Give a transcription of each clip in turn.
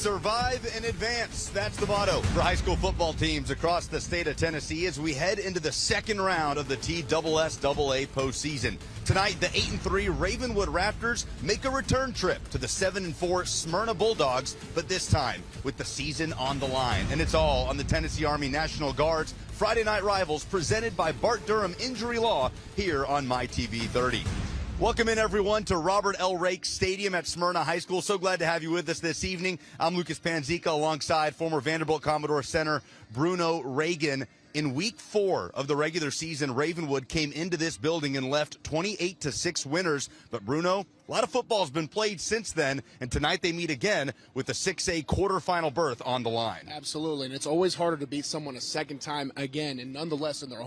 Survive and advance. That's the motto for high school football teams across the state of Tennessee as we head into the second round of the TSSAA postseason. Tonight, the 8-3 Ravenwood Raptors make a return trip to the 7-4 Smyrna Bulldogs, but this time with the season on the line. And it's all on the Tennessee Army National Guard's Friday Night Rivals, presented by Bart Durham Injury Law here on MyTV 30. Welcome in, everyone, to Robert L. Rake Stadium at Smyrna High School. So glad to have you with us this evening. I'm Lucas Panzica alongside former Vanderbilt Commodore center Bruno Reagan. In week 4 of the regular season, Ravenwood came into this building and left 28-6 winners. But Bruno, a lot of football has been played since then, and tonight they meet again with the 6A quarterfinal berth on the line. Absolutely, and it's always harder to beat someone a second time again, and nonetheless in their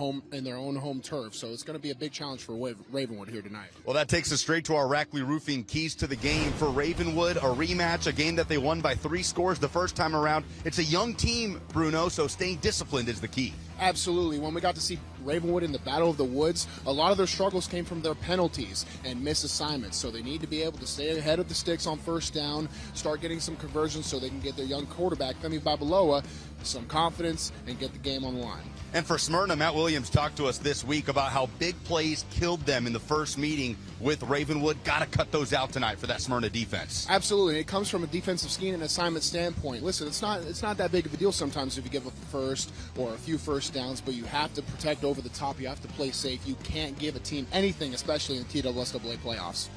own home turf. So it's going to be a big challenge for Ravenwood here tonight. Well, that takes us straight to our Rackley Roofing keys to the game for Ravenwood. A rematch, a game that they won by 3 scores the first time around. It's a young team, Bruno, so staying disciplined is the key. Absolutely. When we got to see Ravenwood in the Battle of the Woods, a lot of their struggles came from their penalties and missed assignments. So they need to be able to stay ahead of the sticks on first down, start getting some conversions so they can get their young quarterback, Femi Babaloa, some confidence and get the game on the line. And for Smyrna, Matt Williams talked to us this week about how big plays killed them in the first meeting with Ravenwood. Got to cut those out tonight for that Smyrna defense. Absolutely. It comes from a defensive scheme and assignment standpoint. Listen, it's not that big of a deal sometimes if you give up a first or a few first downs, but you have to protect over the top. You have to play safe. You can't give a team anything, especially in the TSSAA playoffs.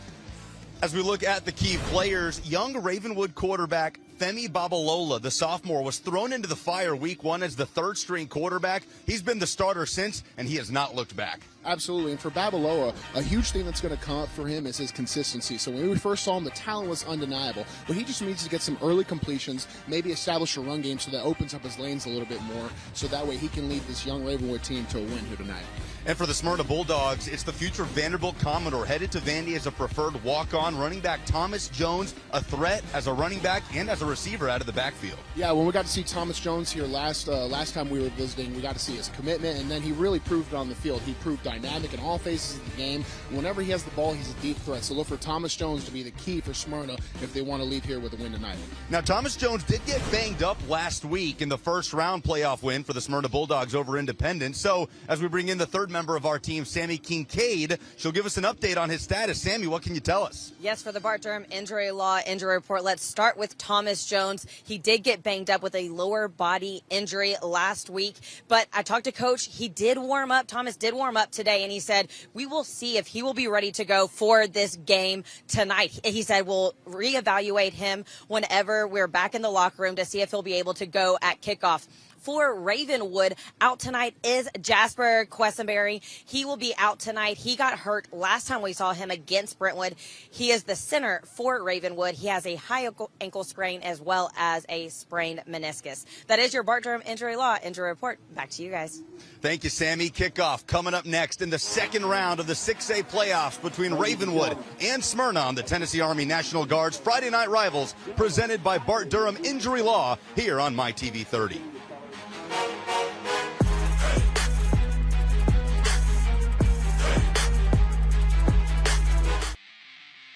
As we look at the key players, young Ravenwood quarterback Femi Babalola, the sophomore, was thrown into the fire week 1 as the third-string quarterback. He's been the starter since, and he has not looked back. Absolutely, and for Babalola, a huge thing that's going to come up for him is his consistency. So when we first saw him, the talent was undeniable, but he just needs to get some early completions, maybe establish a run game so that opens up his lanes a little bit more, so that way he can lead this young Ravenwood team to a win here tonight. And for the Smyrna Bulldogs, it's the future Vanderbilt Commodore, headed to Vandy as a preferred walk-on. Running back Thomas Jones, a threat as a running back and as a receiver out of the backfield. Yeah, when we got to see Thomas Jones here last time we were visiting, we got to see his commitment, and then he really proved it on the field. He proved dynamic in all phases of the game. Whenever he has the ball, he's a deep threat. So look for Thomas Jones to be the key for Smyrna if they want to leave here with a win tonight. Now, Thomas Jones did get banged up last week in the first-round playoff win for the Smyrna Bulldogs over Independence. So as we bring in the third member of our team, Sammy Kincaid, she'll give us an update on his status. Sammy, what can you tell us? Yes, for the Bart Durham Injury Law Injury Report, let's start with Thomas Jones. He did get banged up with a lower body injury last week, but I talked to Coach. He did warm up. Thomas did warm up today, and he said, we will see if he will be ready to go for this game tonight. He said we'll reevaluate him whenever we're back in the locker room to see if he'll be able to go at kickoff. For Ravenwood, out tonight is Jasper Quessenberry. He will be out tonight. He got hurt last time we saw him against Brentwood. He is the center for Ravenwood. He has a high ankle sprain as well as a sprained meniscus. That is your Bart Durham Injury Law Injury Report. Back to you guys. Thank you, Sammy. Kickoff coming up next in the second round of the 6A playoffs between Ravenwood and Smyrna on the Tennessee Army National Guard's Friday Night Rivals, presented by Bart Durham Injury Law here on MyTV 30.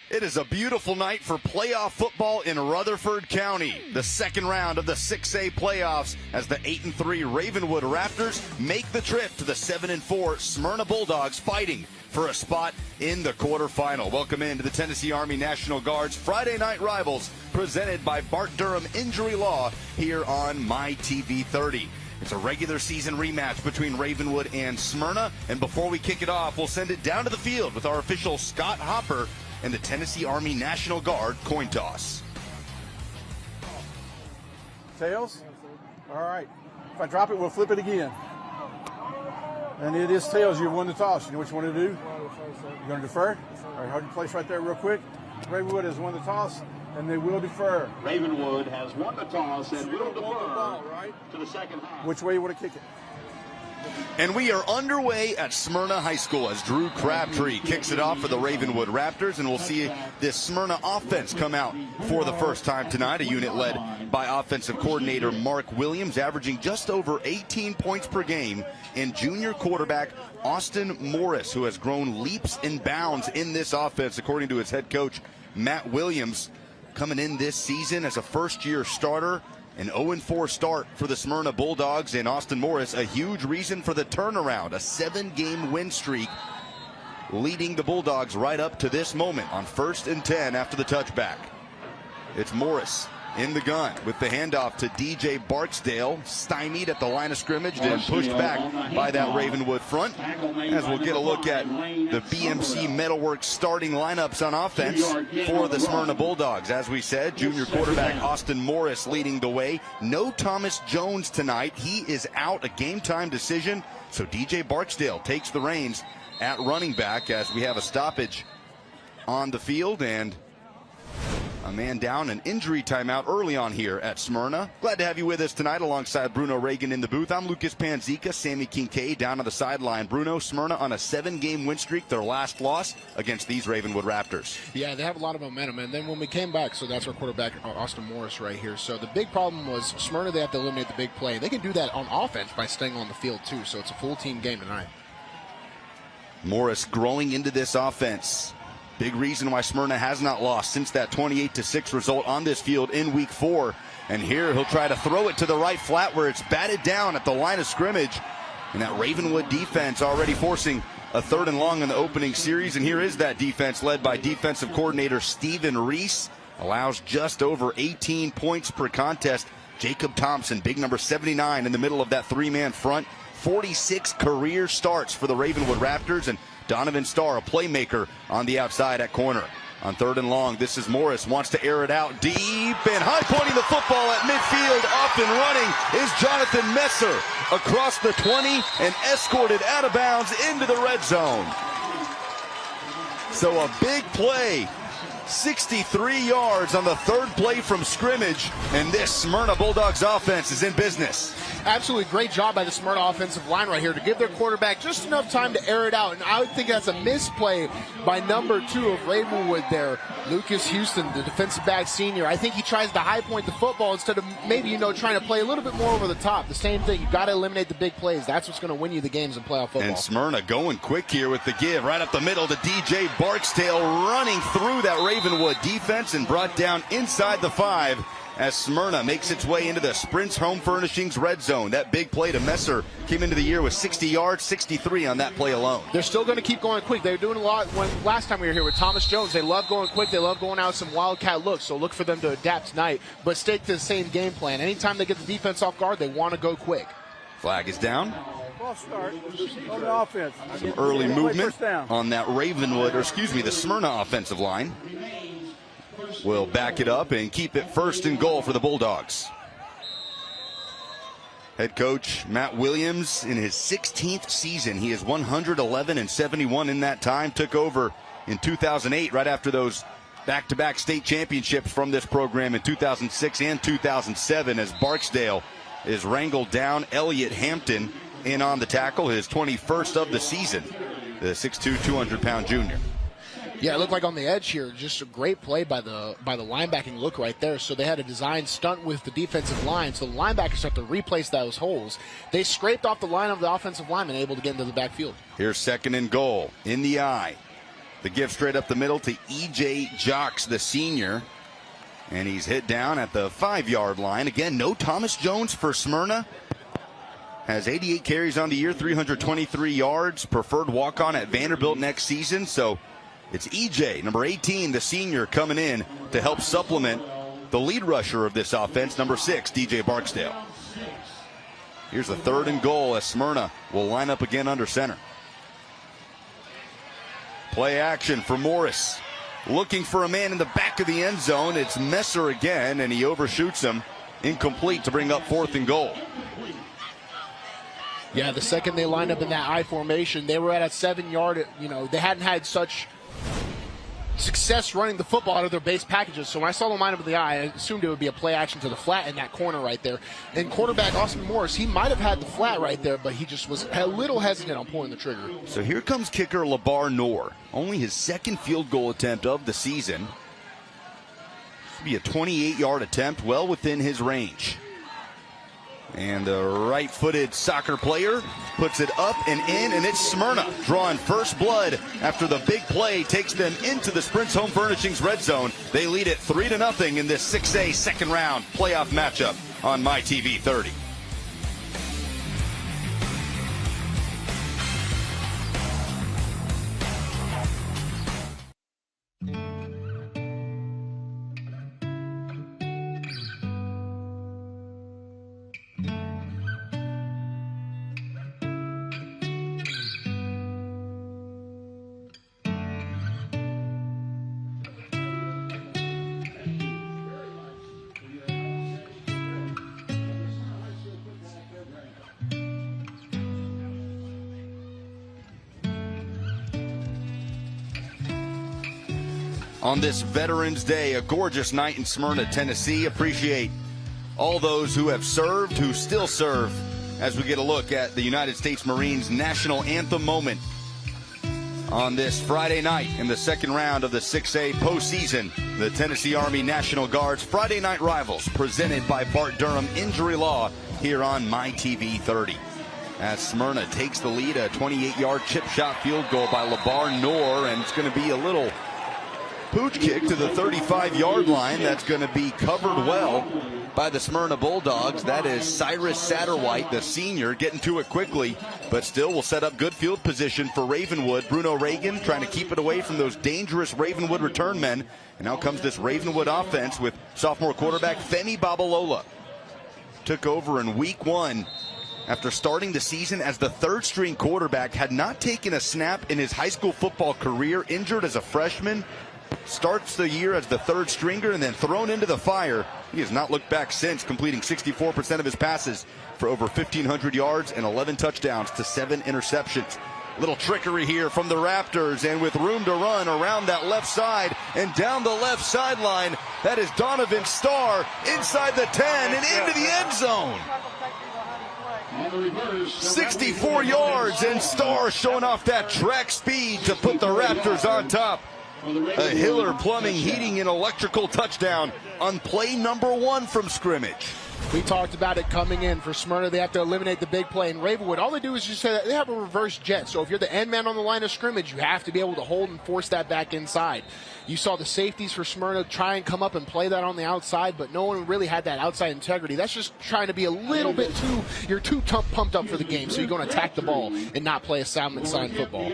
It is a beautiful night for playoff football in Rutherford County. The second round of the 6A playoffs as the 8-3 Ravenwood Raptors make the trip to the 7-4 Smyrna Bulldogs, fighting for a spot in the quarterfinal. Welcome into the Tennessee Army National Guard's Friday Night Rivals, presented by Bart Durham Injury Law here on MyTV 30. It's a regular season rematch between Ravenwood and Smyrna. And before we kick it off, we'll send it down to the field with our official Scott Hopper and the Tennessee Army National Guard coin toss. Tails? All right. If I drop it, we'll flip it again. And it is tails. You've won the toss. You know what you want to do? You're going to defer? All right, hold your place right there real quick. Ravenwood has won the toss, and they will defer. Ravenwood has won the toss and will defer to the second half. Which way you want to kick it? And we are underway at Smyrna High School as Drew Crabtree kicks it off for the Ravenwood Raptors, and we'll see this Smyrna offense come out for the first time tonight, a unit led by offensive coordinator Mark Williams, averaging just over 18 points per game, and junior quarterback Austin Morris, who has grown leaps and bounds in this offense, according to his head coach Matt Williams. coming in this season as a first-year starter. An 0-4 start for the Smyrna Bulldogs, and Austin Morris, a huge reason for the turnaround. A 7-game win streak leading the Bulldogs right up to this moment on 1st and 10 after the touchback. It's Morris in the gun with the handoff to DJ Barksdale, stymied at the line of scrimmage and pushed back by that Ravenwood front. As we'll get a look at the BMC Metalworks starting lineups on offense for the Smyrna Bulldogs. As we said, junior quarterback Austin Morris leading the way. No Thomas Jones tonight. He is out, a game-time decision. So DJ Barksdale takes the reins at running back as we have a stoppage on the field and a man down, an injury timeout early on here at Smyrna. Glad to have you with us tonight alongside Bruno Reagan in the booth. I'm Lucas Panzica, Sammy Kincaid down on the sideline. Bruno, Smyrna on a 7-game win streak, their last loss against these Ravenwood Raptors. Yeah, they have a lot of momentum. And then when we came back, so that's our quarterback, Austin Morris right here. So the big problem was Smyrna, they have to eliminate the big play. They can do that on offense by staying on the field too. So it's a full team game tonight. Morris growing into this offense. Big reason why Smyrna has not lost since that 28-6 result on this field in week 4. And here he'll try to throw it to the right flat where it's batted down at the line of scrimmage. And that Ravenwood defense already forcing a 3rd and long in the opening series. And here is that defense led by defensive coordinator Stephen Reese. Allows just over 18 points per contest. Jacob Thompson, big number 79 in the middle of that 3-man front. 46 career starts for the Ravenwood Raptors, and Donovan Starr, a playmaker on the outside at corner. On 3rd and long, this is Morris, wants to air it out deep, and high-pointing the football at midfield, off and running is Jonathan Messer across the 20 and escorted out of bounds into the red zone. So a big play, 63 yards on the 3rd play from scrimmage, and this Smyrna Bulldogs offense is in business. Absolutely great job by the Smyrna offensive line right here to give their quarterback just enough time to air it out. And I would think that's a misplay by number 2 of Ravenwood there, Lucas Houston, the defensive back senior. I think he tries to high point the football instead of maybe, trying to play a little bit more over the top. The same thing. You've got to eliminate the big plays. That's what's going to win you the games in playoff football. And Smyrna going quick here with the give right up the middle to DJ Barksdale, running through that Ravenwood defense and brought down inside the 5. As Smyrna makes its way into the Sprints Home Furnishings red zone. That big play to Messer came into the year with 60 yards, 63 on that play alone. They're still going to keep going quick. They were doing a lot when last time we were here with Thomas Jones. They love going quick. They love going out some wildcat looks. So look for them to adapt tonight, but stick to the same game plan. Anytime they get the defense off guard, they want to go quick. Flag is down. False start on the offense. Some early movement on that the Smyrna offensive line. Will back it up and keep it 1st and goal for the Bulldogs. Head coach Matt Williams in his 16th season. He is 111-71 in that time. Took over in 2008 right after those back-to-back state championships from this program in 2006 and 2007 as Barksdale is wrangled down. Elliott Hampton in on the tackle, his 21st of the season. The 6'2", 200-pound junior. Yeah, it looked like on the edge here, just a great play by the linebacking look right there. So they had a design stunt with the defensive line, so the linebackers have to replace those holes. They scraped off the line of the offensive lineman, able to get into the backfield. Here's 2nd and goal in the eye. The give straight up the middle to E.J. Jocks, the senior. And he's hit down at the 5-yard line. Again, no Thomas Jones for Smyrna. Has 88 carries on the year, 323 yards. Preferred walk-on at Vanderbilt next season. So it's EJ, number 18, the senior, coming in to help supplement the lead rusher of this offense, number 6, DJ Barksdale. Here's the 3rd and goal as Smyrna will line up again under center. Play action for Morris. Looking for a man in the back of the end zone. It's Messer again, and he overshoots him. Incomplete to bring up 4th and goal. Yeah, the second they lined up in that I formation, they were at a 7-yard, they hadn't had such success running the football out of their base packages. So when I saw the lineup of the eye, I assumed it would be a play action to the flat in that corner right there. And quarterback Austin Morris, he might have had the flat right there, but he just was a little hesitant on pulling the trigger. So here comes kicker Labar Noor. Only his 2nd field goal attempt of the season. Be a 28-yard attempt, well within his range. And the right-footed soccer player puts it up and in, and it's Smyrna drawing first blood after the big play takes them into the Sprint's Home Furnishings red zone. They lead it 3-0 in this 6A second round playoff matchup on MyTV 30. On this Veterans Day, a gorgeous night in Smyrna, Tennessee. Appreciate all those who have served, who still serve, as we get a look at the United States Marines National Anthem moment on this Friday night in the second round of the 6A postseason. The Tennessee Army National Guard's Friday Night Rivals, presented by Bart Durham Injury Law, here on MyTV 30. As Smyrna takes the lead, a 28-yard chip shot field goal by LeBar Noor, and it's going to be a little pooch kick to the 35-yard line. That's going to be covered well by the Smyrna Bulldogs. That is Cyrus Satterwhite, the senior, getting to it quickly, but still will set up good field position for Ravenwood. Bruno Reagan trying to keep it away from those dangerous Ravenwood return men. And now comes this Ravenwood offense with sophomore quarterback Femi Babalola. Took over in week 1 after starting the season as the third-string quarterback. Had not taken a snap in his high school football career, injured as a freshman. Starts the year as the third stringer and then thrown into the fire. He has not looked back since, completing 64% of his passes for over 1,500 yards and 11 touchdowns to 7 interceptions. Little trickery here from the Raptors, and with room to run around that left side and down the left sideline, that is Donovan Starr inside the 10 and into the end zone. 64 yards, and Starr showing off that track speed to put the Raptors on top. A Hiller Plumbing, Heating, and Electrical touchdown on play number 1 from scrimmage. We talked about it coming in for Smyrna. They have to eliminate the big play. In Ravenwood, all they do is just say that they have a reverse jet. So if you're the end man on the line of scrimmage, you have to be able to hold and force that back inside. You saw the safeties for Smyrna try and come up and play that on the outside, but no one really had that outside integrity. That's just trying to be a little bit you're too pumped up for the game, so you're going to attack the ball and not play a sound sign football.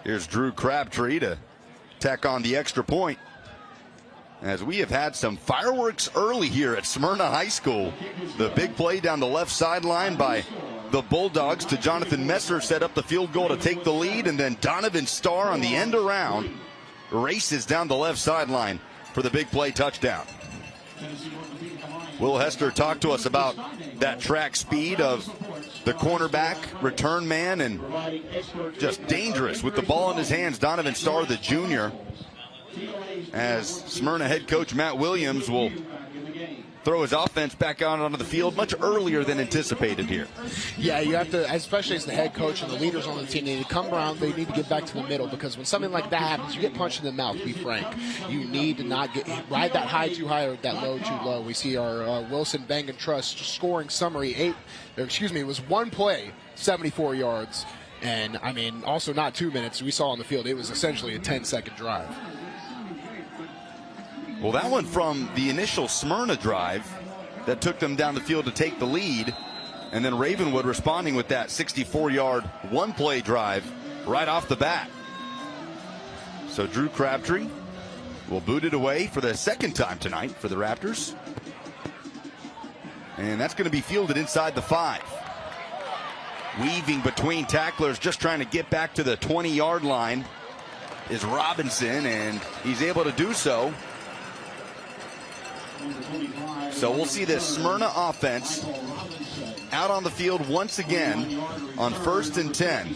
Here's Drew Crabtree to tack on the extra point, as we have had some fireworks early here at Smyrna High School. The big play down the left sideline by the Bulldogs to Jonathan Messer set up the field goal to take the lead, and then Donovan Starr on the end around races down the left sideline for the big play touchdown. Will Hester talked to us about that track speed of the cornerback, return man, and just dangerous with the ball in his hands. Donovan Starr, the junior, as Smyrna head coach Matt Williams will throw his offense back out onto the field much earlier than anticipated here. Yeah, you have to, especially as the head coach and the leaders on the team, they need to come around. They need to get back to the middle, because when something like that happens, you get punched in the mouth, be frank. You need to not ride that high too high or that low too low. We see our Wilson Bang & Trust scoring summary. It was one play, 74 yards. And, I mean, also not 2 minutes. We saw on the field, it was essentially a 10-second drive. Well, that one from the initial Smyrna drive that took them down the field to take the lead, and then Ravenwood responding with that 64-yard one-play drive right off the bat. So Drew Crabtree will boot it away for the second time tonight for the Raptors. And that's going to be fielded inside the 5. Weaving between tacklers, just trying to get back to the 20-yard line is Robinson, and he's able to do so. So we'll see this Smyrna offense out on the field once again on 1st and 10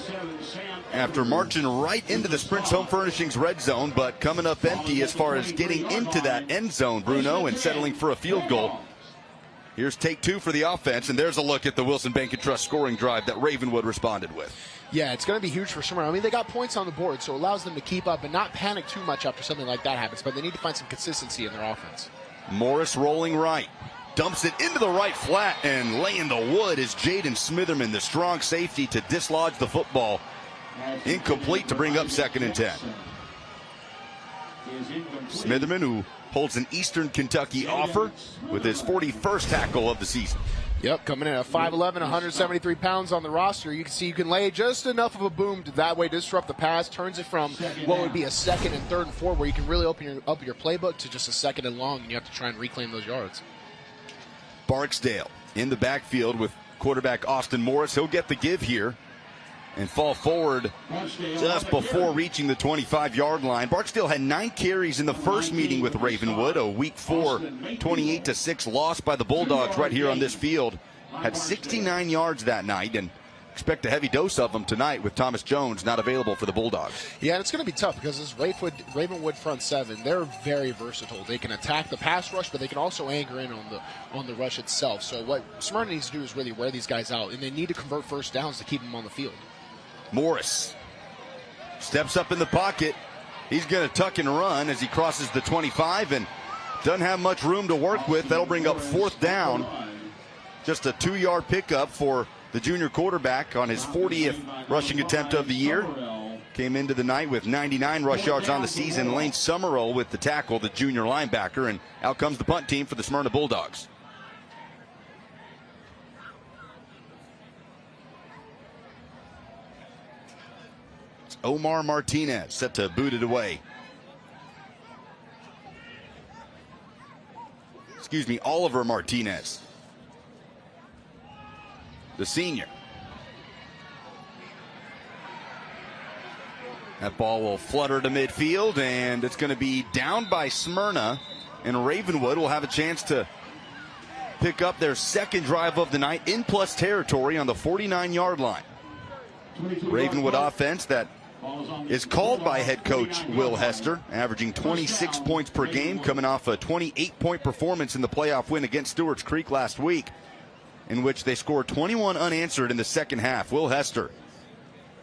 after marching right into the Sprint's Home Furnishings red zone, but coming up empty as far as getting into that end zone, Bruno, and settling for a field goal. Here's take 2 for the offense, and there's a look at the Wilson Bang & Trust scoring drive that Ravenwood responded with. Yeah, it's going to be huge for Smyrna. I mean, they got points on the board, so it allows them to keep up and not panic too much after something like that happens, but they need to find some consistency in their offense. Morris rolling right. dumps it into the right flat, and laying the wood is Jaden Smitherman, the strong safety, to dislodge the football. Incomplete to bring up 2nd and 10. Smitherman, who holds an Eastern Kentucky offer, with his 41st tackle of the season. Yep, coming in at 5'11", 173 pounds on the roster. You can see you can lay just enough of a boom to that way disrupt the pass, turns it from what would be a 2nd and 3rd and 4, where you can really open your playbook, to just a 2nd and long, and you have to try and reclaim those yards. Barksdale in the backfield with quarterback Austin Morris. He'll get the give here and fall forward just before reaching the 25-yard line. Barksdale had 9 carries in the first meeting with Ravenwood, a Week 4 28-6 loss by the Bulldogs right here on this field. Had 69 yards that night, and expect a heavy dose of them tonight with Thomas Jones not available for the Bulldogs. Yeah, and it's going to be tough because this Ravenwood front 7, they're very versatile. They can attack the pass rush, but they can also anchor in on the rush itself. So what Smyrna needs to do is really wear these guys out, and they need to convert first downs to keep them on the field. Morris steps up in the pocket. He's going to tuck and run as he crosses the 25 and doesn't have much room to work with. That'll bring up 4th down. Just a 2-yard pickup for the junior quarterback on his 40th rushing attempt of the year. Came into the night with 99 rush yards on the season. Lane Summerall with the tackle, the junior linebacker, and out comes the punt team for the Smyrna Bulldogs. Omar Martinez set to boot it away. Excuse me, Oliver Martinez, the senior. That ball will flutter to midfield, and it's going to be down by Smyrna, and Ravenwood will have a chance to pick up their 2nd drive of the night in plus territory on the 49-yard line. Ravenwood offense that is called by head coach Will Hester, averaging 26 points per game, coming off a 28-point performance in the playoff win against Stewart's Creek last week, in which they scored 21 unanswered in the second half. Will Hester,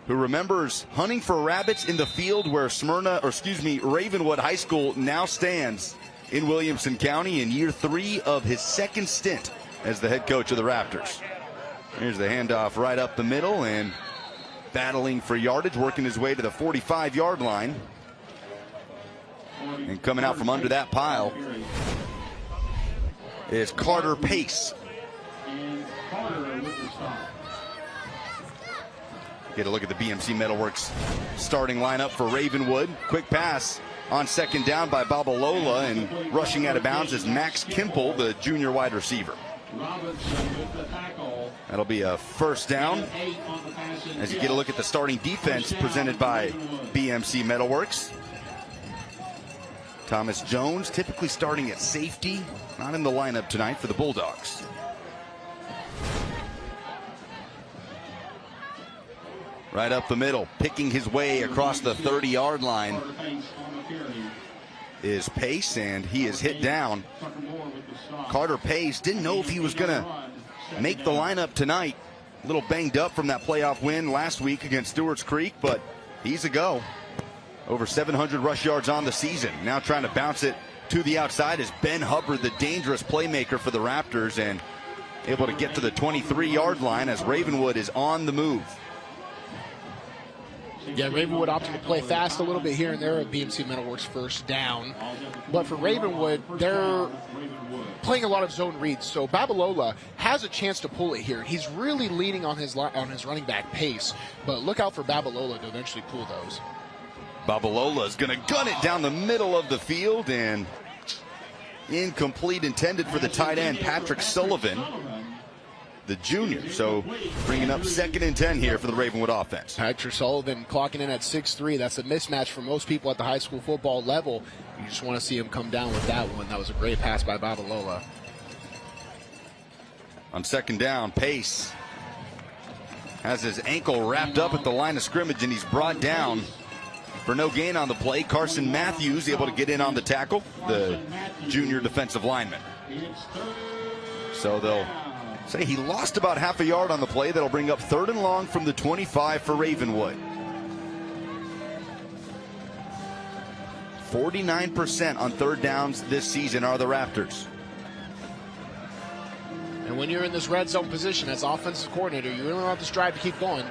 who remembers hunting for rabbits in the field where Ravenwood High School now stands in Williamson County in year 3 of his 2nd stint as the head coach of the Raptors. Here's the handoff right up the middle, and battling for yardage, working his way to the 45-yard line. And coming out from under that pile is Carter Pace. Get a look at the BMC Metalworks starting lineup for Ravenwood. Quick pass on 2nd down by Babalola, and rushing out of bounds is Max Kimple, the junior wide receiver. That'll be a 1st down as you get a look at the starting defense presented by BMC Metalworks. Thomas Jones typically starting at safety, not in the lineup tonight for the Bulldogs. Right up the middle, picking his way across the 30-yard line is Pace, and he is hit down. Carter Pace didn't know if he was going to make the lineup tonight. A little banged up from that playoff win last week against Stewart's Creek, but he's a go. Over 700 rush yards on the season. Now trying to bounce it to the outside is Ben Hubbard, the dangerous playmaker for the Raptors, and able to get to the 23-yard line as Ravenwood is on the move. Yeah, Ravenwood opting to play fast a little bit here and there at BMC Metalworks 1st down. But for Ravenwood, they're playing a lot of zone reads. So Babalola has a chance to pull it here. He's really leaning on his running back Pace. But look out for Babalola to eventually pull those. Babalola is going to gun it down the middle of the field, and incomplete, intended for the tight end Patrick Sullivan, the junior. So bringing up 2nd and 10 here for the Ravenwood offense. Patrick Sullivan clocking in at 6'3". That's a mismatch for most people at the high school football level. You just want to see him come down with that one. That was a great pass by Babalola. On 2nd down, Pace has his ankle wrapped up at the line of scrimmage, and he's brought down for no gain on the play. Carson Matthews able to get in on the tackle, the junior defensive lineman. So they'll say he lost about half a yard on the play. That'll bring up 3rd and long from the 25 for Ravenwood. 49% on 3rd downs this season are the Raptors. And when you're in this red zone position as offensive coordinator, you really want this drive to keep going.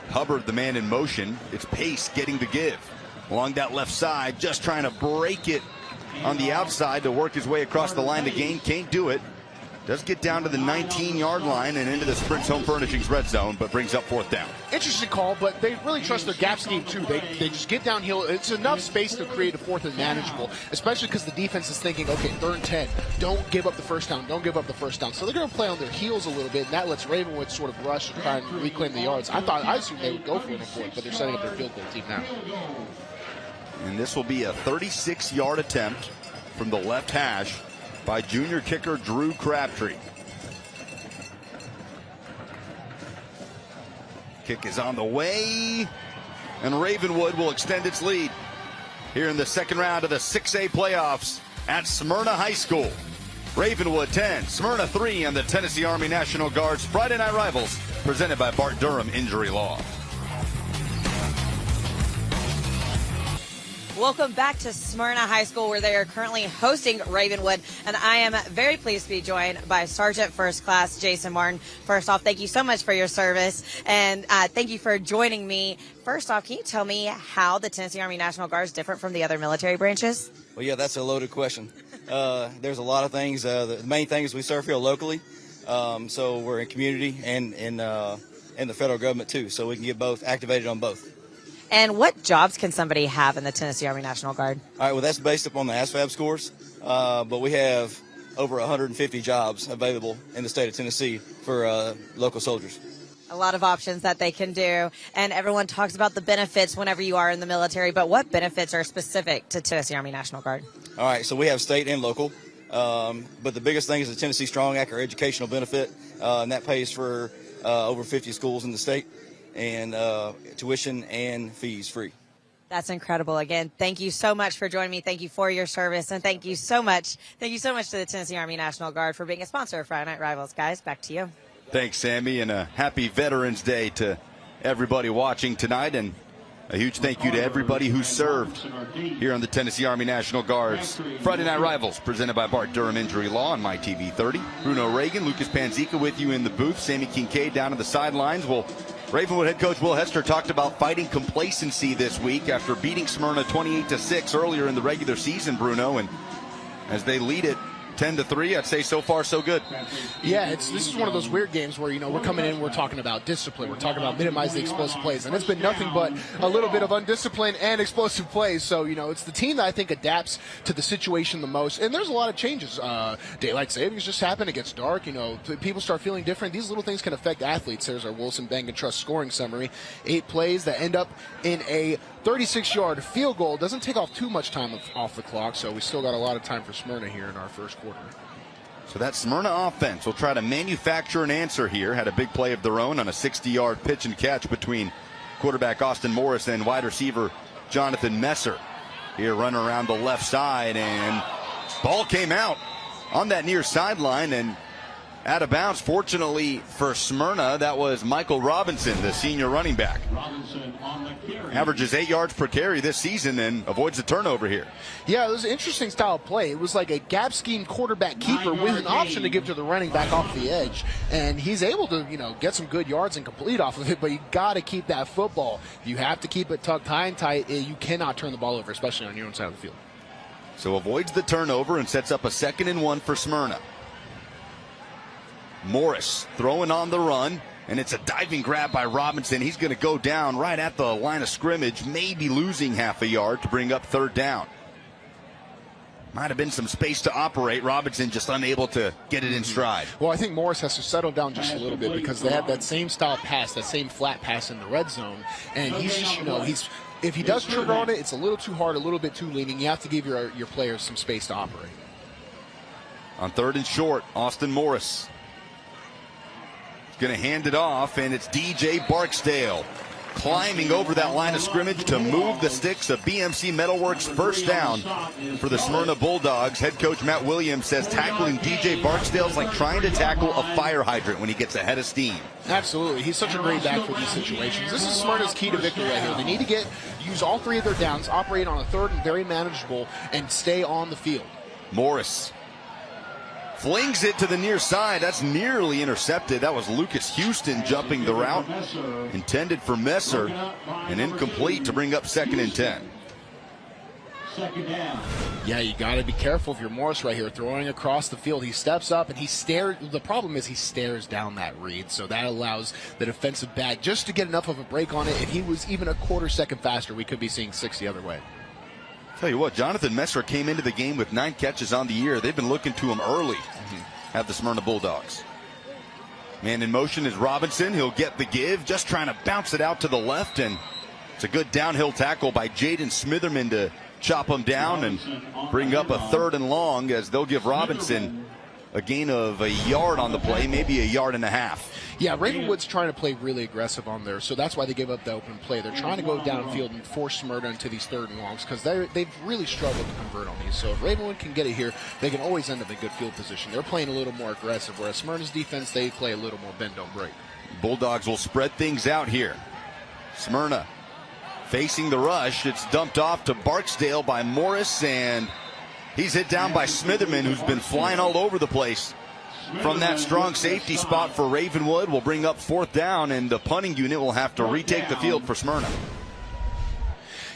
Hubbard, the man in motion. It's Pace getting the give. Along that left side, just trying to break it on the outside to work his way across the line to gain. Can't do it. Does get down to the 19-yard line and into the Sprint's Home Furnishings red zone, but brings up 4th down. Interesting call, but they really trust their gap scheme, too. They just get downhill. It's enough space to create a 4th and manageable, especially because the defense is thinking, okay, 3rd and 10. Don't give up the first down. Don't give up the first down. So they're going to play on their heels a little bit, and that lets Ravenwood sort of rush and try and reclaim the yards. I assumed they would go for it on 4th, but they're setting up their field goal team now. And this will be a 36-yard attempt from the left hash by junior kicker Drew Crabtree. Kick is on the way, and Ravenwood will extend its lead here in the second round of the 6A playoffs at Smyrna High School. Ravenwood 10, Smyrna 3 on the Tennessee Army National Guard's Friday Night Rivals, presented by Bart Durham Injury Law. Welcome back to Smyrna High School, where they are currently hosting Ravenwood, and I am very pleased to be joined by Sergeant First Class Jason Martin. First off, thank you so much for your service, and thank you for joining me. First off, can you tell me how the Tennessee Army National Guard is different from the other military branches? Well, yeah, that's a loaded question. There's a lot of things. The main thing is we serve here locally, so we're in community and in the federal government too, so we can get both activated on both. And what jobs can somebody have in the Tennessee Army National Guard? All right, well, that's based upon the ASVAB scores, but we have over 150 jobs available in the state of Tennessee for local soldiers. A lot of options that they can do, and everyone talks about the benefits whenever you are in the military, but what benefits are specific to Tennessee Army National Guard? All right, so we have state and local, but the biggest thing is the Tennessee Strong Act, or educational benefit, and that pays for over 50 schools in the state, and tuition and fees free. That's incredible. Again, thank you so much for joining me. Thank you for your service, and thank you so much to the Tennessee Army National Guard for being a sponsor of Friday Night Rivals. Guys, back to you. Thanks, Sammy, and a happy Veterans Day to everybody watching tonight, and a huge thank you to everybody who served here on the Tennessee Army National Guard's Friday Night Rivals, presented by Bart Durham Injury Law on MyTV 30. Bruno Reagan, Lucas Panzica with you in the booth, Sammy Kincaid down on the sidelines. Well, Ravenwood head coach Will Hester talked about fighting complacency this week after beating Smyrna 28-6 earlier in the regular season, Bruno, and as they lead it 10-3, I'd say so far so good. Yeah, this is one of those weird games where, we're coming in, we're talking about discipline, we're talking about minimizing the explosive plays, and it's been nothing but a little bit of undisciplined and explosive plays. So, it's the team that I think adapts to the situation the most, and there's a lot of changes. Daylight savings just happened, it gets dark, people start feeling different. These little things can affect athletes. There's our Wilson Bank and Trust scoring summary. 8 plays that end up in a 36-yard field goal. Doesn't take off too much time off the clock, so we still got a lot of time for Smyrna here in our first quarter. So that Smyrna offense will try to manufacture an answer here. Had a big play of their own on a 60-yard pitch and catch between quarterback Austin Morris and wide receiver Jonathan Messer. Here running around the left side, and ball came out on that near sideline and out of bounds. Fortunately for Smyrna, that was Michael Robinson, the senior running back. Averages 8 yards per carry this season and avoids the turnover here. Yeah, it was an interesting style of play. It was like a gap scheme quarterback keeper with an option to give to the running back off the edge. And he's able to, get some good yards and complete off of it, but you got to keep that football. You have to keep it tucked high and tight. You cannot turn the ball over, especially on your own side of the field. So avoids the turnover and sets up a 2nd and 1 for Smyrna. Morris throwing on the run, and it's a diving grab by Robinson. He's going to go down right at the line of scrimmage, maybe losing half a yard to bring up 3rd down. Might have been some space to operate. Robinson just unable to get it in stride. Well, I think Morris has to settle down just a little bit because they have that same style pass, that same flat pass in the red zone, and he's just, if he does trigger on it, it's a little too hard, a little bit too leaning. You have to give your players some space to operate. On 3rd and short, Austin Morris going to hand it off, and it's DJ Barksdale climbing over that line of scrimmage to move the sticks of BMC Metalworks. First down for the Smyrna Bulldogs. Head coach Matt Williams says tackling DJ Barksdale is like trying to tackle a fire hydrant when he gets ahead of steam. Absolutely. He's such a great back for these situations. This is Smyrna's key to victory right here. They need to use all 3 of their downs, operate on a 3rd and very manageable, and stay on the field. Morris flings it to the near side. That's nearly intercepted. That was Lucas Houston jumping the route. Intended for Messer and incomplete to bring up 2nd and 10. Second down. Yeah, you got to be careful if you're Morris right here, throwing across the field. He steps up and he stares. The problem is he stares down that read, so that allows the defensive back just to get enough of a break on it. If he was even a quarter second faster, we could be seeing 6 the other way. Tell you what, Jonathan Messer came into the game with 9 catches on the year. They've been looking to him early, have the Smyrna Bulldogs. Man in motion is Robinson. He'll get the give, just trying to bounce it out to the left, and it's a good downhill tackle by Jaden Smitherman to chop him down and bring up a 3rd and long, as they'll give Robinson a gain of a yard on the play, maybe a yard and a half. Yeah, Ravenwood's trying to play really aggressive on there, so that's why they gave up the open play. They're trying to go downfield and force Smyrna into these 3rd and longs because they've really struggled to convert on these. So if Ravenwood can get it here, they can always end up in good field position. They're playing a little more aggressive, whereas Smyrna's defense, they play a little more bend, don't break. Bulldogs will spread things out here. Smyrna facing the rush. It's dumped off to Barksdale by Morris, and he's hit down by Smitherman, who's been flying all over the place. From that strong safety spot for Ravenwood, will bring up 4th down, and the punting unit will have to retake the field for Smyrna.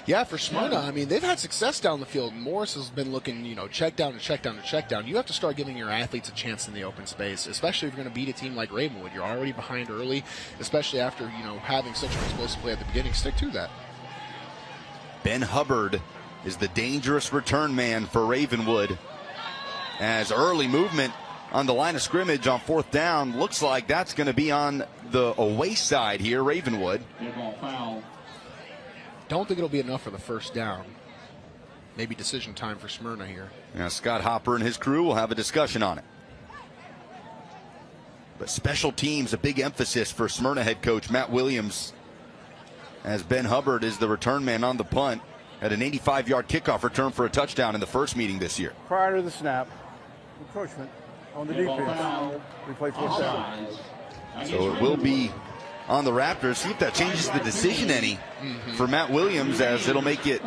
Yeah, for Smyrna, I mean, they've had success down the field. Morris has been looking, check down to check down to check down. You have to start giving your athletes a chance in the open space, especially if you're going to beat a team like Ravenwood. You're already behind early, especially after, having such an explosive play at the beginning. Stick to that. Ben Hubbard is the dangerous return man for Ravenwood, as early movement on the line of scrimmage on 4th down. Looks like that's going to be on the away side here, Ravenwood. Don't think it'll be enough for the 1st down. Maybe decision time for Smyrna here. Now Scott Hopper and his crew will have a discussion on it. But special teams, a big emphasis for Smyrna head coach Matt Williams, as Ben Hubbard is the return man on the punt. Had an 85-yard kickoff return for a touchdown in the first meeting this year. Prior to the snap, encroachment on the defense. We play 4th down. So it will be on the Raptors. See if that changes the decision any for Matt Williams, as it'll make it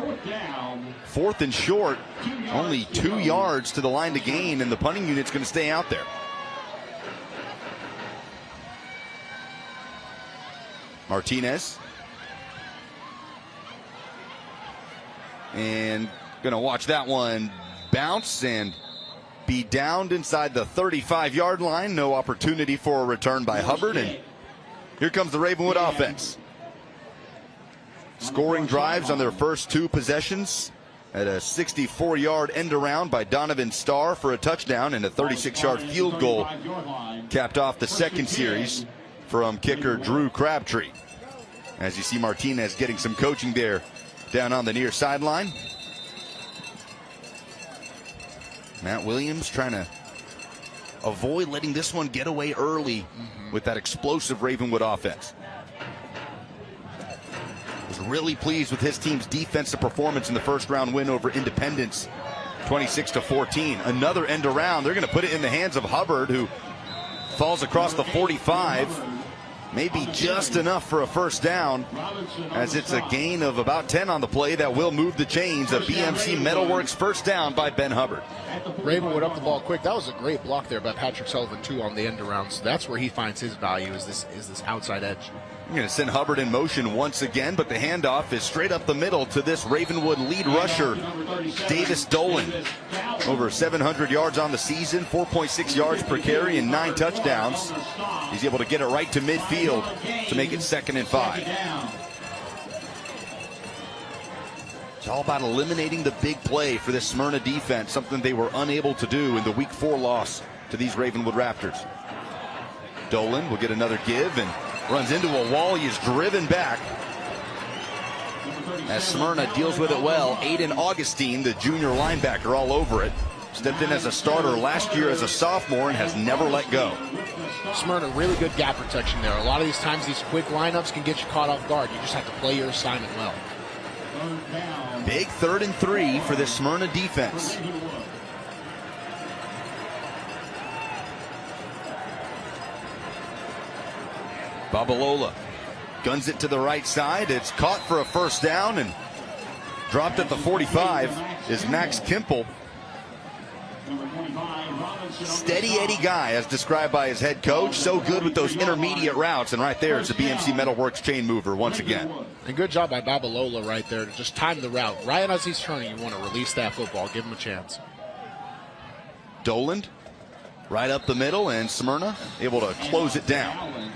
4th and short. Only 2 yards to the line to gain, and the punting unit's going to stay out there. Martinez. And going to watch that one bounce and be downed inside the 35-yard line. No opportunity for a return by Hubbard. And here comes the Ravenwood offense. Scoring drives on their first 2 possessions. At a 64-yard end around by Donovan Starr for a touchdown, and a 36-yard field goal capped off the 2nd series from kicker Drew Crabtree. As you see Martinez getting some coaching there down on the near sideline. Matt Williams trying to avoid letting this one get away early with that explosive Ravenwood offense. Was really pleased with his team's defensive performance in the 1st round win over Independence, 26-14. Another end around. They're going to put it in the hands of Hubbard, who falls across the 45. Maybe just enough for a 1st down, as it's a gain of about 10 on the play that will move the chains. A BMC Metalworks 1st down by Ben Hubbard. Ravenwood up the ball quick. That was a great block there by Patrick Sullivan, too, on the end around. So that's where he finds his value, is this outside edge. I'm going to send Hubbard in motion once again, but the handoff is straight up the middle to this Ravenwood lead rusher, Davis Dolan. Over 700 yards on the season, 4.6 yards per carry, and 9 touchdowns. He's able to get it right to midfield to make it 2nd and 5. It's all about eliminating the big play for this Smyrna defense, something they were unable to do in the Week 4 loss to these Ravenwood Raptors. Dolan will get another give and runs into a wall. He is driven back as Smyrna deals with it well. Aiden Augustine, the junior linebacker, all over it. Stepped in as a starter last year as a sophomore and has never let go. Smyrna, really good gap protection there. A lot of these times, these quick lineups can get you caught off guard. You just have to play your assignment well. Big 3rd and 3 for this Smyrna defense. Babalola guns it to the right side. It's caught for a 1st down, and dropped at the 45 is Max Kimple. Steady Eddie guy, as described by his head coach. So good with those intermediate routes. And right there, it's a BMC Metalworks chain mover once again. And good job by Babalola right there to just time the route. Right as he's turning, you want to release that football, give him a chance. Doland right up the middle, and Smyrna able to close it down.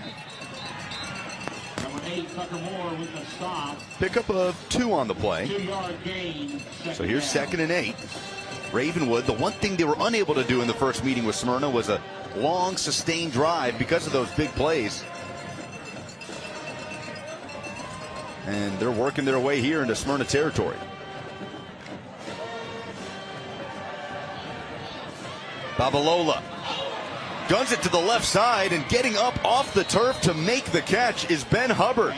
Pickup of 2 on the play. So here's 2nd and 8. Ravenwood, the one thing they were unable to do in the first meeting with Smyrna was a long, sustained drive because of those big plays. And they're working their way here into Smyrna territory. Babalola guns it to the left side, and getting up off the turf to make the catch is Ben Hubbard.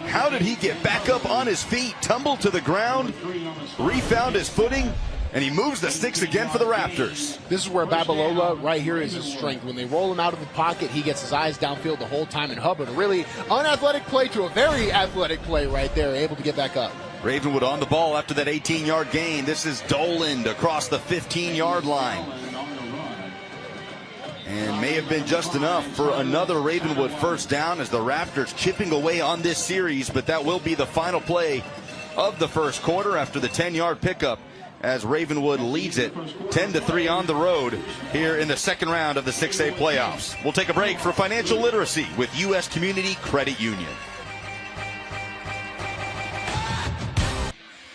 How did he get back up on his feet, tumbled to the ground, refound his footing, and he moves the sticks again for the Raptors. This is where Babalola right here is his strength. When they roll him out of the pocket, he gets his eyes downfield the whole time, and Hubbard, a really unathletic play to a very athletic play right there, able to get back up. Ravenwood on the ball after that 18-yard gain. This is Doland across the 15-yard line. And may have been just enough for another Ravenwood first down as the Raptors chipping away on this series, but that will be the final play of the first quarter after the 10-yard pickup as Ravenwood leads it 10-3 on the road here in the second round of the 6A playoffs. We'll take a break for financial literacy with U.S. Community Credit Union.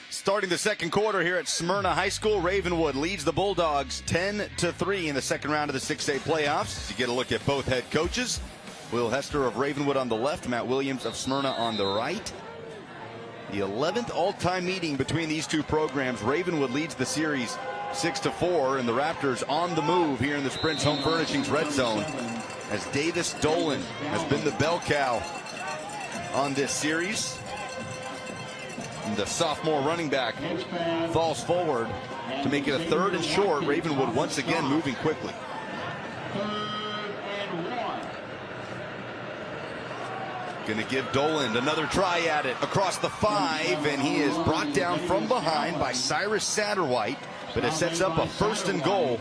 Starting the second quarter here at Smyrna High School, Ravenwood leads the Bulldogs 10-3 in the second round of the 6A playoffs. To get a look at both head coaches, Will Hester of Ravenwood on the left, Matt Williams of Smyrna on the right. The 11th all-time meeting between these two programs. Ravenwood leads the series 6-4, and the Raptors on the move here in the Sprint's Home Furnishings red zone as Davis Dolan has been the bell cow on this series. The sophomore running back falls forward to make it a 3rd and short. Ravenwood once again moving quickly. Going to give Doland another try at it across the 5, and he is brought down from behind by Cyrus Satterwhite, but it sets up a 1st and goal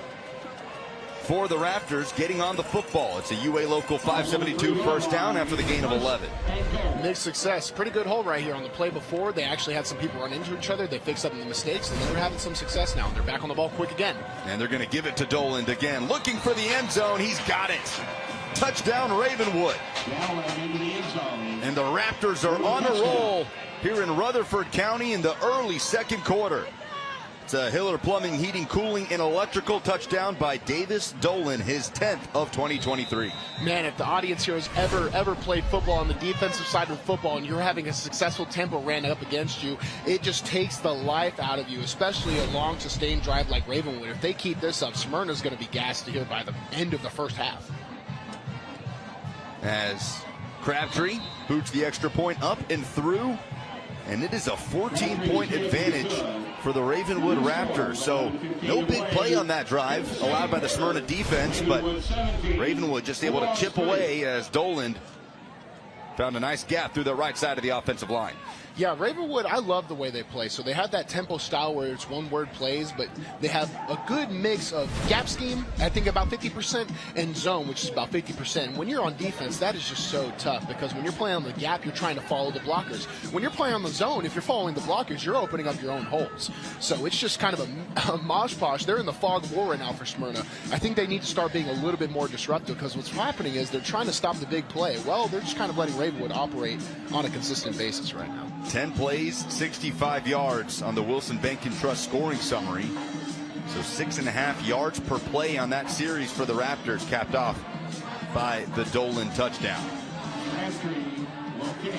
for the Raptors getting on the football. It's a UA Local 572 first down after the gain of 11. Mixed success. Pretty good hold right here on the play before. They actually had some people run into each other. They fixed up the mistakes, and they're having some success now. They're back on the ball quick again. And they're going to give it to Doland again. Looking for the end zone. He's got it. Touchdown Ravenwood. And the Raptors are on a roll here in Rutherford County in the early second quarter. It's a Hiller Plumbing, Heating, Cooling, and Electrical touchdown by Davis Dolan, his 10th of 2023. Man, if the audience here has ever played football on the defensive side of football and you're having a successful tempo ran up against you, it just takes the life out of you, especially a long, sustained drive like Ravenwood. If they keep this up, Smyrna's going to be gassed here by the end of the first half. As Crabtree boots the extra point up and through, and it is a 14-point advantage for the Ravenwood Raptors. So no big play on that drive allowed by the Smyrna defense, but Ravenwood just able to chip away as Doland found a nice gap through the right side of the offensive line. Yeah, Ravenwood, I love the way they play. So they have that tempo style where it's one-word plays, but they have a good mix of gap scheme, I think about 50%, and zone, which is about 50%. When you're on defense, that is just so tough because when you're playing on the gap, you're trying to follow the blockers. When you're playing on the zone, if you're following the blockers, you're opening up your own holes. So it's just kind of a mosh posh. They're in the fog of war right now for Smyrna. I think they need to start being a little bit more disruptive because what's happening is they're trying to stop the big play. Well, they're just kind of letting Ravenwood operate on a consistent basis right now. 10 plays, 65 yards on the Wilson Bank and Trust scoring summary. So 6.5 yards per play on that series for the Raptors, capped off by the Dolan touchdown.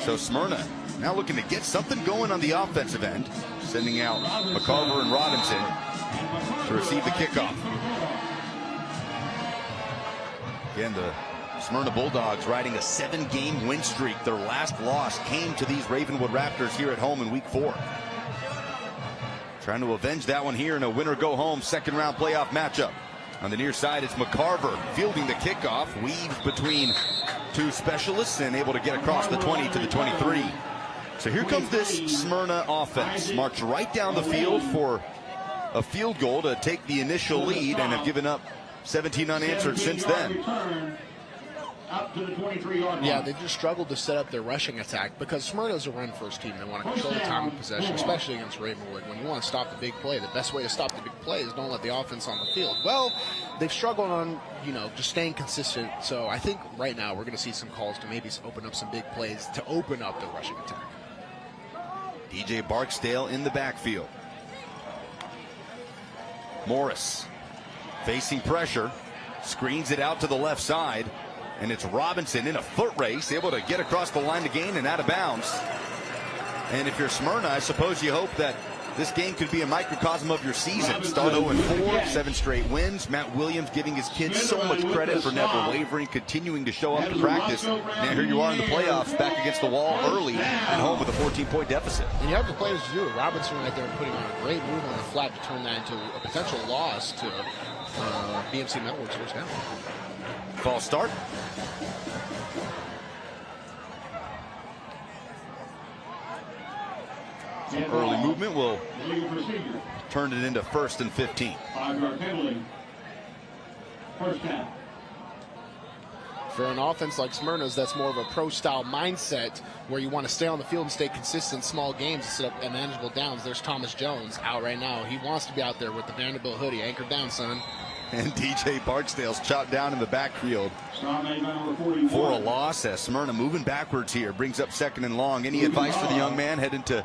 So Smyrna now looking to get something going on the offensive end, sending out McCarver and Robinson to receive the kickoff. Again, the Smyrna Bulldogs riding a 7-game win streak. Their last loss came to these Ravenwood Raptors here at home in week 4. Trying to avenge that one here in a winner-go-home second-round playoff matchup. On the near side, it's McCarver fielding the kickoff, weaves between two specialists and able to get across the 20 to the 23. So here comes this Smyrna offense. March right down the field for a field goal to take the initial lead and have given up 17 unanswered since then. Up to the 23-yard line. Yeah, they just struggled to set up their rushing attack because Smyrna's a run-first team. They want to control the time of possession, especially against Ravenwood. When you want to stop the big play, the best way to stop the big play is don't let the offense on the field. Well, they've struggled on, just staying consistent. So I think right now we're going to see some calls to maybe open up some big plays to open up the rushing attack. DJ Barksdale in the backfield. Morris facing pressure, screens it out to the left side. And it's Robinson in a foot race, able to get across the line to gain and out of bounds. And if you're Smyrna, I suppose you hope that this game could be a microcosm of your season. Start 0-4, 7 straight wins. Matt Williams giving his kids so much credit for never wavering, continuing to show up to practice. Now here you are in the playoffs, back against the wall early at home with a 14-point deficit. And you have the players to do it. Robinson right there putting on a great move on the flat to turn that into a potential loss to BMC Network's first down. False start. Some early movement will turn it into 1st and 15. 5-yard penalty. First down. For an offense like Smyrna's, that's more of a pro-style mindset where you want to stay on the field and stay consistent, small games and set up manageable downs. There's Thomas Jones out right now. He wants to be out there with the Vanderbilt hoodie. Anchored down, son. And DJ Barksdale's chopped down in the backfield for a loss as Smyrna moving backwards here. Brings up 2nd and long. Any advice for the young man heading to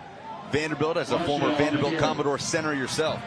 Vanderbilt as a former Vanderbilt Commodore center yourself?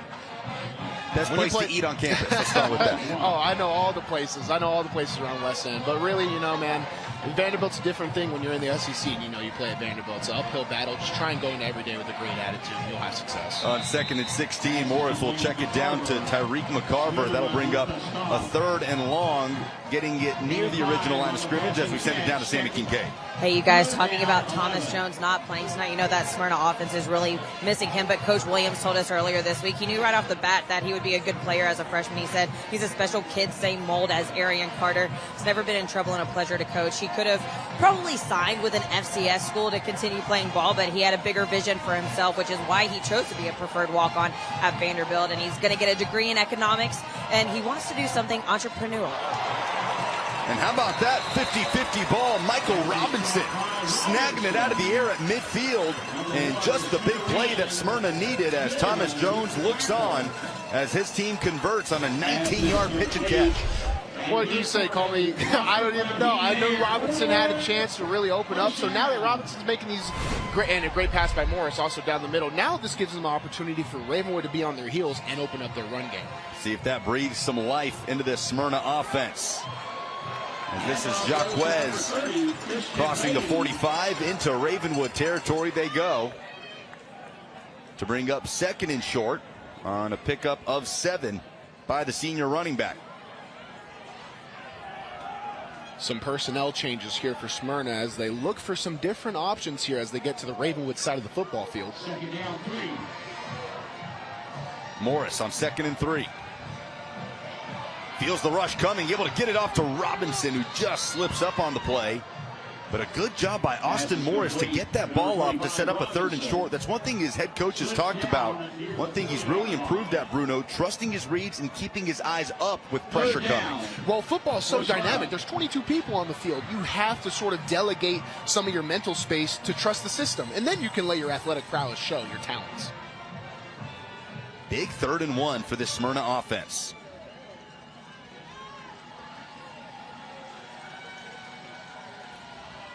Best place to eat on campus. Let's start with that. Oh, I know all the places. I know all the places around West End. But really, man, Vanderbilt's a different thing when you're in the SEC and you play at Vanderbilt. It's an uphill battle. Just try and go in every day with a great attitude and you'll have success. On 2nd and 16, Morris will check it down to Tyreek McCarver. That'll bring up a 3rd and long, getting it near the original line of scrimmage as we send it down to Sammy Kincaid. Hey, you guys, talking about Thomas Jones not playing tonight, that Smyrna offense is really missing him, but Coach Williams told us earlier this week he knew right off the bat that he would be a good player as a freshman. He said he's a special kid, same mold as Arian Carter. He's never been in trouble and a pleasure to coach. He could have probably signed with an FCS school to continue playing ball, but he had a bigger vision for himself, which is why he chose to be a preferred walk-on at Vanderbilt, and he's going to get a degree in economics, and he wants to do something entrepreneurial. And how about that 50-50 ball? Michael Robinson snagging it out of the air at midfield. And just the big play that Smyrna needed as Thomas Jones looks on as his team converts on a 19-yard pitch and catch. What did you say? Call me. I don't even know. I knew Robinson had a chance to really open up. So now that Robinson's making these great, and a great pass by Morris also down the middle, now this gives them the opportunity for Ravenwood to be on their heels and open up their run game. See if that breathes some life into this Smyrna offense. And this is Jaquez crossing the 45 into Ravenwood territory they go to bring up 2nd and short on a pickup of 7 by the senior running back. Some personnel changes here for Smyrna as they look for some different options here as they get to the Ravenwood side of the football field. Morris on 2nd and 3. Feels the rush coming, able to get it off to Robinson, who just slips up on the play. But a good job by Austin Morris to get that ball off to set up a 3rd and short. That's one thing his head coach has talked about. One thing he's really improved at, Bruno, trusting his reads and keeping his eyes up with pressure coming. Well, football is so dynamic. There's 22 people on the field. You have to sort of delegate some of your mental space to trust the system. And then you can let your athletic prowess show your talents. Big 3rd and 1 for this Smyrna offense.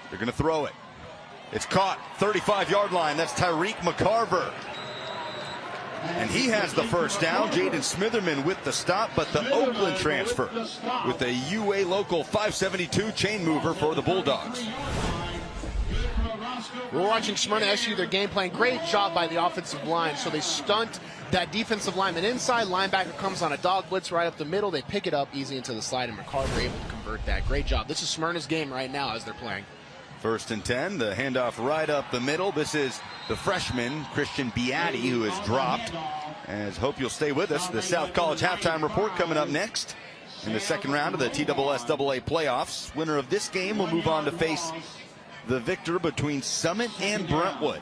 They're going to throw it. It's caught, 35-yard line. That's Tyreek McCarver. And he has the first down. Jaden Smitherman with the stop, but the Oakland transfer with a UA local 572 chain mover for the Bulldogs. We're watching Smyrna issue their game plan. Great job by the offensive line. So they stunt that defensive lineman inside. Linebacker comes on a dog blitz right up the middle. They pick it up easy into the slide, and McCarver able to convert that. Great job. This is Smyrna's game right now as they're playing. 1st and 10, the handoff right up the middle. This is the freshman, Christian Beatty, who has dropped. As hope you'll stay with us. The South College halftime report coming up next in the 2nd round of the TSSAA playoffs. Winner of this game will move on to face the victor between Summit and Brentwood.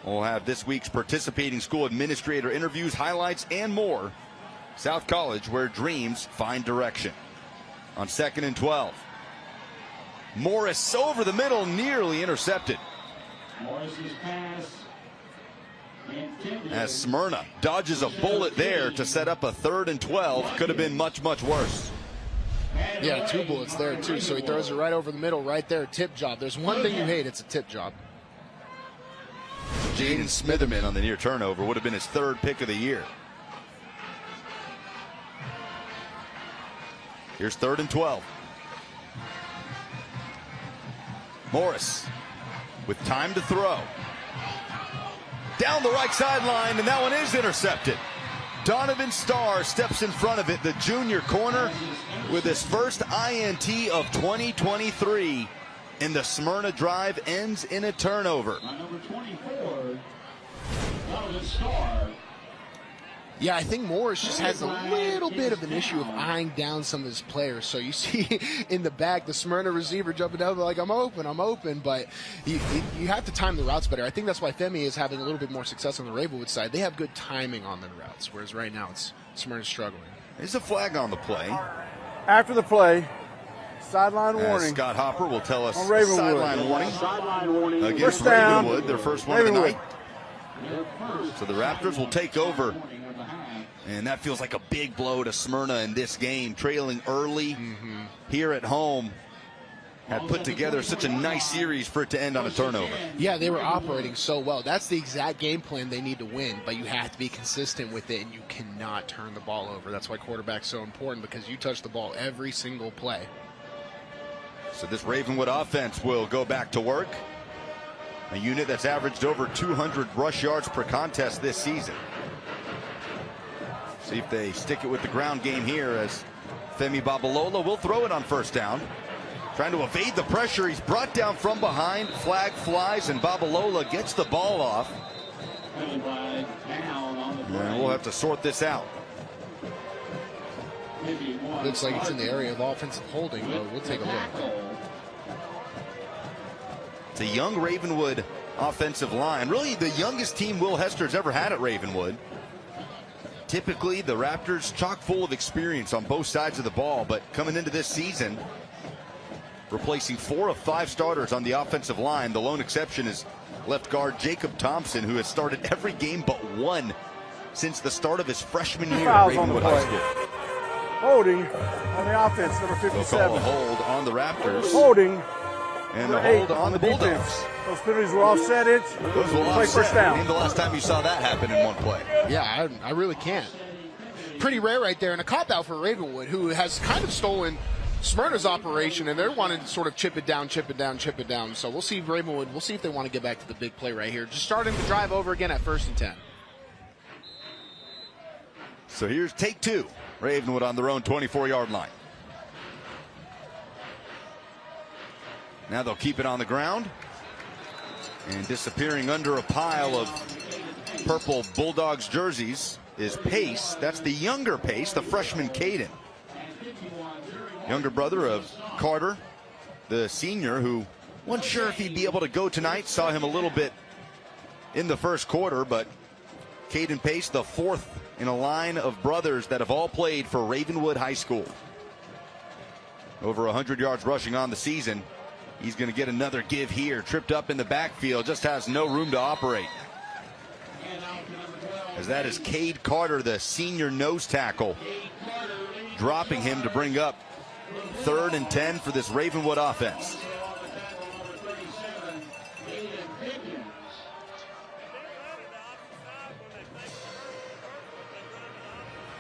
We'll have this week's participating school administrator interviews, highlights, and more. South College, where dreams find direction. On 2nd and 12. Morris over the middle, nearly intercepted. Morris's pass. As Smyrna dodges a bullet there to set up a 3rd and 12. Could have been much, much worse. Yeah, 2 bullets there, too. So he throws it right over the middle, right there. Tip job. There's one thing you hate, it's a tip job. Jaden Smitherman on the near turnover. Would have been his 3rd pick of the year. Here's 3rd and 12. Morris with time to throw. Down the right sideline, and that one is intercepted. Donovan Starr steps in front of it, the junior corner, with his first INT of 2023. And the Smyrna drive ends in a turnover. Number 24, Donovan Starr. Yeah, I think Morris just has a little bit of an issue of eyeing down some of his players. So you see in the back, the Smyrna receiver jumping down like, I'm open. But you have to time the routes better. I think that's why Femi is having a little bit more success on the Ravenwood side. They have good timing on the routes, whereas right now it's Smyrna's struggling. There's a flag on the play. After the play, sideline warning. Scott Hopper will tell us On Ravenwood. sideline warning Sideline warning. against First down. Ravenwood, their first one of the Ravenwood. night. So the Raptors will take over. And that feels like a big blow to Smyrna in this game, trailing early here at home. Had put together such a nice series for it to end on a turnover. Yeah, they were operating so well. That's the exact game plan they need to win, but you have to be consistent with it, and you cannot turn the ball over. That's why quarterback's so important, because you touch the ball every single play. So this Ravenwood offense will go back to work. A unit that's averaged over 200 rush yards per contest this season. See if they stick it with the ground game here, as Femi Babalola will throw it on 1st down. Trying to evade the pressure. He's brought down from behind. Flag flies, and Babalola gets the ball off. And we'll have to sort this out. Looks like it's in the area of offensive holding, but we'll take a look. It's a young Ravenwood offensive line. Really the youngest team Will Hester's ever had at Ravenwood. Typically, the Raptors chock full of experience on both sides of the ball, but coming into this season, replacing 4 of 5 starters on the offensive line. The lone exception is left guard Jacob Thompson, who has started every game but one since the start of his freshman year at Ravenwood High School. Holding on the offense, number They'll 57. call a hold on the Raptors. Holding. And the number 8 hold on the Bulldogs. defense. Those penalties were offsetted. Those will Play offset. first down. Name the last time you saw that happen in one play. Yeah, I really can't. Pretty rare right there, and a cop-out for Ravenwood, who has kind of stolen Smyrna's operation, and they're wanting to sort of chip it down. So we'll see Ravenwood. We'll see if they want to get back to the big play right here. Just starting to drive over again at 1st and 10. So here's take 2. Ravenwood on their own 24-yard line. Now they'll keep it on the ground. And disappearing under a pile of purple Bulldogs jerseys is Pace. That's the younger Pace, the freshman Caden. Younger brother of Carter, the senior, who wasn't sure if he'd be able to go tonight. Saw him a little bit in the first quarter, but Caden Pace, the 4th in a line of brothers that have all played for Ravenwood High School. Over 100 yards rushing on the season. He's going to get another give here. Tripped up in the backfield, just has no room to operate. As that is Cade Carter, the senior nose tackle, dropping him to bring up 3rd and 10 for this Ravenwood offense.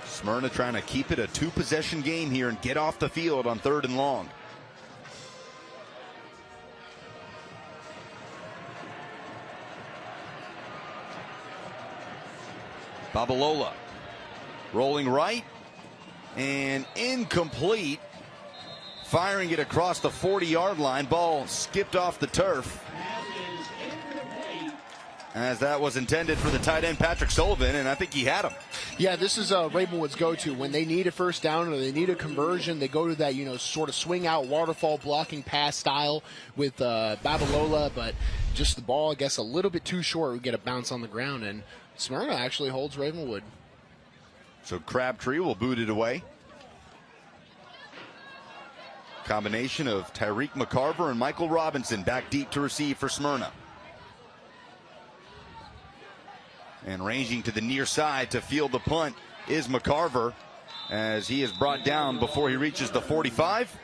Smyrna trying to keep it a 2-possession game here and get off the field on 3rd and long. Babalola rolling right and incomplete. Firing it across the 40-yard line. Ball skipped off the turf, as that was intended for the tight end Patrick Sullivan, and I think he had him. Yeah, this is Ravenwood's go-to. When they need a 1st down or they need a conversion, they go to that, sort of swing out waterfall blocking pass style with Babalola, but just the ball, I guess, a little bit too short. We get a bounce on the ground, and Smyrna actually holds Ravenwood. So Crabtree will boot it away. Combination of Tyreek McCarver and Michael Robinson back deep to receive for Smyrna. And ranging to the near side to field the punt is McCarver, as he is brought down before he reaches the 45.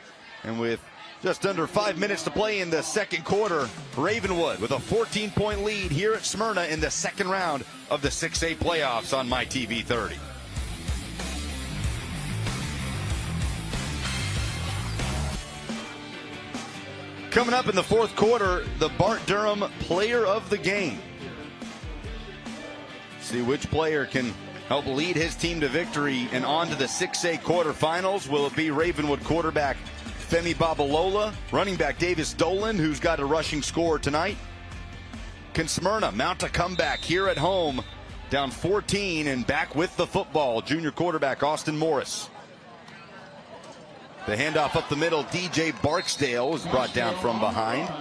And with just under 5 minutes to play in the second quarter, Ravenwood with a 14-point lead here at Smyrna in the second round of the 6A playoffs on MyTV 30. Coming up in the fourth quarter, the Bart Durham Player of the Game. See which player can help lead his team to victory and on to the 6A quarterfinals. Will it be Ravenwood quarterback Femi Babalola, running back Davis Dolan, who's got a rushing score tonight? Can Smyrna mount a comeback here at home, down 14 and back with the football? Junior quarterback Austin Morris. The handoff up the middle, DJ Barksdale was brought down from behind.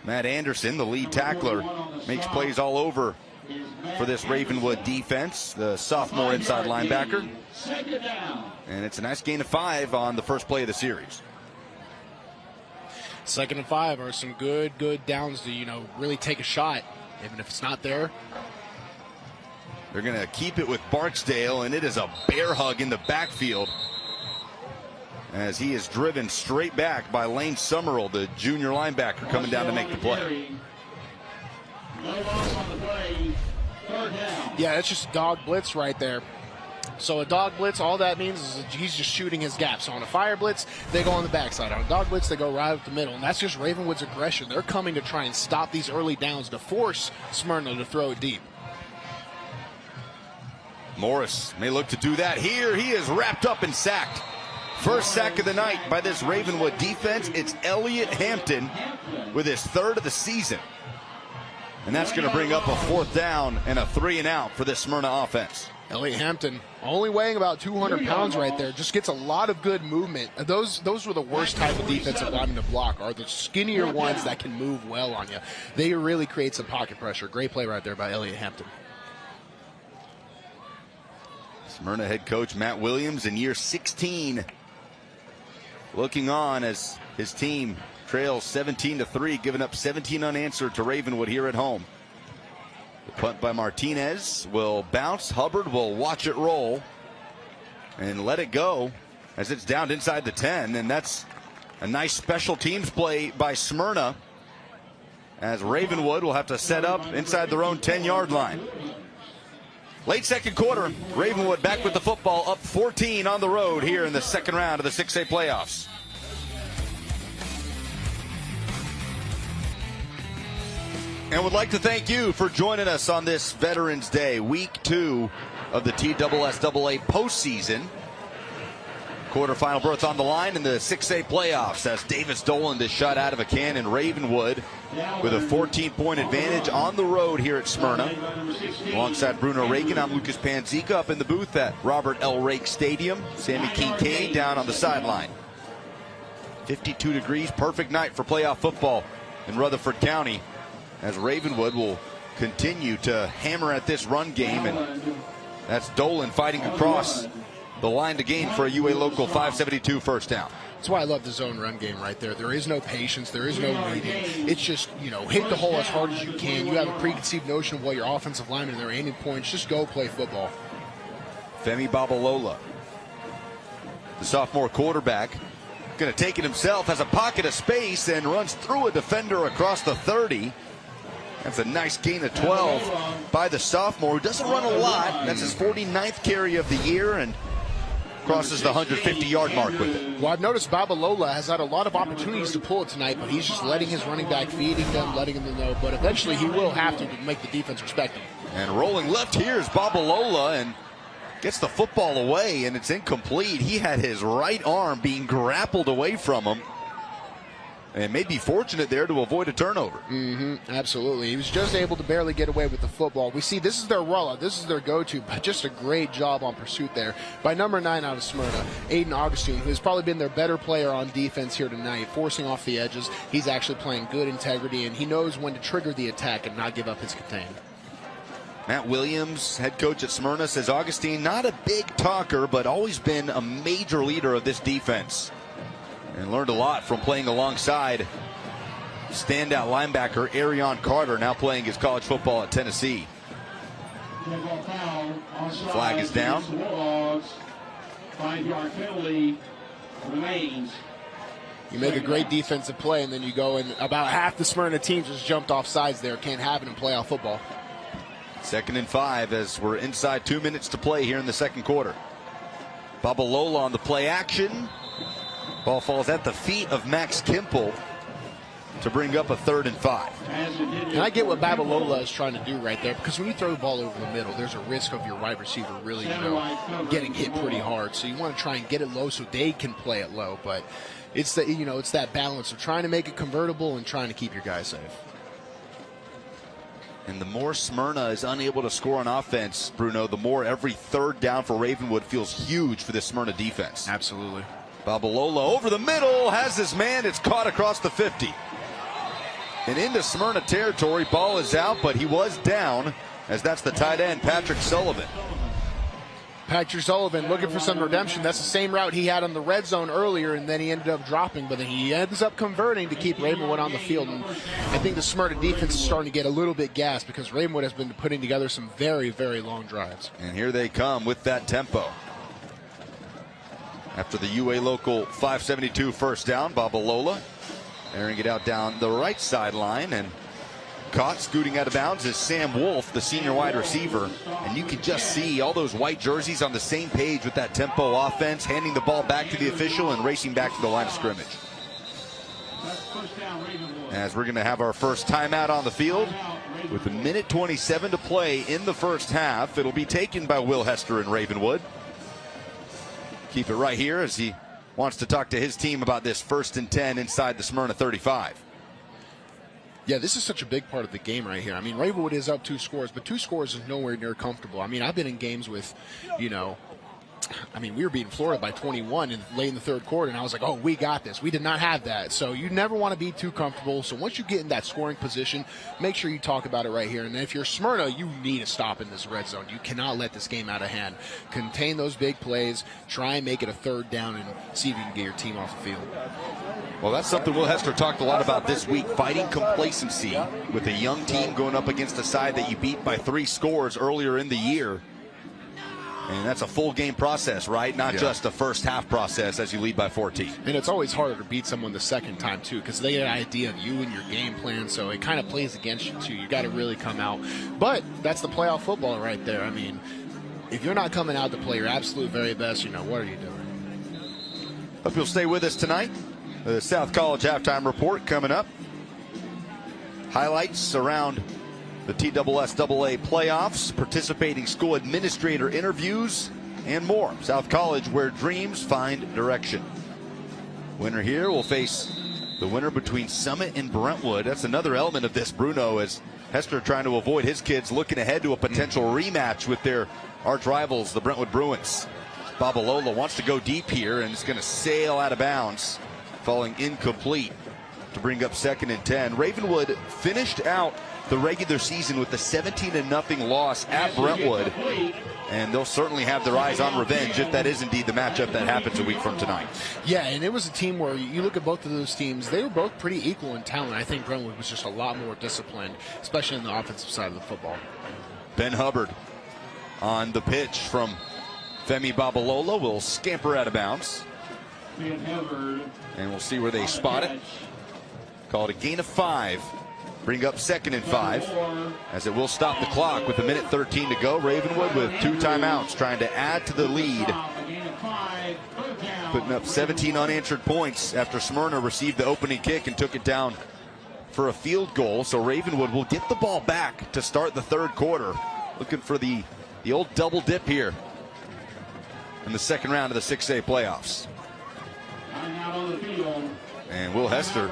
Matt Anderson, the lead tackler, makes plays all over for this Ravenwood defense, the sophomore inside linebacker. And it's a nice gain of 5 on the first play of the series. 2nd and 5 are some good downs to, really take a shot, even if it's not there. They're going to keep it with Barksdale, and it is a bear hug in the backfield as he is driven straight back by Lane Summerall, the junior linebacker, coming down to make the play. Yeah, it's just dog blitz right there. So a dog blitz, all that means is that he's just shooting his gap. So on a fire blitz, they go on the backside. On a dog blitz, they go right up the middle. And that's just Ravenwood's aggression. They're coming to try and stop these early downs to force Smyrna to throw it deep. Morris may look to do that here. He is wrapped up and sacked. First sack of the night by this Ravenwood defense. It's Elliott Hampton with his 3rd of the season. And that's going to bring up a 4th down and a 3 and out for this Smyrna offense. Elliott Hampton, only weighing about 200 pounds right there, just gets a lot of good movement. Those were the worst type of defensive linemen to block, are the skinnier ones that can move well on you. They really create some pocket pressure. Great play right there by Elliott Hampton. Smyrna head coach Matt Williams in year 16, looking on as his team trails 17-3, giving up 17 unanswered to Ravenwood here at home. The punt by Martinez will bounce. Hubbard will watch it roll and let it go as it's down inside the 10. And that's a nice special teams play by Smyrna, as Ravenwood will have to set up inside their own 10-yard line. Late second quarter, Ravenwood back with the football, up 14 on the road here in the second round of the 6A playoffs. And would like to thank you for joining us on this Veterans Day, week 2 of the TSSAA postseason. Quarterfinal berth on the line in the 6A playoffs as Davis Dolan is shot out of a cannon. Ravenwood with a 14-point advantage on the road here at Smyrna. Alongside Bruno Reagan, I'm Lucas Panzica up in the booth at Robert L. Rake Stadium. Sammy Kincaid down on the sideline. 52 degrees, perfect night for playoff football in Rutherford County, as Ravenwood will continue to hammer at this run game. And that's Dolan fighting across the line to gain for a UA Local 572 first down. That's why I love the zone run game right there. There is no patience. There is no waiting. It's just, hit the hole as hard as you can. You have a preconceived notion of what your offensive linemen and their aiming points. Just go play football. Femi Babalola, the sophomore quarterback, going to take it himself, has a pocket of space and runs through a defender across the 30. That's a nice gain of 12 by the sophomore, who doesn't run a lot. That's his 49th carry of the year and crosses the 150-yard mark with it. Well, I've noticed Babalola has had a lot of opportunities to pull it tonight, but he's just letting his running back, feeding them, letting them know. But eventually he will have to make the defense respect him. And rolling left here is Babalola and gets the football away, and it's incomplete. He had his right arm being grappled away from him. and may be fortunate there to avoid a turnover. Absolutely. He was just able to barely get away with the football. We see this is their rollout. This is their go-to, but just a great job on pursuit there by number 9 out of Smyrna, Aiden Augustine, who has probably been their better player on defense here tonight, forcing off the edges. He's actually playing good integrity, and he knows when to trigger the attack and not give up his contain. Matt Williams, head coach at Smyrna, says Augustine, not a big talker, but always been a major leader of this defense. And learned a lot from playing alongside standout linebacker Arion Carter, now playing his college football at Tennessee. Flag is down. 5-yard penalty remains. You make a great defensive play, and then you go, and about half the Smyrna teams just jumped off sides there. Can't have it in playoff football. 2nd and 5 as we're inside 2 minutes to play here in the second quarter. Babalola on the play action. Ball falls at the feet of Max Kimple to bring up a 3rd and 5. And I get what Babalola is trying to do right there, because when you throw the ball over the middle, there's a risk of your wide receiver really, getting hit pretty hard. So you want to try and get it low so they can play it low. But it's that, it's that balance of trying to make it convertible and trying to keep your guys safe. And the more Smyrna is unable to score on offense, Bruno, the more every 3rd down for Ravenwood feels huge for this Smyrna defense. Absolutely. Babalola over the middle, has his man, it's caught across the 50. And into Smyrna territory, ball is out, but he was down, as that's the tight end, Patrick Sullivan. Patrick Sullivan looking for some redemption. That's the same route he had on the red zone earlier, and then he ended up dropping, but then he ends up converting to keep Ravenwood on the field. And I think the Smyrna defense is starting to get a little bit gassed, because Ravenwood has been putting together some very, very long drives. And here they come with that tempo. After the UA local 572 first down, Babalola airing it out down the right sideline, and caught scooting out of bounds is Sam Wolf, the senior wide receiver. And you can just see all those white jerseys on the same page with that tempo offense, handing the ball back to the official and racing back to the line of scrimmage. As we're going to have our first timeout on the field with 1:27 to play in the first half. It'll be taken by Will Hester in Ravenwood. Keep it right here as he wants to talk to his team about this 1st and 10 inside the Smyrna 35. Yeah, this is such a big part of the game right here. I mean, Ravenwood is up 2 scores, but 2 scores is nowhere near comfortable. I mean, I've been in games with, we were beating Florida by 21 late in the 3rd quarter, and I was like, oh, we got this. We did not have that. So you never want to be too comfortable. So once you get in that scoring position, make sure you talk about it right here. And if you're Smyrna, you need to stop in this red zone. You cannot let this game out of hand. Contain those big plays. Try and make it a 3rd down and see if you can get your team off the field. Well, that's something Will Hester talked a lot about this week, fighting complacency with a young team going up against a side that you beat by 3 scores earlier in the year. And that's a full game process, right? Not just a first half process as you lead by 14. And it's always harder to beat someone the second time, too, because they get an idea of you and your game plan, so it kind of plays against you, too. You got to really come out. But that's the playoff football right there. I mean, if you're not coming out to play your absolute very best, what are you doing? Hope you'll stay with us tonight. The South College halftime report coming up. Highlights around the TSSAA playoffs, participating school administrator interviews, and more. South College, where dreams find direction. Winner here will face the winner between Summit and Brentwood. That's another element of this, Bruno, as Hester trying to avoid his kids looking ahead to a potential rematch with their arch rivals, the Brentwood Bruins. Babalola wants to go deep here and is going to sail out of bounds, falling incomplete to bring up 2nd and 10. Ravenwood finished out the regular season with a 17-0 loss at Brentwood, and they'll certainly have their eyes on revenge if that is indeed the matchup that happens a week from tonight. Yeah, and it was a team where you look at both of those teams, they were both pretty equal in talent. I think Brentwood was just a lot more disciplined, especially in the offensive side of the football. Ben Hubbard on the pitch from Femi Babalola will scamper out of bounds. And we'll see where they spot it. Call it a gain of 5. Bring up 2nd and 5, as it will stop the clock with 1:13 to go. Ravenwood with 2 timeouts trying to add to the lead. Putting up 17 unanswered points after Smyrna received the opening kick and took it down for a field goal. So Ravenwood will get the ball back to start the 3rd quarter. Looking for the old double dip here in the 2nd round of the 6A playoffs. Out on the field And Will Hester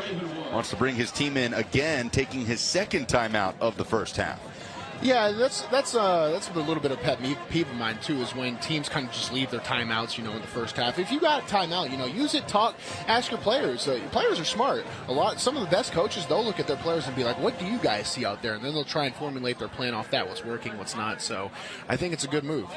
wants to bring his team in again, taking his second timeout of the first half. Yeah, that's a little bit of pet peeve of mine too, is when teams kind of just leave their timeouts, in the first half. If you got a timeout, use it, talk, ask your players. Your players are smart. Some of the best coaches, they'll look at their players and be like, "What do you guys see out there?" And then they'll try and formulate their plan off that, what's working, what's not. So, I think it's a good move.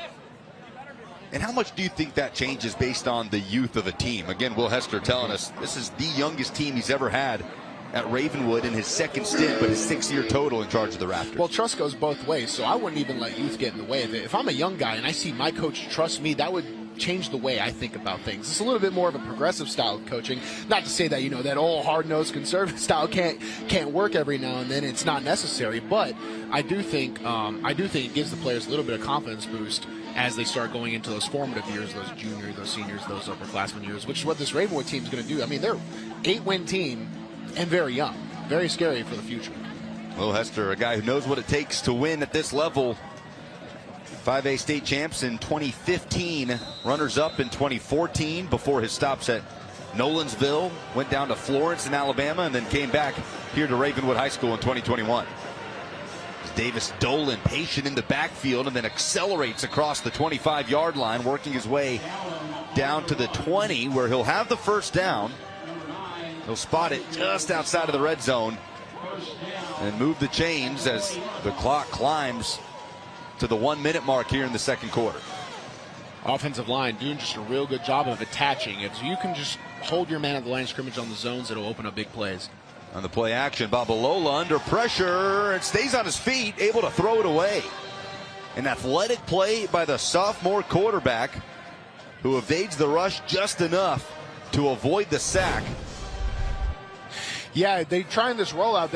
And how much do you think that changes based on the youth of a team? Again, Will Hester telling us this is the youngest team he's ever had at Ravenwood in his second stint, but his 6-year total in charge of the Raptors. Well, trust goes both ways, so I wouldn't even let youth get in the way of it. If I'm a young guy and I see my coach trust me, that would change the way I think about things. It's a little bit more of a progressive style of coaching. Not to say that that old hard-nosed conservative style can't work every now and then. It's not necessary, but I do think it gives the players a little bit of confidence boost as they start going into those formative years, those juniors, those seniors, those upperclassmen years, which is what this Ravenwood team is going to do. I mean, they're an 8-win team. And very young. Very scary for the future. Will Hester, a guy who knows what it takes to win at this level. 5A state champs in 2015, runners-up in 2014 before his stops at Nolensville, went down to Florence in Alabama, and then came back here to Ravenwood High School in 2021. Davis Dolan patient in the backfield and then accelerates across the 25-yard line, working his way down to the 20, where he'll have the first down. He'll spot it just outside of the red zone and move the chains as the clock climbs to the 1-minute mark here in the second quarter. Offensive line doing just a real good job of attaching. If you can just hold your man at the line of scrimmage on the zones, it'll open up big plays. On the play action, Babalola under pressure and stays on his feet, able to throw it away. An athletic play by the sophomore quarterback who evades the rush just enough to avoid the sack. Yeah, they're trying this rollout.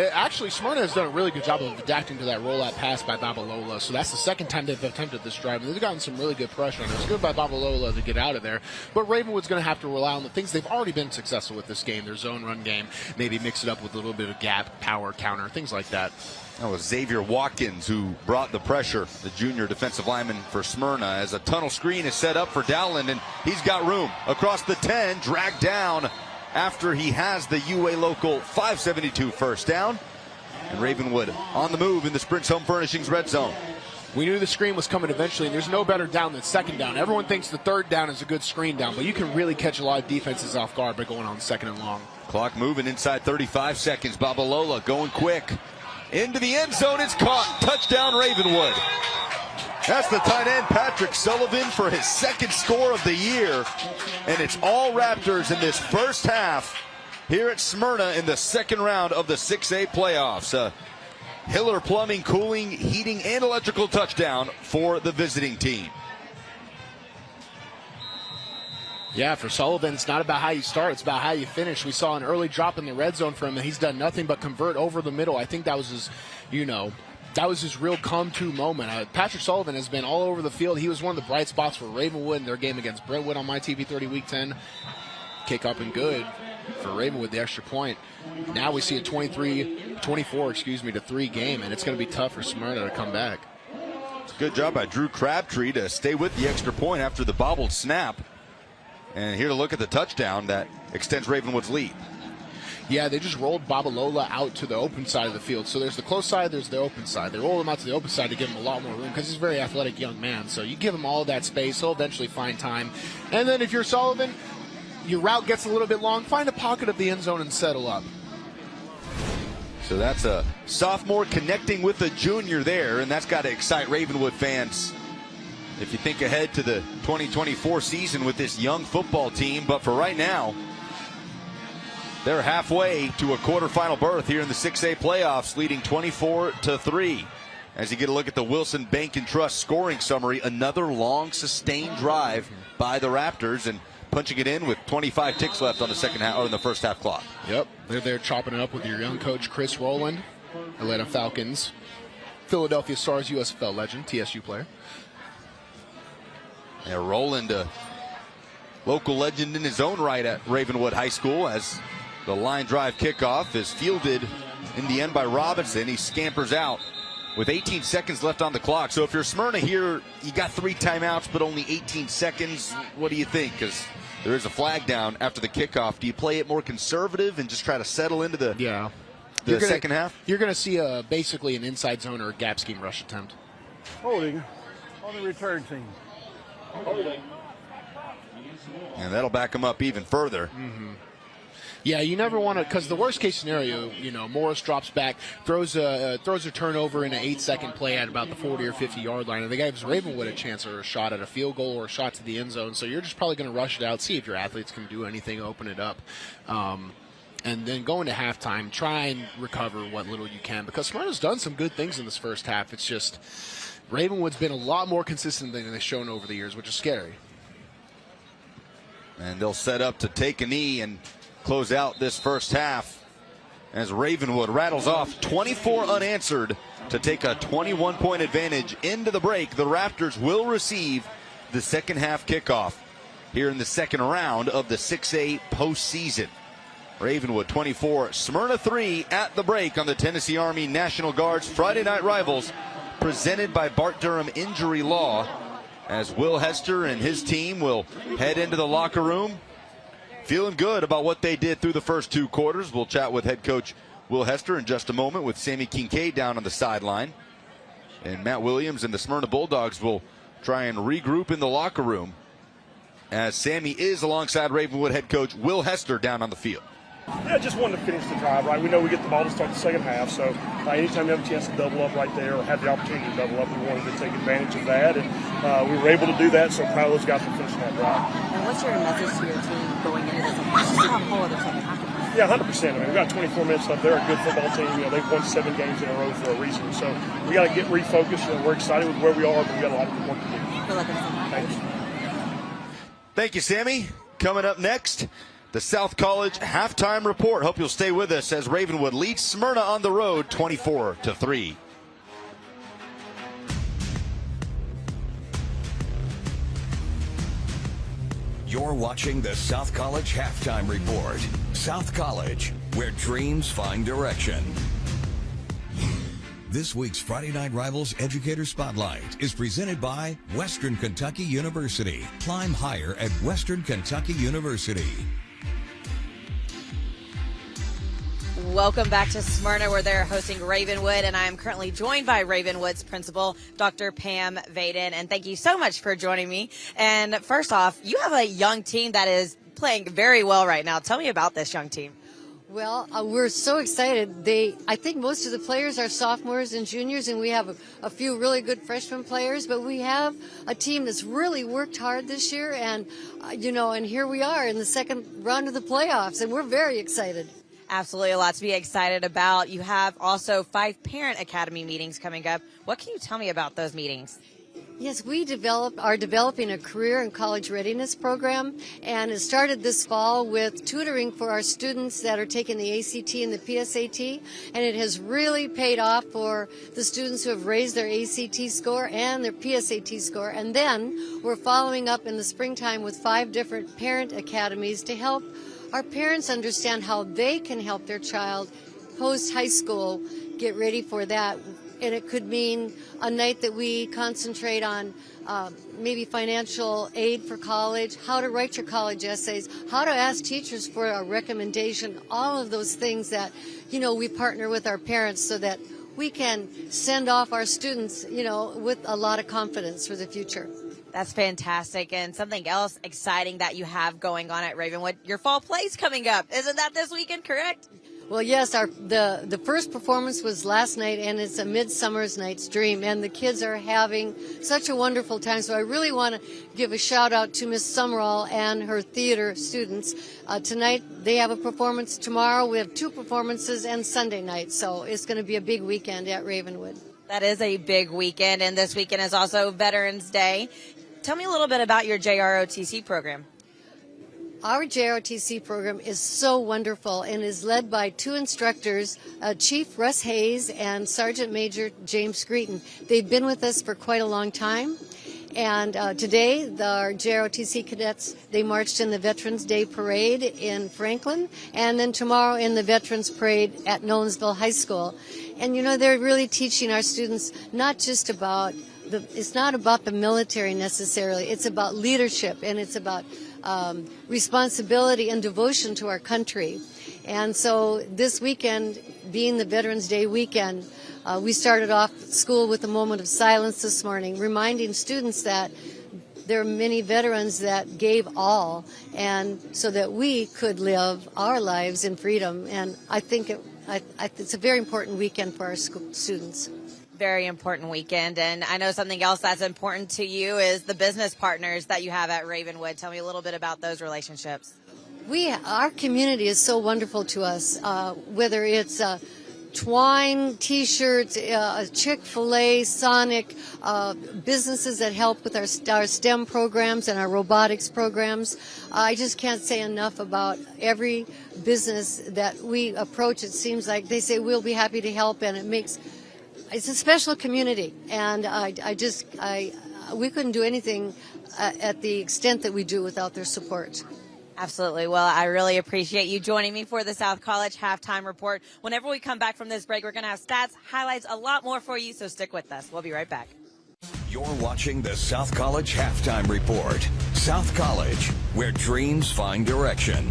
Smyrna has done a really good job of adapting to that rollout pass by Babalola. So that's the second time they've attempted this drive. And they've gotten some really good pressure on it. It's good by Babalola to get out of there. But Ravenwood's going to have to rely on the things they've already been successful with this game. Their zone run game, maybe mix it up with a little bit of gap, power, counter, things like that. That was Xavier Watkins who brought the pressure, the junior defensive lineman for Smyrna, as a tunnel screen is set up for Dowland, and he's got room across the 10, dragged down after he has the UA local 572 first down. And Ravenwood on the move in the Sprint's Home Furnishings red zone. We knew the screen was coming eventually, and there's no better down than second down. Everyone thinks the third down is a good screen down, but you can really catch a lot of defenses off guard by going on second and long. Clock moving inside 35 seconds. Babalola going quick into the end zone. It's caught. Touchdown Ravenwood. That's the tight end, Patrick Sullivan, for his second score of the year. And it's all Raptors in this first half here at Smyrna in the second round of the 6A playoffs. Hiller Plumbing, Cooling, Heating, and Electrical touchdown for the visiting team. Yeah, for Sullivan, it's not about how you start, it's about how you finish. We saw an early drop in the red zone for him, and he's done nothing but convert over the middle. I think that was his, that was his real come-to moment. Patrick Sullivan has been all over the field. He was one of the bright spots for Ravenwood in their game against Brentwood on MyTV30 Week 10. Kick up and good for Ravenwood, the extra point. Now we see a 24 to 3 game, and it's going to be tough for Smyrna to come back. Good job by Drew Crabtree to stay with the extra point after the bobbled snap. And here to look at the touchdown that extends Ravenwood's lead. Yeah, they just rolled Babalola out to the open side of the field. So there's the close side, there's the open side. They roll him out to the open side to give him a lot more room because he's a very athletic young man. So you give him all that space, he'll eventually find time. And then if you're Sullivan, your route gets a little bit long, find a pocket of the end zone and settle up. So that's a sophomore connecting with a junior there, and that's got to excite Ravenwood fans if you think ahead to the 2024 season with this young football team. But for right now, they're halfway to a quarterfinal berth here in the 6A playoffs, leading 24-3. As you get a look at the Wilson Bank and Trust scoring summary, another long sustained drive by the Raptors, and punching it in with 25 ticks left on the second half, or in the first half clock. Yep, they're there chopping it up with your young coach Chris Rowland, Atlanta Falcons, Philadelphia Stars USFL legend, TSU player. Yeah, Rowland, a local legend in his own right at Ravenwood High School, as the line drive kickoff is fielded in the end by Robinson. He scampers out with 18 seconds left on the clock. So if you're Smyrna here, you got 3 timeouts, but only 18 seconds. What do you think? Because there is a flag down after the kickoff. Do you play it more conservative and just try to settle into the second half? You're going to see basically an inside zone or a gap scheme rush attempt. Holding on the return team. Holding. And that'll back them up even further. Mm-hmm. Yeah, you never want to, because the worst case scenario, Morris drops back, throws a turnover in an 8-second play at about the 40 or 50 yard line, and the guy gives Ravenwood a chance or a shot at a field goal or a shot to the end zone. So you're just probably going to rush it out, see if your athletes can do anything, open it up. And then go into halftime, try and recover what little you can, because Smyrna's done some good things in this first half. It's just Ravenwood's been a lot more consistent than they've shown over the years, which is scary. And they'll set up to take a knee and close out this first half as Ravenwood rattles off 24 unanswered to take a 21-point advantage into the break. The Raptors will receive the second half kickoff here in the second round of the 6A postseason. Ravenwood 24, Smyrna 3 at the break on the Tennessee Army National Guard's Friday Night Rivals, presented by Bart Durham Injury Law, as Will Hester and his team will head into the locker room feeling good about what they did through the first two quarters. We'll chat with head coach Will Hester in just a moment with Sammy Kincaid down on the sideline. And Matt Williams and the Smyrna Bulldogs will try and regroup in the locker room as Sammy is alongside Ravenwood head coach Will Hester down on the field. Yeah, just wanted to finish the drive, right? We know we get the ball to start the second half, so anytime we have a chance to double up right there or have the opportunity to double up, we wanted to take advantage of that, and we were able to do that, so proud of those guys for finishing that drive. And what's your message to your team going into this? Let's just have a whole other second half. Yeah, 100%. I mean, we've got 24 minutes left. They're a good football team. They've won 7 games in a row for a reason, so we got to get refocused. We're excited with where we are, but we got a lot of work to do. Good luck in the second half. Thanks. Thank you, Sammy. Coming up next, the South College halftime report. Hope you'll stay with us as Ravenwood leads Smyrna on the road 24-3. You're watching the South College halftime report. South College, where dreams find direction. This week's Friday Night Rivals Educator Spotlight is presented by Western Kentucky University. Climb higher at Western Kentucky University. Welcome back to Smyrna, where they're hosting Ravenwood, and I am currently joined by Ravenwood's principal, Dr. Pam Vaden, and thank you so much for joining me. And first off, you have a young team that is playing very well right now. Tell me about this young team. Well, we're so excited. I think most of the players are sophomores and juniors, and we have a few really good freshman players, but we have a team that's really worked hard this year, and, and here we are in the second round of the playoffs, and we're very excited. Absolutely, a lot to be excited about. You have also 5 parent academy meetings coming up. What can you tell me about those meetings? Yes, we are developing a career and college readiness program, and it started this fall with tutoring for our students that are taking the ACT and the PSAT, and it has really paid off for the students who have raised their ACT score and their PSAT score. And then we're following up in the springtime with 5 different parent academies to help our parents understand how they can help their child post-high school get ready for that. And it could mean a night that we concentrate on maybe financial aid for college, how to write your college essays, how to ask teachers for a recommendation, all of those things that, we partner with our parents so that we can send off our students, with a lot of confidence for the future. That's fantastic. And something else exciting that you have going on at Ravenwood, your fall play's coming up. Isn't that this weekend, correct? Well, yes, the first performance was last night, and it's a Midsummer's Night's Dream, and the kids are having such a wonderful time. So I really want to give a shout out to Miss Summerall and her theater students. Tonight they have a performance. Tomorrow we have 2 performances, and Sunday night. So it's going to be a big weekend at Ravenwood. That is a big weekend, and this weekend is also Veterans Day. Tell me a little bit about your JROTC program. Our JROTC program is so wonderful and is led by 2 instructors, Chief Russ Hayes and Sergeant Major James Screeton. They've been with us for quite a long time. And today, our JROTC cadets, they marched in the Veterans Day Parade in Franklin, and then tomorrow in the Veterans Parade at Nolensville High School. And, they're really teaching our students not just about it's not about the military necessarily. It's about leadership, and it's about responsibility and devotion to our country. And so this weekend, being the Veterans Day weekend, we started off school with a moment of silence this morning, reminding students that there are many veterans that gave all, and so that we could live our lives in freedom. And I think it's a very important weekend for our school students. Very important weekend. And I know something else that's important to you is the business partners that you have at Ravenwood. Tell me a little bit about those relationships. Our community is so wonderful to us, whether it's twine, T-shirts, Chick-fil-A, Sonic, businesses that help with our STEM programs and our robotics programs. I just can't say enough about every business that we approach. It seems like they say we'll be happy to help, and it's a special community. And we couldn't do anything at the extent that we do without their support. Absolutely. Well, I really appreciate you joining me for the South College Halftime Report. Whenever we come back from this break, we're going to have stats, highlights, a lot more for you, so stick with us. We'll be right back. You're watching the South College Halftime Report. South College, where dreams find direction.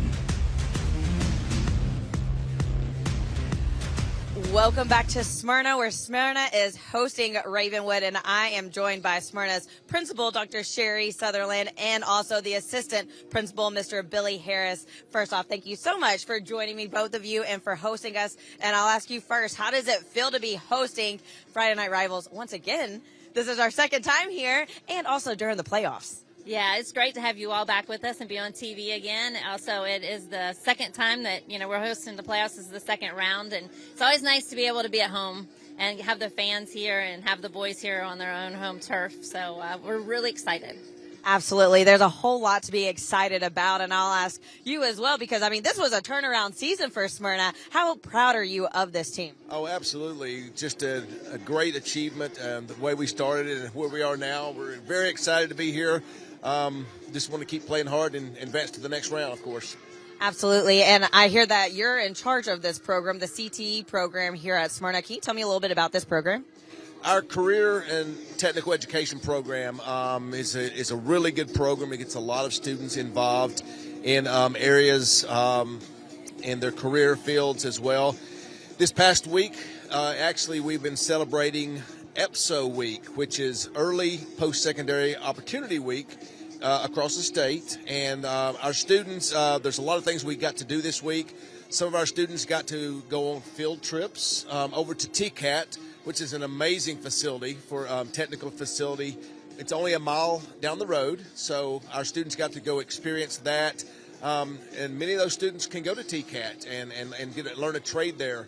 Welcome back to Smyrna, where Smyrna is hosting Ravenwood, and I am joined by Smyrna's principal, Dr. Sherry Sutherland, and also the assistant principal, Mr. Billy Harris. First off, thank you so much for joining me, both of you, and for hosting us. And I'll ask you first, how does it feel to be hosting Friday Night Rivals once again? This is our second time here, and also during the playoffs. Yeah, it's great to have you all back with us and be on TV again. Also, it is the second time that, we're hosting the playoffs. This is the second round, and it's always nice to be able to be at home and have the fans here and have the boys here on their own home turf. So we're really excited. Absolutely. There's a whole lot to be excited about, and I'll ask you as well because, this was a turnaround season for Smyrna. How proud are you of this team? Oh, absolutely. Just a great achievement, the way we started and where we are now. We're very excited to be here. Just want to keep playing hard and advance to the next round, of course. Absolutely. And I hear that you're in charge of this program, the CTE program here at Smyrna. Can you tell me a little bit about this program? Our career and technical education program is a really good program. It gets a lot of students involved in areas in their career fields as well. This past week, actually, we've been celebrating EPSO Week, which is Early Post-Secondary Opportunity Week across the state. And our students, there's a lot of things we got to do this week. Some of our students got to go on field trips over to TCAT, which is an amazing facility for technical facility. It's only a mile down the road, so our students got to go experience that. And many of those students can go to TCAT and learn a trade there.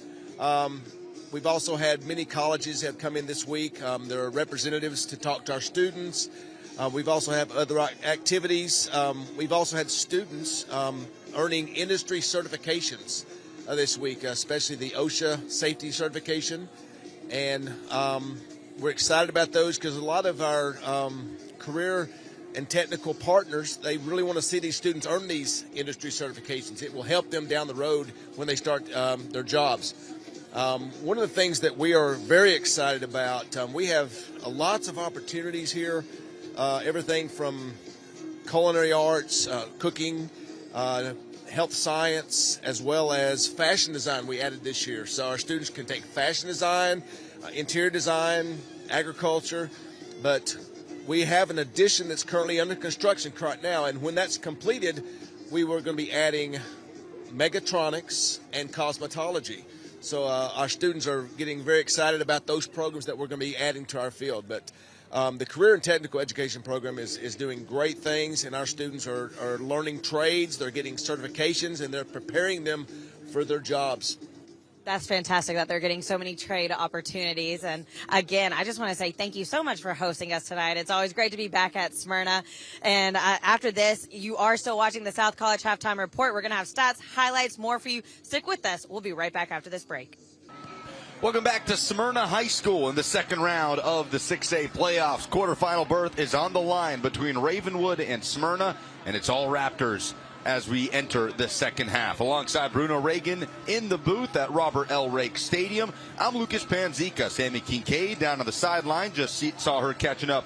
We've also had many colleges have come in this week. There are representatives to talk to our students. We've also had other activities. We've also had students earning industry certifications this week, especially the OSHA safety certification. And we're excited about those because a lot of our career and technical partners, they really want to see these students earn these industry certifications. It will help them down the road when they start their jobs. One of the things that we are very excited about, we have lots of opportunities here, everything from culinary arts, cooking, health science, as well as fashion design we added this year. So our students can take fashion design, interior design, agriculture, but we have an addition that's currently under construction right now, and when that's completed, we were going to be adding mechatronics and cosmetology. So our students are getting very excited about those programs that we're going to be adding to our field. But the Career and Technical Education Program is doing great things, and our students are learning trades, they're getting certifications, and they're preparing them for their jobs. That's fantastic that they're getting so many trade opportunities. And again, I just want to say thank you so much for hosting us tonight. It's always great to be back at Smyrna. And after this, you are still watching the South College Halftime Report. We're going to have stats, highlights, more for you. Stick with us. We'll be right back after this break. Welcome back to Smyrna High School in the second round of the 6A playoffs. Quarterfinal berth is on the line between Ravenwood and Smyrna, and it's all Raptors as we enter the second half. Alongside Bruno Reagan in the booth at Robert L. Rake Stadium, I'm Lucas Panzica. Sammy Kincaid down on the sideline. Just saw her catching up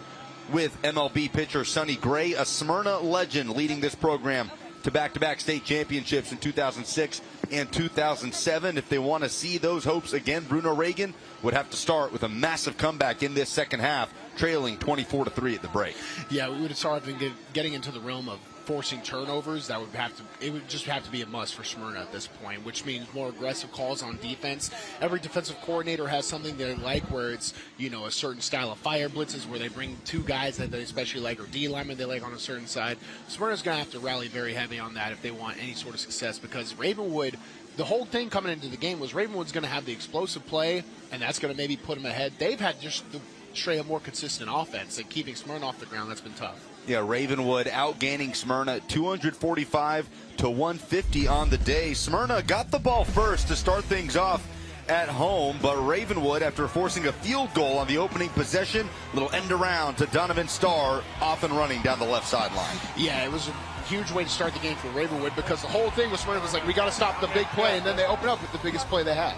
with MLB pitcher Sonny Gray, a Smyrna legend, leading this program to back-to-back state championships in 2006 and 2007. If they want to see those hopes again, Bruno Reagan would have to start with a massive comeback in this second half, trailing 24-3 at the break. Yeah, we would have started getting into the realm of forcing turnovers. It would just have to be a must for Smyrna at this point, which means more aggressive calls on defense. Every defensive coordinator has something they like, where it's, a certain style of fire blitzes where they bring two guys that they especially like, or D linemen they like on a certain side. Smyrna's going to have to rally very heavy on that if they want any sort of success, because Ravenwood, the whole thing coming into the game was Ravenwood's going to have the explosive play, and that's going to maybe put them ahead. They've had just the straight up more consistent offense, and keeping Smyrna off the ground, that's been tough. Yeah, Ravenwood outgaining Smyrna 245-150 on the day. Smyrna got the ball first to start things off at home, but Ravenwood, after forcing a field goal on the opening possession, little end around to Donovan Starr, off and running down the left sideline. Yeah, it was a huge way to start the game for Ravenwood, because the whole thing with Smyrna was like, we got to stop the big play, and then they open up with the biggest play they had.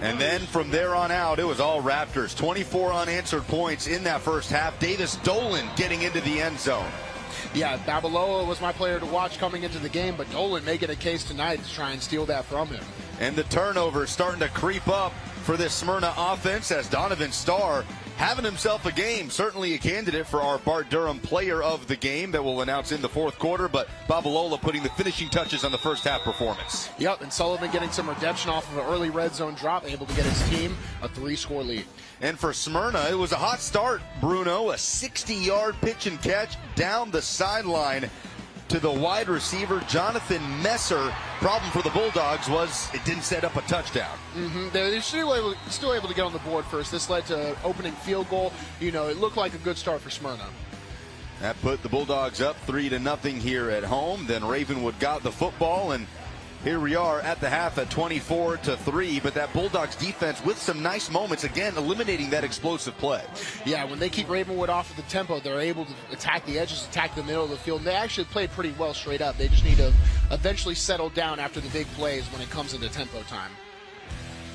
And then from there on out, it was all Raptors. 24 unanswered points in that first half. Davis Dolan getting into the end zone. Yeah, Babalola was my player to watch coming into the game, but Dolan making a case tonight to try and steal that from him. And the turnover starting to creep up for this Smyrna offense as Donovan Starr having himself a game. Certainly a candidate for our Bart Durham player of the game that we'll announce in the fourth quarter, but Babalola putting the finishing touches on the first half performance. Yep, and Sullivan getting some redemption off of an early red zone drop, able to get his team a 3-score lead. And for Smyrna, it was a hot start, Bruno. A 60-yard pitch and catch down the sideline to the wide receiver, Jonathan Messer. Problem for the Bulldogs was it didn't set up a touchdown. They're still able to get on the board first. This led to opening field goal. It looked like a good start for Smyrna. That put the Bulldogs up 3-0 here at home. Then Ravenwood got the football, and here we are at the half at 24-3. But that Bulldogs defense with some nice moments, again, eliminating that explosive play. Yeah, when they keep Ravenwood off of the tempo, they're able to attack the edges, attack the middle of the field. And they actually played pretty well straight up. They just need to eventually settle down after the big plays when it comes into tempo time.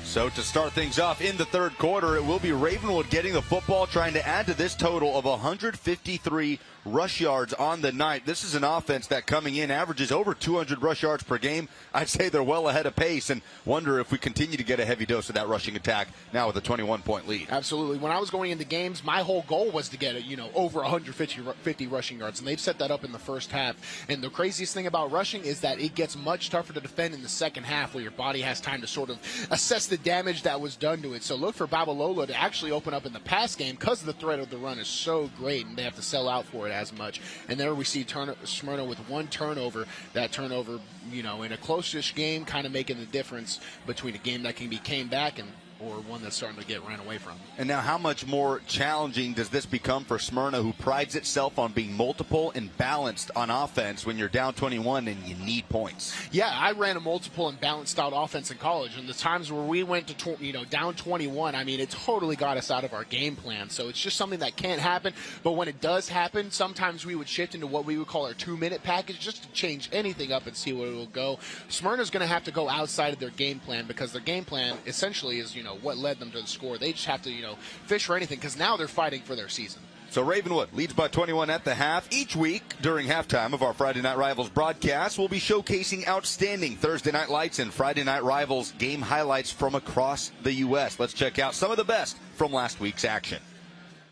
So to start things off in the third quarter, it will be Ravenwood getting the football, trying to add to this total of 153 rush yards on the night. This is an offense that coming in averages over 200 rush yards per game. I'd say they're well ahead of pace, and wonder if we continue to get a heavy dose of that rushing attack now with a 21-point lead. Absolutely. When I was going into games, my whole goal was to get over 150 rushing yards, and they've set that up in the first half. And the craziest thing about rushing is that it gets much tougher to defend in the second half, where your body has time to sort of assess the damage that was done to it. So look for Babalola to actually open up in the pass game, because the threat of the run is so great, and they have to sell out for it as much. And there we see Smyrna with one turnover. That turnover, in a close-ish game, kind of making the difference between a game that came back or one that's starting to get ran away from. And now how much more challenging does this become for Smyrna, who prides itself on being multiple and balanced on offense when you're down 21 and you need points? Yeah, I ran a multiple and balanced out offense in college, and the times where we went to down 21, it totally got us out of our game plan. So it's just something that can't happen. But when it does happen, sometimes we would shift into what we would call our 2-minute package, just to change anything up and see where it will go. Smyrna's going to have to go outside of their game plan, because their game plan essentially is what led them to the score. They just have to fish for anything, because now they're fighting for their season. So Ravenwood leads by 21 at the half. Each week during halftime of our Friday Night Rivals broadcast, we'll be showcasing outstanding Thursday Night Lights and Friday Night Rivals game highlights from across the U.S. Let's check out some of the best from last week's action.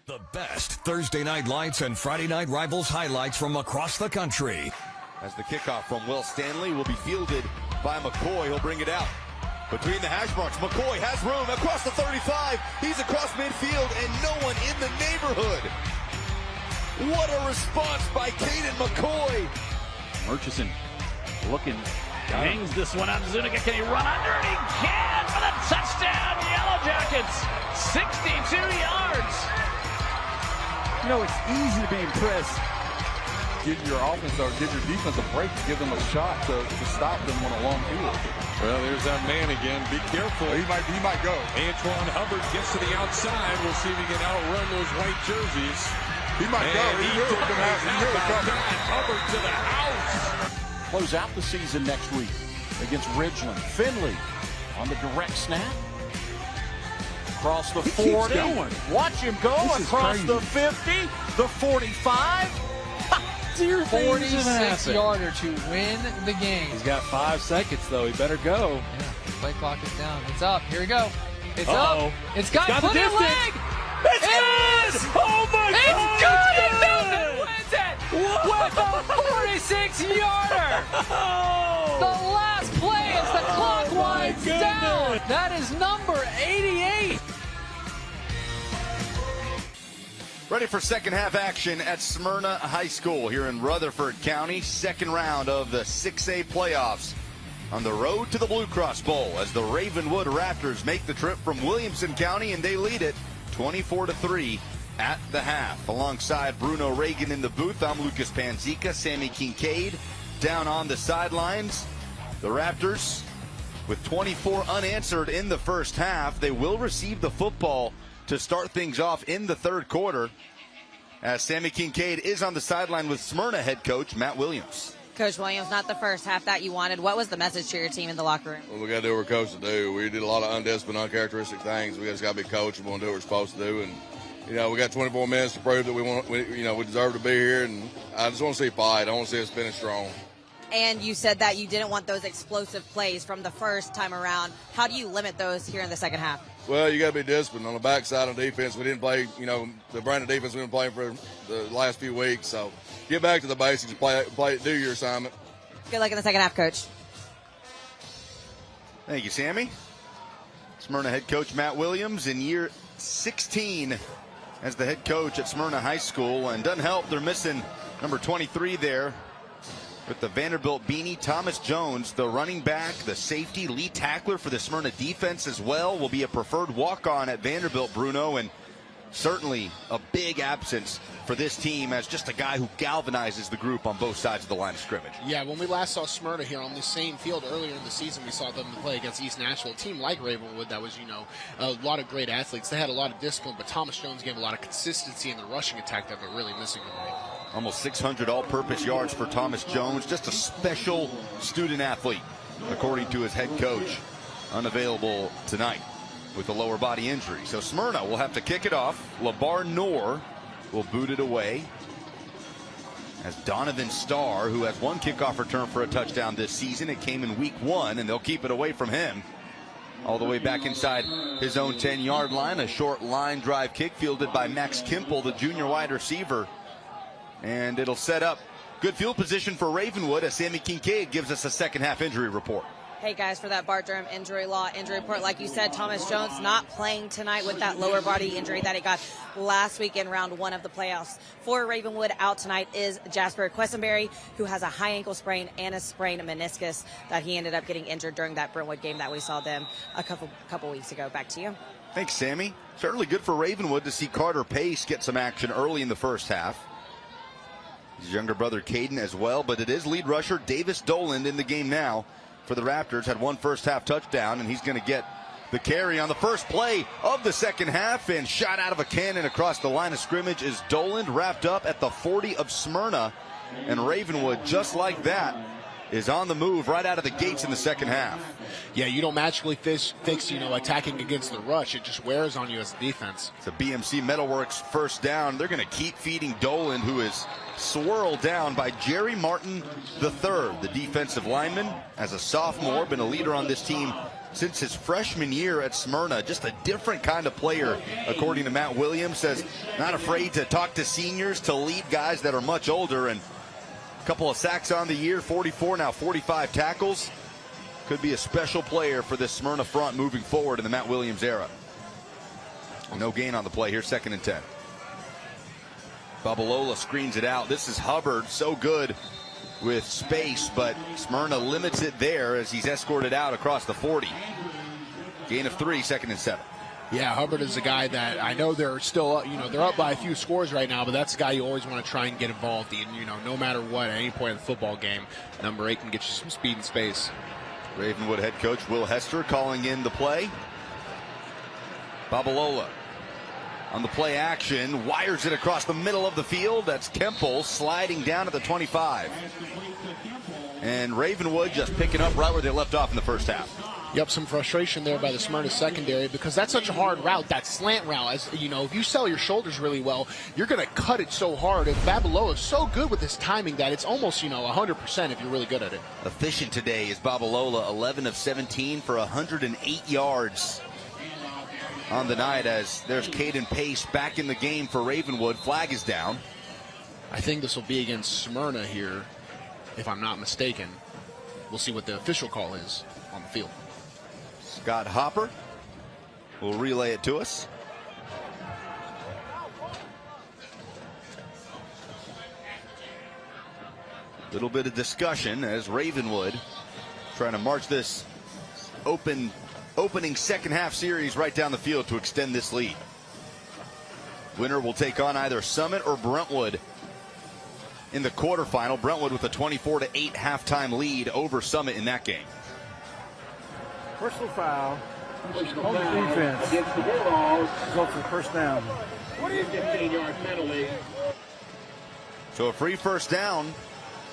The best Thursday Night Lights and Friday Night Rivals highlights from across the country. As the kickoff from Will Stanley will be fielded by McCoy. He'll bring it out between the hash marks. McCoy has room across the 35. He's across midfield and no one in the neighborhood. What a response by Caden McCoy. Murchison looking, hangs this one out. Zuniga, can he run under? And he can for the touchdown. Yellow Jackets, 62 yards. It's easy to be impressed. Getting your offense or give your defense a break to give them a shot to stop them on a long field. Well, there's that man again. Be careful. He might go. Antoine Hubbard gets to the outside. We'll see if he can outrun those white jerseys. He might go. He really coming. Hubbard to the house. Close out the season next week against Ridgeland. Finley on the direct snap. across the He 40. keeps going. Watch him go This is across crazy. the 50, the 45. 46-yarder to win the game. He's got 5 seconds, though. He better go. Yeah, play clock is down. It's up. Here we go. It's Uh-oh. up. It's got the plenty of distance. leg. It's good! Oh, my God! It's good! And Milton wins it with a 46-yarder. The last play as the clock winds down. That is number 88. Ready for second half action at Smyrna High School here in Rutherford County. Second round of the 6A playoffs on the road to the Blue Cross Bowl as the Ravenwood Raptors make the trip from Williamson County, and they lead it 24-3 at the half. Alongside Bruno Reagan in the booth, I'm Lucas Panzica. Sammy Kincaid down on the sidelines. The Raptors with 24 unanswered in the first half. They will receive the football to start things off in the third quarter, as Sammy Kincaid is on the sideline with Smyrna head coach Matt Williams. Coach Williams, not the first half that you wanted. What was the message to your team in the locker room? Well, we got to do what we're coached to do. We did a lot of undisciplined, uncharacteristic things. We just got to be coachable and do what we're supposed to do. And we got 24 minutes to prove that we deserve to be here. And I just want to see fight. I want to see us finish strong. And you said that you didn't want those explosive plays from the first time around. How do you limit those here in the second half? Well, you got to be disciplined. On the backside of defense, we didn't play, the brand of defense we've been playing for the last few weeks. So get back to the basics and do your assignment. Good luck in the second half, Coach. Thank you, Sammy. Smyrna head coach Matt Williams in year 16 as the head coach at Smyrna High School. And doesn't help, they're missing number 23 there with the Vanderbilt beanie. Thomas Jones, the running back, the safety, lead tackler for the Smyrna defense as well, will be a preferred walk-on at Vanderbilt, Bruno, and certainly a big absence for this team as just a guy who galvanizes the group on both sides of the line of scrimmage. Yeah, when we last saw Smyrna here on the same field earlier in the season, we saw them play against East Nashville, a team like Ravenwood that was, a lot of great athletes. They had a lot of discipline, but Thomas Jones gave a lot of consistency in the rushing attack that they're really missing tonight. Almost 600 all-purpose yards for Thomas Jones. Just a special student athlete, according to his head coach. Unavailable tonight with a lower body injury. So Smyrna will have to kick it off. Labar Noor will boot it away, as Donovan Starr, who has one kickoff return for a touchdown this season. It came in week 1, and they'll keep it away from him. All the way back inside his own 10-yard line. A short line drive kick fielded by Max Kimple, the junior wide receiver. And it'll set up good field position for Ravenwood as Sammy Kincaid gives us a second half injury report. Hey guys, for that Bart Durham injury report, like you said, Thomas Jones not playing tonight with that lower body injury that he got last week in round 1 of the playoffs. For Ravenwood, out tonight is Jasper Quessenberry, who has a high ankle sprain and a sprained meniscus that he ended up getting injured during that Brentwood game that we saw them a couple weeks ago. Back to you. Thanks, Sammy. Certainly good for Ravenwood to see Carter Pace get some action early in the first half. His younger brother Caden as well, but it is lead rusher Davis Doland in the game now for the Raptors. Had one first half touchdown, and he's going to get the carry on the first play of the second half, and shot out of a cannon across the line of scrimmage is Doland, wrapped up at the 40 of Smyrna. And Ravenwood, just like that, is on the move right out of the gates in the second half. Yeah, you don't magically fix attacking against the rush. It just wears on you as a defense. It's a BMC Metalworks first down. They're going to keep feeding Doland, who is swirled down by Jerry Martin III, the defensive lineman. As a sophomore, been a leader on this team since his freshman year at Smyrna. Just a different kind of player, according to Matt Williams. Says not afraid to talk to seniors, to lead guys that are much older. And a couple of sacks on the year, 44, now 45 tackles. Could be a special player for this Smyrna front moving forward in the Matt Williams era. No gain on the play here, 2nd and 10. Babalola screens it out. This is Hubbard, so good with space, but Smyrna limits it there as he's escorted out across the 40. Gain of 3, 2nd and 7. Yeah, Hubbard is a guy that I know they're still, they're up by a few scores right now, but that's a guy you always want to try and get involved in, no matter what, at any point in the football game. Number 8 can get you some speed and space. Ravenwood head coach Will Hester calling in the play. Babalola on the play action, wires it across the middle of the field. That's Kemple sliding down to the 25. And Ravenwood just picking up right where they left off in the first half. Yep, some frustration there by the Smyrna secondary because that's such a hard route, that slant route. As you know, if you sell your shoulders really well, you're going to cut it so hard. And Babalola is so good with his timing that it's almost, 100% if you're really good at it. Efficient today is Babalola, 11 of 17 for 108 yards on the night, as there's Caden Pace back in the game for Ravenwood. Flag is down. I think this will be against Smyrna here, if I'm not mistaken. We'll see what the official call is on the field. Scott Hopper will relay it to us. Little bit of discussion as Ravenwood trying to march this opening second half series right down the field to extend this lead. Winner will take on either Summit or Brentwood in the quarterfinal. Brentwood with a 24-8 halftime lead over Summit in that game. Personal foul on the defense. Results in first down. 15-yard penalty. So a free first down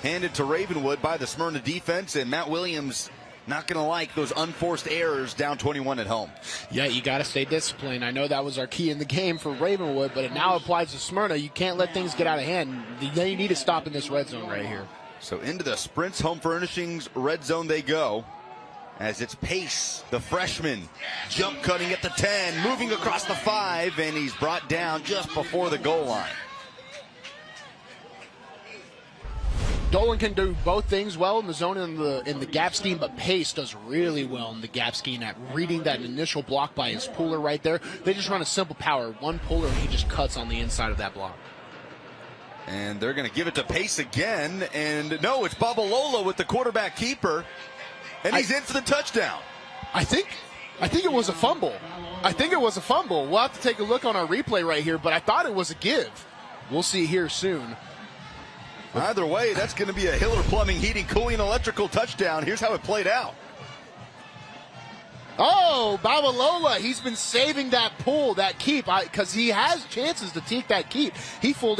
handed to Ravenwood by the Smyrna defense, and Matt Williams not going to like those unforced errors down 21 at home. Yeah, you got to stay disciplined. I know that was our key in the game for Ravenwood, but it now applies to Smyrna. You can't let things get out of hand. They need to stop in this red zone right here. So into the Sprints Home Furnishings red zone they go, as it's Pace, the freshman, jump cutting at the 10, moving across the 5, and he's brought down just before the goal line. Dolan can do both things well in the zone and in the gap scheme, but Pace does really well in the gap scheme at reading that initial block by his puller right there. They just run a simple power, one puller, and he just cuts on the inside of that block. And they're going to give it to Pace again, and no, it's Babalola with the quarterback keeper, and he's in for the touchdown. I think it was a fumble. We'll have to take a look on our replay right here, but I thought it was a give. We'll see here soon. Either way, that's going to be a Hiller Plumbing, Heating, Cooling, Electrical touchdown. Here's how it played out. Oh, Babalola, he's been saving that pull, that keep, because he has chances to take that keep. He fooled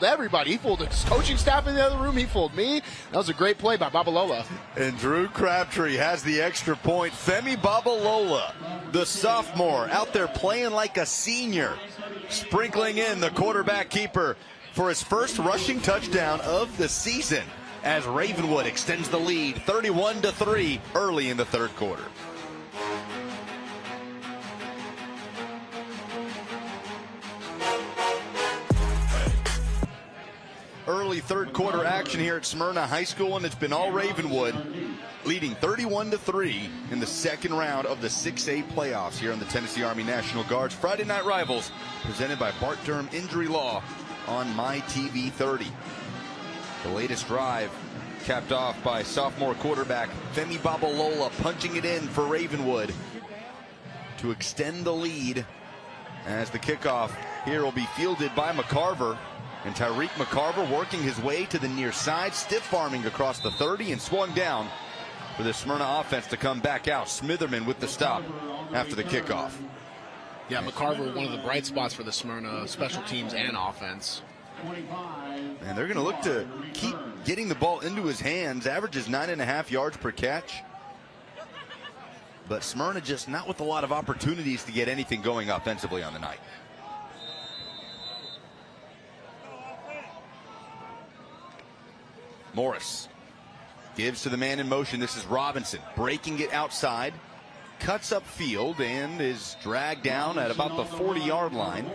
everybody. He fooled the coaching staff in the other room. He fooled me. That was a great play by Babalola. And Drew Crabtree has the extra point. Femi Babalola, the sophomore, out there playing like a senior, sprinkling in the quarterback keeper for his first rushing touchdown of the season, as Ravenwood extends the lead 31-3 early in the third quarter. Early third quarter action here at Smyrna High School, and it's been all Ravenwood, leading 31-3 in the second round of the 6A playoffs here on the Tennessee Army National Guard's Friday Night Rivals, presented by Bart Durham Injury Law on MyTV 30. The latest drive capped off by sophomore quarterback Femi Babalola, punching it in for Ravenwood to extend the lead, as the kickoff here will be fielded by McCarver. And Tyreek McCarver working his way to the near side, stiff arming across the 30 and swung down for the Smyrna offense to come back out. Smitherman with the stop after the kickoff. Yeah, McCarver, one of the bright spots for the Smyrna special teams and offense. And they're going to look to keep getting the ball into his hands. Averages 9.5 yards per catch. But Smyrna just not with a lot of opportunities to get anything going offensively on the night. Morris gives to the man in motion. This is Robinson breaking it outside, cuts up field, and is dragged down at about the 40-yard line.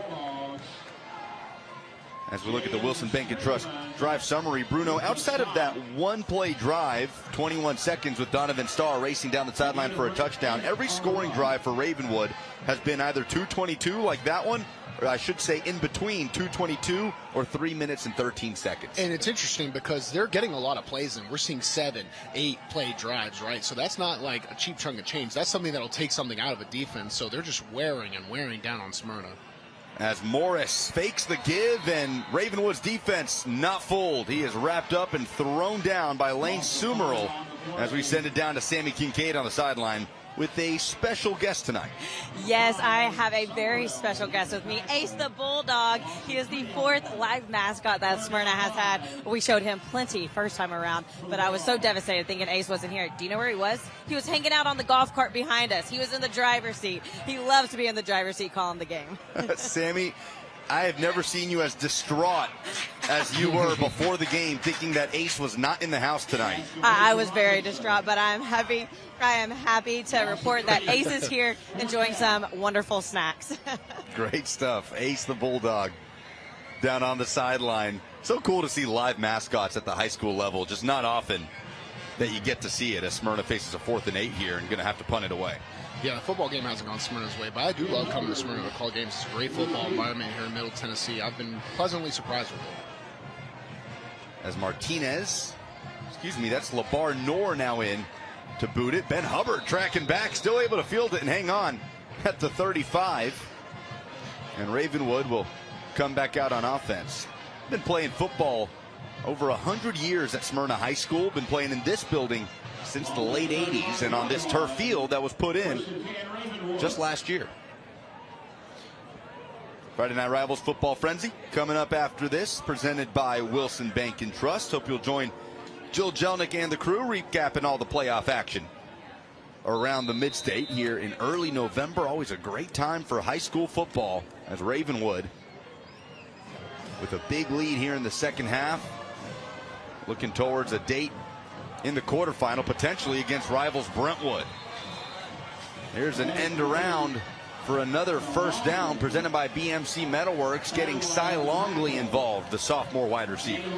As we look at the Wilson Bank and Trust drive summary, Bruno, outside of that one-play drive, 21 seconds with Donovan Starr racing down the sideline for a touchdown, every scoring drive for Ravenwood has been either 2:22 like that one, or I should say in between 2:22 or 3 minutes and 13 seconds. And it's interesting because they're getting a lot of plays in. We're seeing 7, 8 play drives, right? So that's not like a cheap chunk of change. That's something that'll take something out of a defense. So they're just wearing down on Smyrna. As Morris fakes the give, and Ravenwood's defense not fooled. He is wrapped up and thrown down by Lane Sumerel as we send it down to Sammy Kincaid on the sideline with a special guest tonight. Yes, I have a very special guest with me, Ace the Bulldog. He is the 4th live mascot that Smyrna has had. We showed him plenty first time around, but I was so devastated thinking Ace wasn't here. Do you know where he was? He was hanging out on the golf cart behind us. He was in the driver's seat. He loves to be in the driver's seat calling the game. Sammy, I have never seen you as distraught as you were before the game, thinking that Ace was not in the house tonight. I was very distraught, but I am happy to report that Ace is here enjoying some wonderful snacks. Great stuff. Ace the Bulldog down on the sideline. So cool to see live mascots at the high school level. Just not often that you get to see it as Smyrna faces a 4th and 8 here and going to have to punt it away. Yeah, the football game hasn't gone Smyrna's way, but I do love coming to Smyrna to call games. It's a great football environment here in Middle Tennessee. I've been pleasantly surprised with it. As Martinez, that's Labar Noor now in to boot it. Ben Hubbard tracking back, still able to field it and hang on at the 35. And Ravenwood will come back out on offense. Been playing football over 100 years at Smyrna High School. Been playing in this building since the late 80s and on this turf field that was put in just last year. Friday Night Rivals Football Frenzy coming up after this, presented by Wilson Bank and Trust. Hope you'll join Jill Jelnick and the crew recapping all the playoff action around the Mid-State here in early November. Always a great time for high school football as Ravenwood with a big lead here in the second half, looking towards a date in the quarterfinal, potentially against rivals Brentwood. There's an end around for another first down presented by BMC Metalworks, getting Cy Longley involved, the sophomore wide receiver.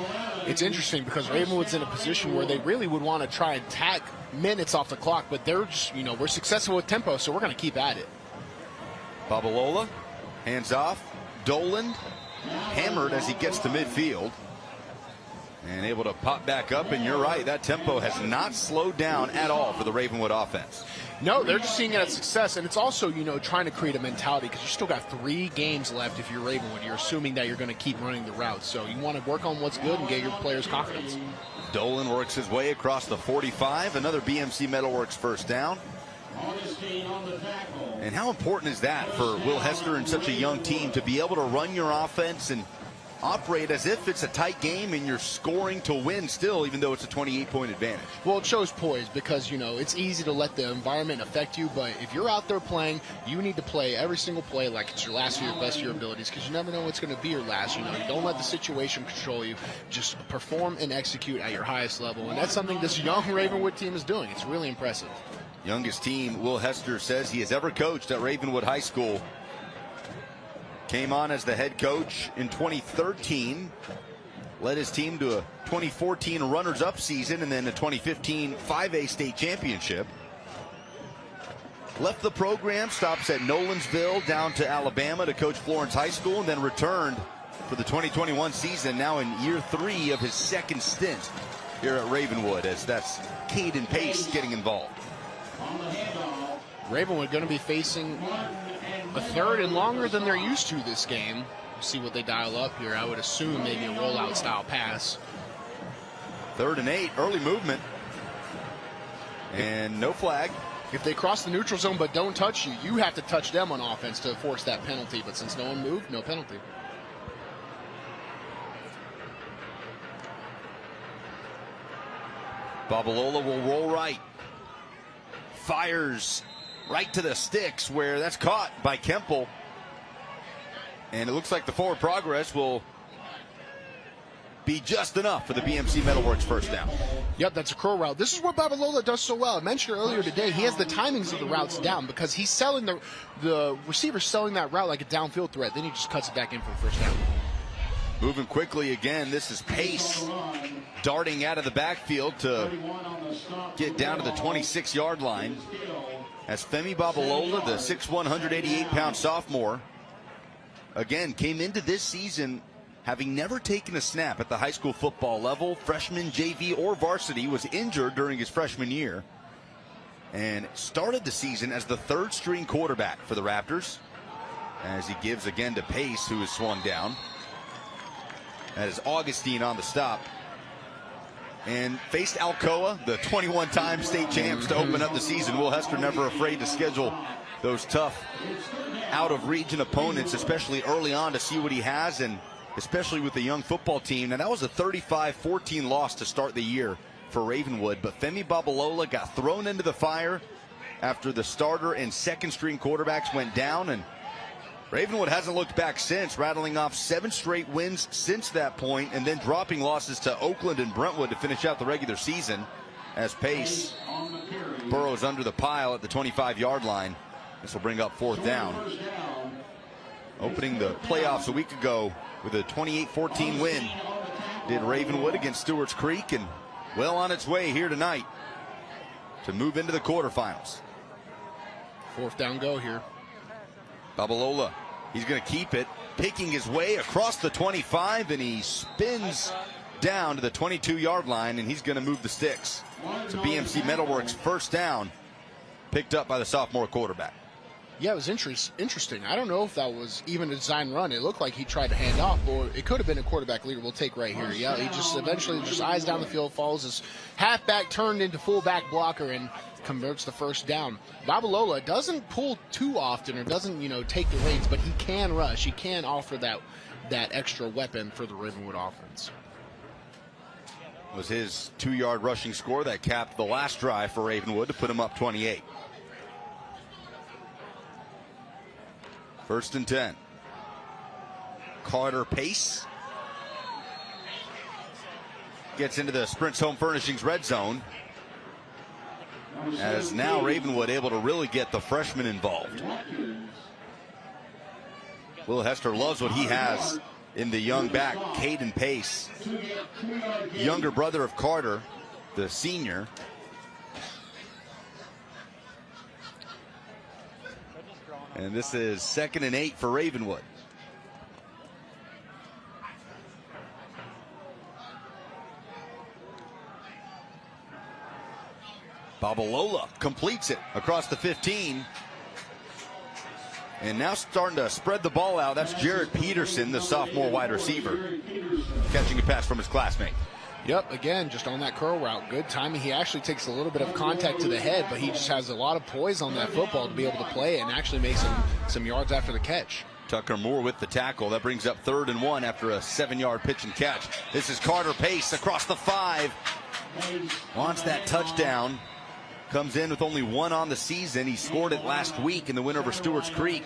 It's interesting because Ravenwood's in a position where they really would want to try and tack minutes off the clock, but they're just, we're successful with tempo, so we're going to keep at it. Babalola, hands off. Dolan hammered as he gets to midfield. And able to pop back up, and you're right, that tempo has not slowed down at all for the Ravenwood offense. No, they're just seeing it as success, and it's also, trying to create a mentality because you still got 3 games left if you're Ravenwood. You're assuming that you're going to keep running the routes, so you want to work on what's good and get your players confidence. Dolan works his way across the 45, another BMC Metalworks first down. And how important is that for Will Hester and such a young team to be able to run your offense and operate as if it's a tight game and you're scoring to win still, even though it's a 28-point advantage? Well, it shows poise because, it's easy to let the environment affect you, but if you're out there playing, you need to play every single play like it's your last to your best of your abilities because you never know what's going to be your last. You don't let the situation control you. Just perform and execute at your highest level, and that's something this young Ravenwood team is doing. It's really impressive. Youngest team Will Hester says he has ever coached at Ravenwood High School. Came on as the head coach in 2013, led his team to a 2014 runners-up season and then a 2015 5A state championship. Left the program, stops at Nolensville down to Alabama to coach Florence High School, and then returned for the 2021 season, now in year 3 of his second stint here at Ravenwood, as that's Caden Pace getting involved. Ravenwood going to be facing a 3rd and longer than they're used to this game. We'll see what they dial up here. I would assume maybe a rollout style pass. 3rd and 8, early movement. And no flag. If they cross the neutral zone but don't touch you, you have to touch them on offense to force that penalty. But since no one moved, no penalty. Babalola will roll right. Fires right to the sticks, where that's caught by Kemple. And it looks like the forward progress will be just enough for the BMC Metalworks first down. Yep, that's a crow route. This is what Babalola does so well. I mentioned earlier today, he has the timings of the routes down because he's selling the receiver's selling that route like a downfield threat. Then he just cuts it back in for the first down. Moving quickly again, this is Pace darting out of the backfield to get down to the 26-yard line. As Femi Babalola, the 6'1", 188-pound sophomore, again came into this season having never taken a snap at the high school football level, freshman, JV, or varsity, was injured during his freshman year, and started the season as the 3rd-string quarterback for the Raptors, as he gives again to Pace, who is swung down. That is Augustine on the stop. and faced Alcoa, the 21-time state champs, to open up the season. Will Hester never afraid to schedule those tough out-of-region opponents, especially early on, to see what he has, and especially with the young football team. Now, that was a 35-14 loss to start the year for Ravenwood, but Femi Babalola got thrown into the fire after the starter and second-string quarterbacks went down, and Ravenwood hasn't looked back since, rattling off 7 straight wins since that point, and then dropping losses to Oakland and Brentwood to finish out the regular season as Pace burrows under the pile at the 25-yard line. This will bring up 4th down. Opening the playoffs a week ago with a 28-14 win did Ravenwood against Stewart's Creek, and well on its way here tonight to move into the quarterfinals. 4th down go here. Babalola, he's going to keep it, picking his way across the 25, and he spins down to the 22-yard line, and he's going to move the sticks. So BMC Metalworks 1st down, picked up by the sophomore quarterback. Yeah, it was interesting. I don't know if that was even a design run. It looked like he tried to hand off, or it could have been a quarterback leader. We'll take right here. Yeah, he just eventually just eyes down the field, follows his halfback turned into fullback blocker, and converts the 1st down. Babalola doesn't pull too often, or doesn't, take the reins, but he can rush. He can offer that extra weapon for the Ravenwood offense. It was his 2-yard rushing score that capped the last drive for Ravenwood to put him up 28. 1st and 10. Carter Pace gets into the Sprints Home Furnishings red zone, as now Ravenwood able to really get the freshman involved. Will Hester loves what he has in the young back, Caden Pace, younger brother of Carter, the senior. And this is 2nd and 8 for Ravenwood. Babalola completes it across the 15. And now starting to spread the ball out. That's Jared Peterson, the sophomore wide receiver, catching a pass from his classmate. Yep, again, just on that curl route. Good timing. He actually takes a little bit of contact to the head, but he just has a lot of poise on that football to be able to play and actually make some yards after the catch. Tucker Moore with the tackle. That brings up 3rd and 1 after a 7-yard pitch and catch. This is Carter Pace across the 5. Wants that touchdown. Comes in with only 1 on the season. He scored it last week in the win over Stewart's Creek.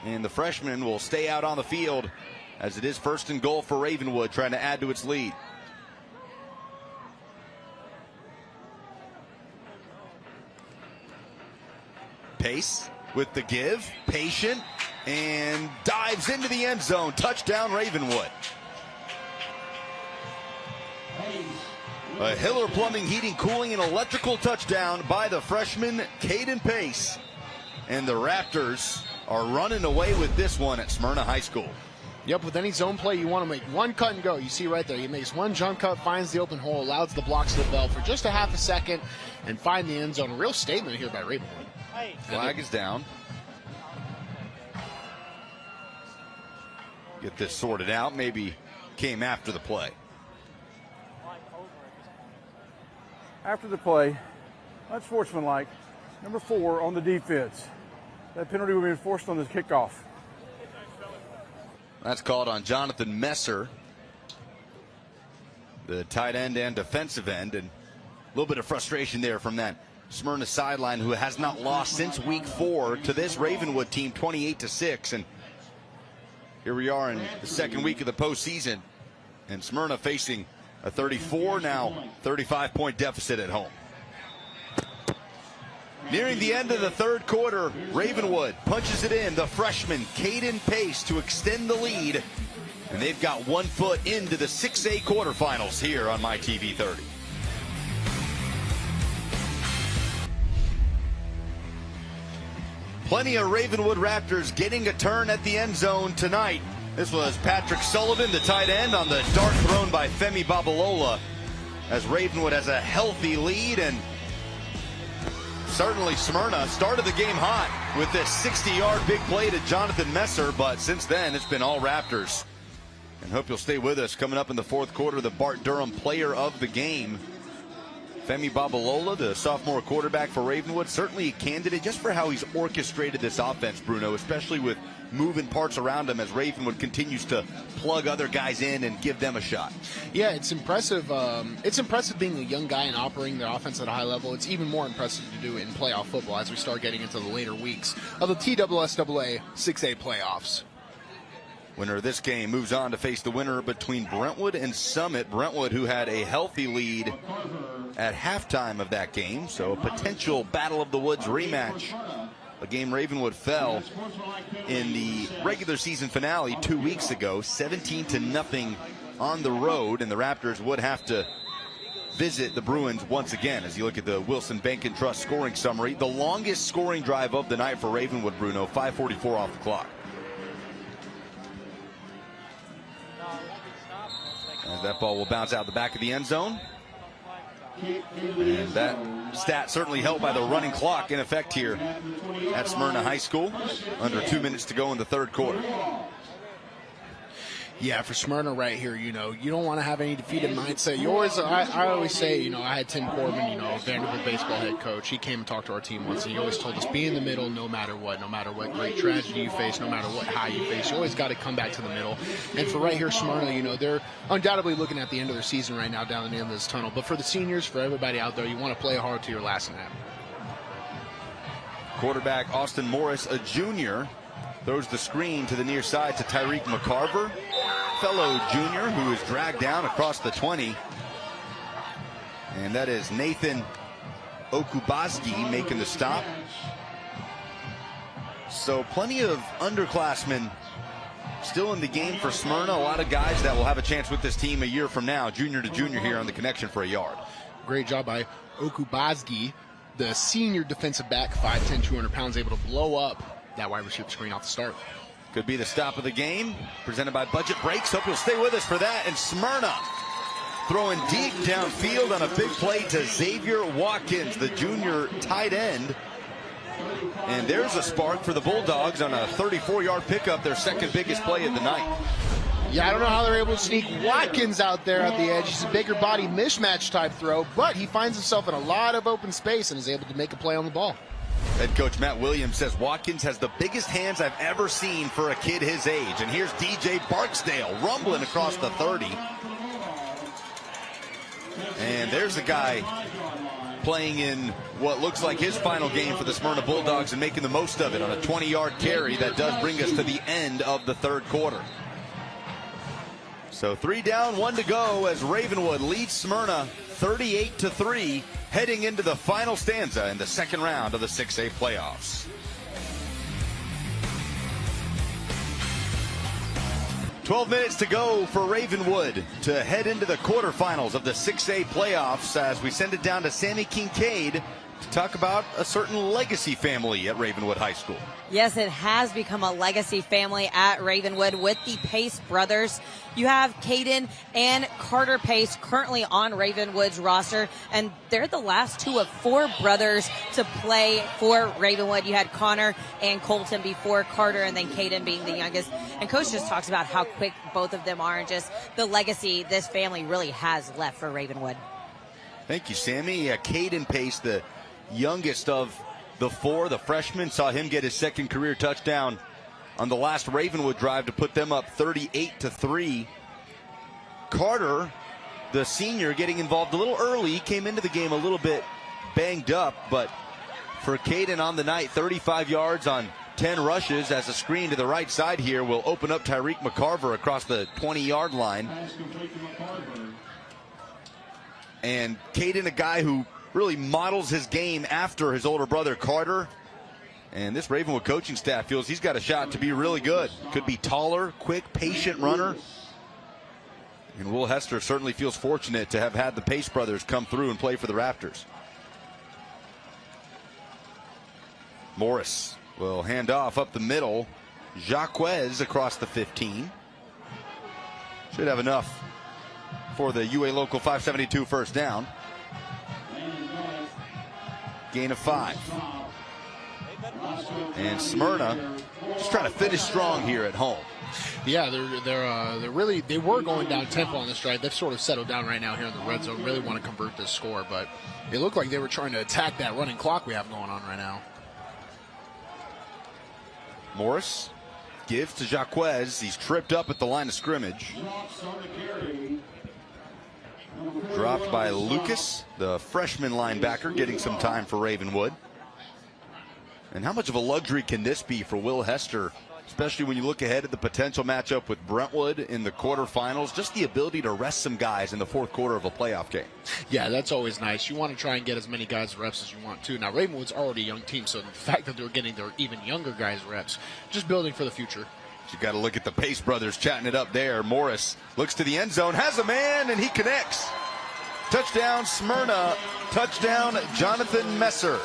And the freshman will stay out on the field as it is 1st and goal for Ravenwood, trying to add to its lead. Pace with the give, patient, and dives into the end zone. Touchdown, Ravenwood. A Hiller Plumbing, Heating, Cooling, and Electrical touchdown by the freshman, Caden Pace. And the Raptors are running away with this one at Smyrna High School. Yep, with any zone play, you want to make one cut and go. You see right there, he makes one jump cut, finds the open hole, allows the blocks to develop for just a half a second, and find the end zone. A real statement here by Ravenwood. Flag is down. Get this sorted out. Maybe came after the play. After the play, unsportsmanlike, number 4 on the defense. That penalty will be enforced on the kickoff. That's called on Jonathan Messer, the tight end and defensive end, and a little bit of frustration there from that Smyrna sideline, who has not lost since week 4 to this Ravenwood team, 28-6. And here we are in the 2nd week of the postseason, and Smyrna facing a 34, now 35-point deficit at home. Nearing the end of the 3rd quarter, Ravenwood punches it in. The freshman, Caden Pace, to extend the lead. And they've got 1 foot into the 6A quarterfinals here on MyTV 30. Plenty of Ravenwood Raptors getting a turn at the end zone tonight. This was Patrick Sullivan, the tight end, on the dart thrown by Femi Babalola, as Ravenwood has a healthy lead. And certainly Smyrna started the game hot with this 60-yard big play to Jonathan Messer, but since then it's been all Raptors. And hope you'll stay with us. Coming up in the fourth quarter, the Bart Durham player of the game, Femi Babalola, the sophomore quarterback for Ravenwood, certainly a candidate just for how he's orchestrated this offense, Bruno, especially with moving parts around him as Ravenwood continues to plug other guys in and give them a shot. Yeah, it's impressive. It's impressive being a young guy and operating their offense at a high level. It's even more impressive to do it in playoff football as we start getting into the later weeks of the TSSAA 6A playoffs. Winner of this game moves on to face the winner between Brentwood and Summit. Brentwood, who had a healthy lead at halftime of that game, so a potential Battle of the Woods rematch. A game Ravenwood fell in the regular season finale 2 weeks ago, 17-0 on the road, and the Raptors would have to visit the Bruins once again. As you look at the Wilson Bank and Trust scoring summary, the longest scoring drive of the night for Ravenwood, Bruno, 5:44 off the clock. As that ball will bounce out the back of the end zone. And that stat certainly helped by the running clock in effect here at Smyrna High School. Under 2 minutes to go in the third quarter. Yeah, for Smyrna right here, you don't want to have any defeated mindset. I always say, I had Tim Corbin, Vanderbilt baseball head coach. He came and talked to our team once, and he always told us, be in the middle no matter what great tragedy you face, no matter what high you face. You always got to come back to the middle. And for right here, Smyrna, they're undoubtedly looking at the end of their season right now down the end of this tunnel. But for the seniors, for everybody out there, you want to play hard to your last snap. Quarterback Austin Morris, a junior, throws the screen to the near side to Tyreek McCarver, fellow junior who is dragged down across the 20. And that is Nathan Okubaski making the stop. So plenty of underclassmen still in the game for Smyrna. A lot of guys that will have a chance with this team a year from now, junior to junior here on the connection for a yard. Great job by Okubaski, the senior defensive back, 5'10", 200 pounds, able to blow up that wide receiver screen off the start. Could be the stop of the game, presented by Budget Breaks. Hope you'll stay with us for that. And Smyrna throwing deep downfield on a big play to Xavier Watkins, the junior tight end. And there's a spark for the Bulldogs on a 34-yard pickup, their second biggest play of the night. Yeah, I don't know how they're able to sneak Watkins out there at the edge. He's a bigger body mismatch type throw, but he finds himself in a lot of open space and is able to make a play on the ball. Head coach Matt Williams says Watkins has the biggest hands I've ever seen for a kid his age. And here's DJ Barksdale rumbling across the 30. And there's a guy playing in what looks like his final game for the Smyrna Bulldogs and making the most of it on a 20-yard carry. That does bring us to the end of the third quarter. So 3 down, 1 to go as Ravenwood leads Smyrna 38-3, heading into the final stanza in the second round of the 6A playoffs. "12 minutes to go for Ravenwood to head into the quarterfinals of the 6A playoffs as we send it down to Sammy Kincaid to talk about a certain legacy family at Ravenwood High School. Yes, it has become a legacy family at Ravenwood with the Pace brothers. You have Caden and Carter Pace currently on Ravenwood's roster, and they're the last 2 of 4 brothers to play for Ravenwood. You had Connor and Colton before Carter, and then Caden being the youngest. And Coach just talks about how quick both of them are and just the legacy this family really has left for Ravenwood. Thank you, Sammy. Caden Pace, the youngest of the 4, the freshman, saw him get his second career touchdown on the last Ravenwood drive to put them up 38-3. Carter, the senior, getting involved a little early. He came into the game a little bit banged up, but for Caden on the night, 35 yards on 10 rushes as a screen to the right side here will open up Tyreek McCarver across the 20-yard line. And Caden, a guy who really models his game after his older brother Carter. And this Ravenwood coaching staff feels he's got a shot to be really good. Could be taller, quick, patient runner. And Will Hester certainly feels fortunate to have had the Pace brothers come through and play for the Raptors. Morris will hand off up the middle. Jacquez across the 15. Should have enough for the UA Local 572 first down. Gain of 5. And Smyrna just trying to finish strong here at home. Yeah, they're really, they were going down tempo on this drive. They've sort of settled down right now here in the red zone. Really want to convert this score, but it looked like they were trying to attack that running clock we have going on right now. Morris gives to Jacquez. He's tripped up at the line of scrimmage. Dropped by Lucas, the freshman linebacker, getting some time for Ravenwood. And how much of a luxury can this be for Will Hester, especially when you look ahead at the potential matchup with Brentwood in the quarterfinals? Just the ability to rest some guys in the fourth quarter of a playoff game. Yeah, that's always nice. You want to try and get as many guys reps as you want to. Now, Ravenwood's already a young team, so the fact that they're getting their even younger guys reps, just building for the future. You got to look at the Pace brothers chatting it up there. Morris looks to the end zone, has a man, and he connects. Touchdown, Smyrna. Touchdown, Jonathan Messer.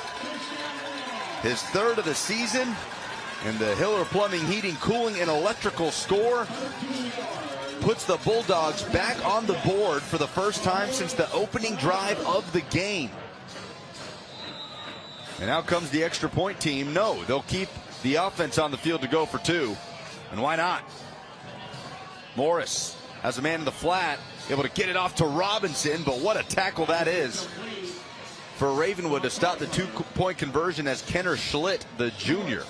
His third of the season. And the Hiller Plumbing, Heating, Cooling, and Electrical score puts the Bulldogs back on the board for the first time since the opening drive of the game. And out comes the extra point team. No, they'll keep the offense on the field to go for two. And why not? Morris has a man in the flat, able to get it off to Robinson, but what a tackle that is for Ravenwood to stop the two-point conversion as Kenner Schlitt, the junior,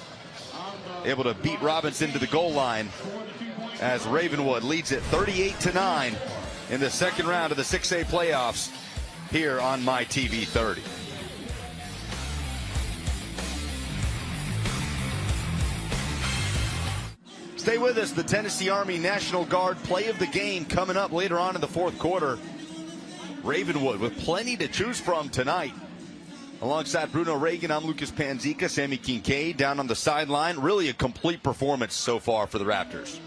able to beat Robinson to the goal line as Ravenwood leads it 38-9 in the second round of the 6A playoffs here on MyTV 30. Stay with us. The Tennessee Army National Guard play of the game coming up later on in the fourth quarter. Ravenwood with plenty to choose from tonight. Alongside Bruno Reagan, I'm Lucas Panzica, Sammy Kincaid down on the sideline. Really a complete performance so far for the Raptors.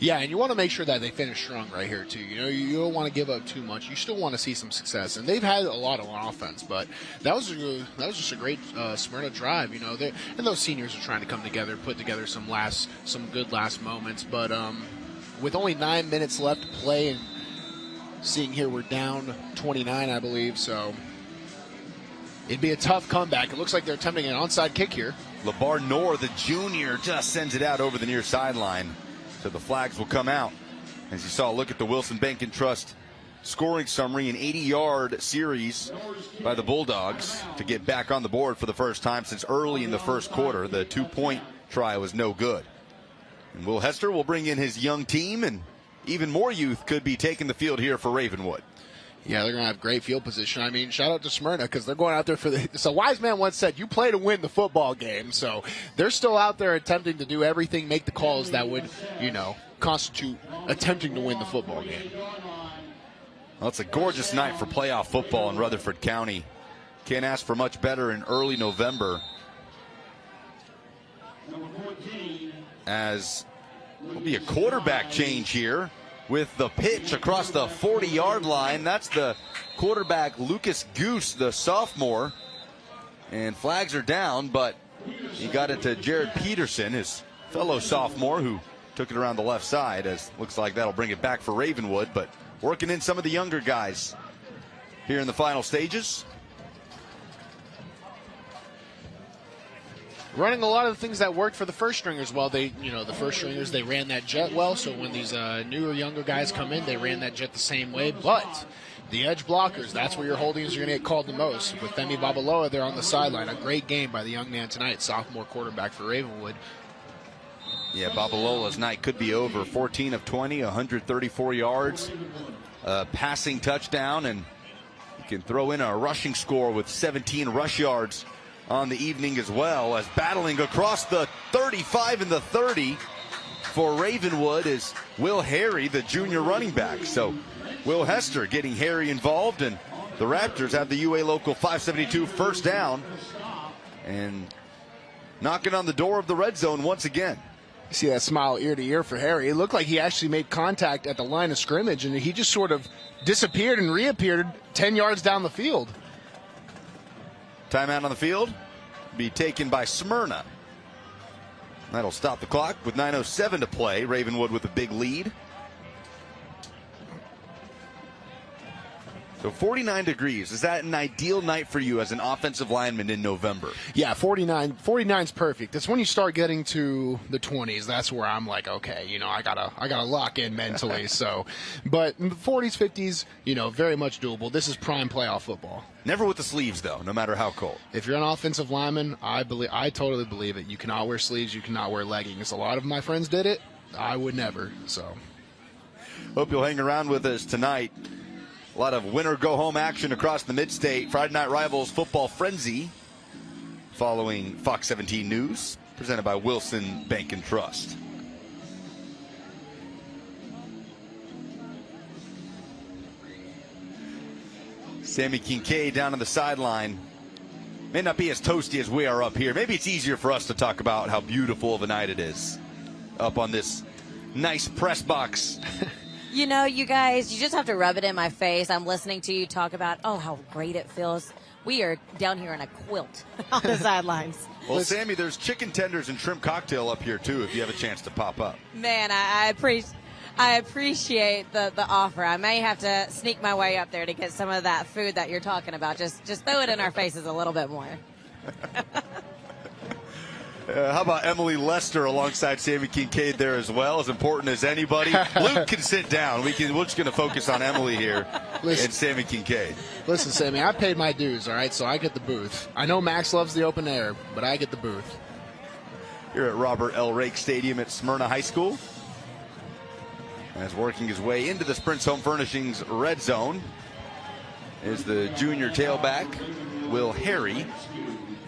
Yeah, and you want to make sure that they finish strong right here, too. You know, you don't want to give up too much. You still want to see some success. And they've had a lot on offense, but that was just a great Smyrna drive. You know, and those seniors are trying to come together, put together some good last moments. But with only 9 minutes left to play, and seeing here we're down 29, I believe, so it'd be a tough comeback. It looks like they're attempting an onside kick here. LeBar Noor, the junior, just sends it out over the near sideline. So the flags will come out. As you saw, look at the Wilson Bank and Trust scoring summary, an 80-yard series by the Bulldogs to get back on the board for the first time since early in the first quarter. The two-point try was no good. And Will Hester will bring in his young team, and even more youth could be taking the field here for Ravenwood. Yeah, they're going to have great field position. I mean, shout out to Smyrna because they're going out there for the – so wise man once said, you play to win the football game. So they're still out there attempting to do everything, make the calls that would, you know, constitute attempting to win the football game. Well, it's a gorgeous night for playoff football in Rutherford County. Can't ask for much better in early November. As will be a quarterback change here with the pitch across the 40-yard line. That's the quarterback, Lucas Goose, the sophomore. And flags are down, but he got it to Jared Peterson, his fellow sophomore, who took it around the left side, as looks like that'll bring it back for Ravenwood, but working in some of the younger guys here in the final stages. Running a lot of the things that worked for the first stringers. Well, the first stringers, they ran that jet well. So when these newer, younger guys come in, they ran that jet the same way. But the edge blockers, that's where your holdings are going to get called the most. With Femi Babaloa there on the sideline, a great game by the young man tonight, sophomore quarterback for Ravenwood. Yeah, Babalola's night could be over. 14 of 20, 134 yards, passing touchdown, and you can throw in a rushing score with 17 rush yards on the evening as well, as battling across the 35 and the 30 for Ravenwood is Will Harry, the junior running back. So Will Hester getting Harry involved, and the Raptors have the UA Local 572 first down and knocking on the door of the red zone once again. You see that smile ear to ear for Harry. It looked like he actually made contact at the line of scrimmage, and he just sort of disappeared and reappeared 10 yards down the field. Timeout on the field be taken by Smyrna. That'll stop the clock with 9:07 to play. Ravenwood with a big lead. So 49 degrees. Is that an ideal night for you as an offensive lineman in November? Yeah, 49's perfect. It's when you start getting to the 20s. That's where I'm like, okay, I gotta lock in mentally. So, but 40s, 50s, very much doable. This is prime playoff football. Never with the sleeves, though, no matter how cold. If you're an offensive lineman, I totally believe it. You cannot wear sleeves. You cannot wear leggings. A lot of my friends did it. I would never. So, hope you'll hang around with us tonight. A lot of winner-go-home action across the mid-state. Friday Night Rivals football frenzy following Fox 17 News, presented by Wilson Bank and Trust. Sammy Kincaid down on the sideline. May not be as toasty as we are up here. Maybe it's easier for us to talk about how beautiful of a night it is up on this nice press box. You guys, you just have to rub it in my face. I'm listening to you talk about, how great it feels. We are down here in a quilt on the sidelines. Well, Sammy, there's chicken tenders and shrimp cocktail up here, too, if you have a chance to pop up. Man, I appreciate the offer. I may have to sneak my way up there to get some of that food that you're talking about. Just throw it in our faces a little bit more. How about Emily Lester alongside Sammy Kincaid there as well, as important as anybody? Luke can sit down. We're just going to focus on Emily here and Sammy Kincaid. Listen, Sammy, I paid my dues, all right, so I get the booth. I know Max loves the open air, but I get the booth. Here at Robert L. Rake Stadium at Smyrna High School. As working his way into the Sprint's Home Furnishings red zone is the junior tailback, Will Harry.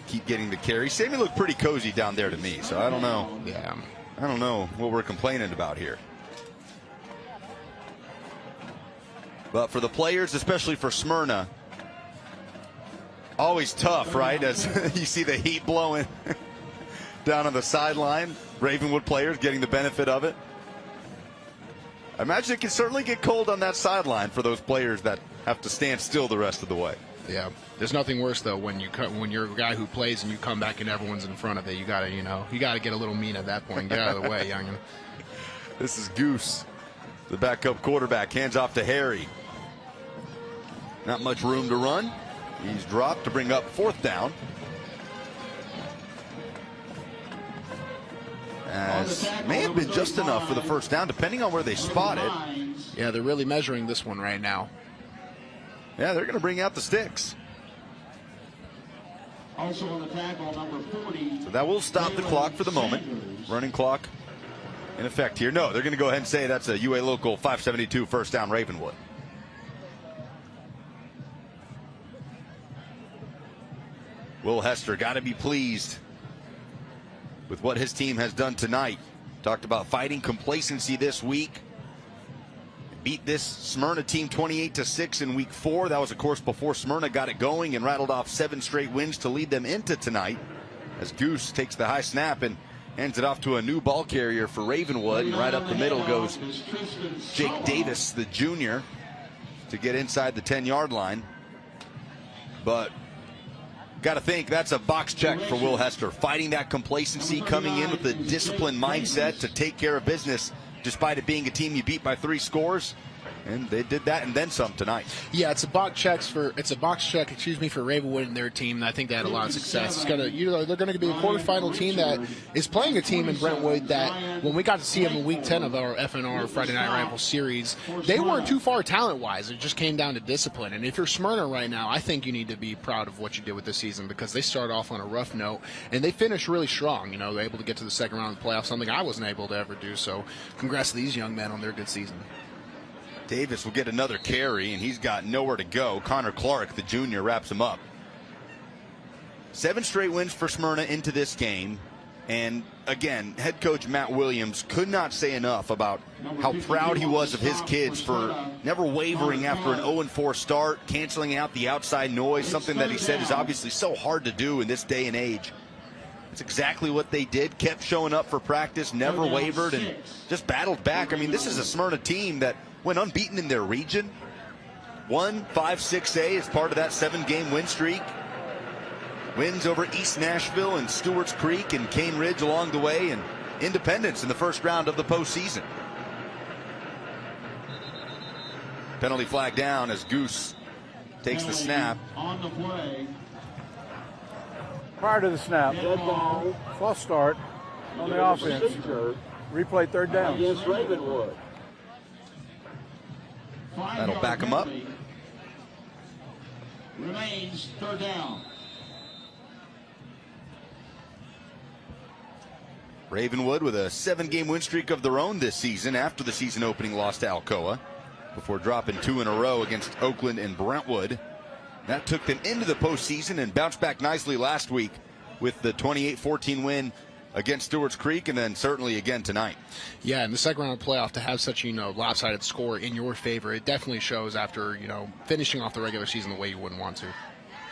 Keep getting the carry. Sammy looked pretty cozy down there to me, so I don't know. Yeah. I don't know what we're complaining about here. But for the players, especially for Smyrna, always tough, right? As you see the heat blowing down on the sideline. Ravenwood players getting the benefit of it. I imagine it can certainly get cold on that sideline for those players that have to stand still the rest of the way. Yeah, there's nothing worse though when you're a guy who plays and you come back and everyone's in front of it. You gotta get a little mean at that point. Get out of the way, youngin. This is Goose, the backup quarterback. Hands off to Harry. Not much room to run. He's dropped to bring up fourth down. As may have been just enough for the first down, depending on where they spot it. Yeah, they're really measuring this one right now. Yeah, they're going to bring out the sticks. Also on the tackle, number 40. So that will stop the clock for the moment. Running clock in effect here. No, they're going to go ahead and say that's a UA Local 572 first down Ravenwood. Will Hester got to be pleased with what his team has done tonight. Talked about fighting complacency this week. Beat this Smyrna team 28-6 in week 4. That was, of course, before Smyrna got it going and rattled off 7 straight wins to lead them into tonight. As Goose takes the high snap and hands it off to a new ball carrier for Ravenwood. And right up the middle goes Jake Davis, the junior, to get inside the 10-yard line. But got to think that's a box check for Will Hester. Fighting that complacency, coming in with a disciplined mindset to take care of business, despite it being a team you beat by 3 scores. And they did that and then some tonight. Yeah, it's a box check for Ravenwood and their team. I think they had a lot of success. They're going to be a quarterfinal team that is playing a team in Brentwood that when we got to see them in week 10 of our FNR Friday Night Rivals series, they weren't too far talent-wise. It just came down to discipline. And if you're Smyrna right now, I think you need to be proud of what you did with this season because they started off on a rough note and they finished really strong. They're able to get to the second round of the playoffs, something I wasn't able to ever do. So congrats to these young men on their good season. Davis will get another carry, and he's got nowhere to go. Connor Clark, the junior, wraps him up. 7 straight wins for Smyrna into this game. And, again, head coach Matt Williams could not say enough about how proud he was of his kids for never wavering after an 0-4 start, canceling out the outside noise, something that he said is obviously so hard to do in this day and age. It's exactly what they did, kept showing up for practice, never wavered, and just battled back. I mean, this is a Smyrna team that went unbeaten in their region. Won 5-6A as part of that 7-game win streak. Wins over East Nashville and Stewart's Creek and Cane Ridge along the way, and Independence in the first round of the postseason. Penalty flag down as Goose takes the snap. On the play. Prior to the snap, false start on the offense. Replay third down. Against Ravenwood. That'll back him up. Remains third down. Ravenwood with a 7-game win streak of their own this season after the season opening loss to Alcoa before dropping 2 in a row against Oakland and Brentwood. That took them into the postseason and bounced back nicely last week with the 28-14 win against Stewart's Creek, and then certainly again tonight. Yeah, in the second round of playoff, to have such lopsided score in your favor, it definitely shows after finishing off the regular season the way you wouldn't want to.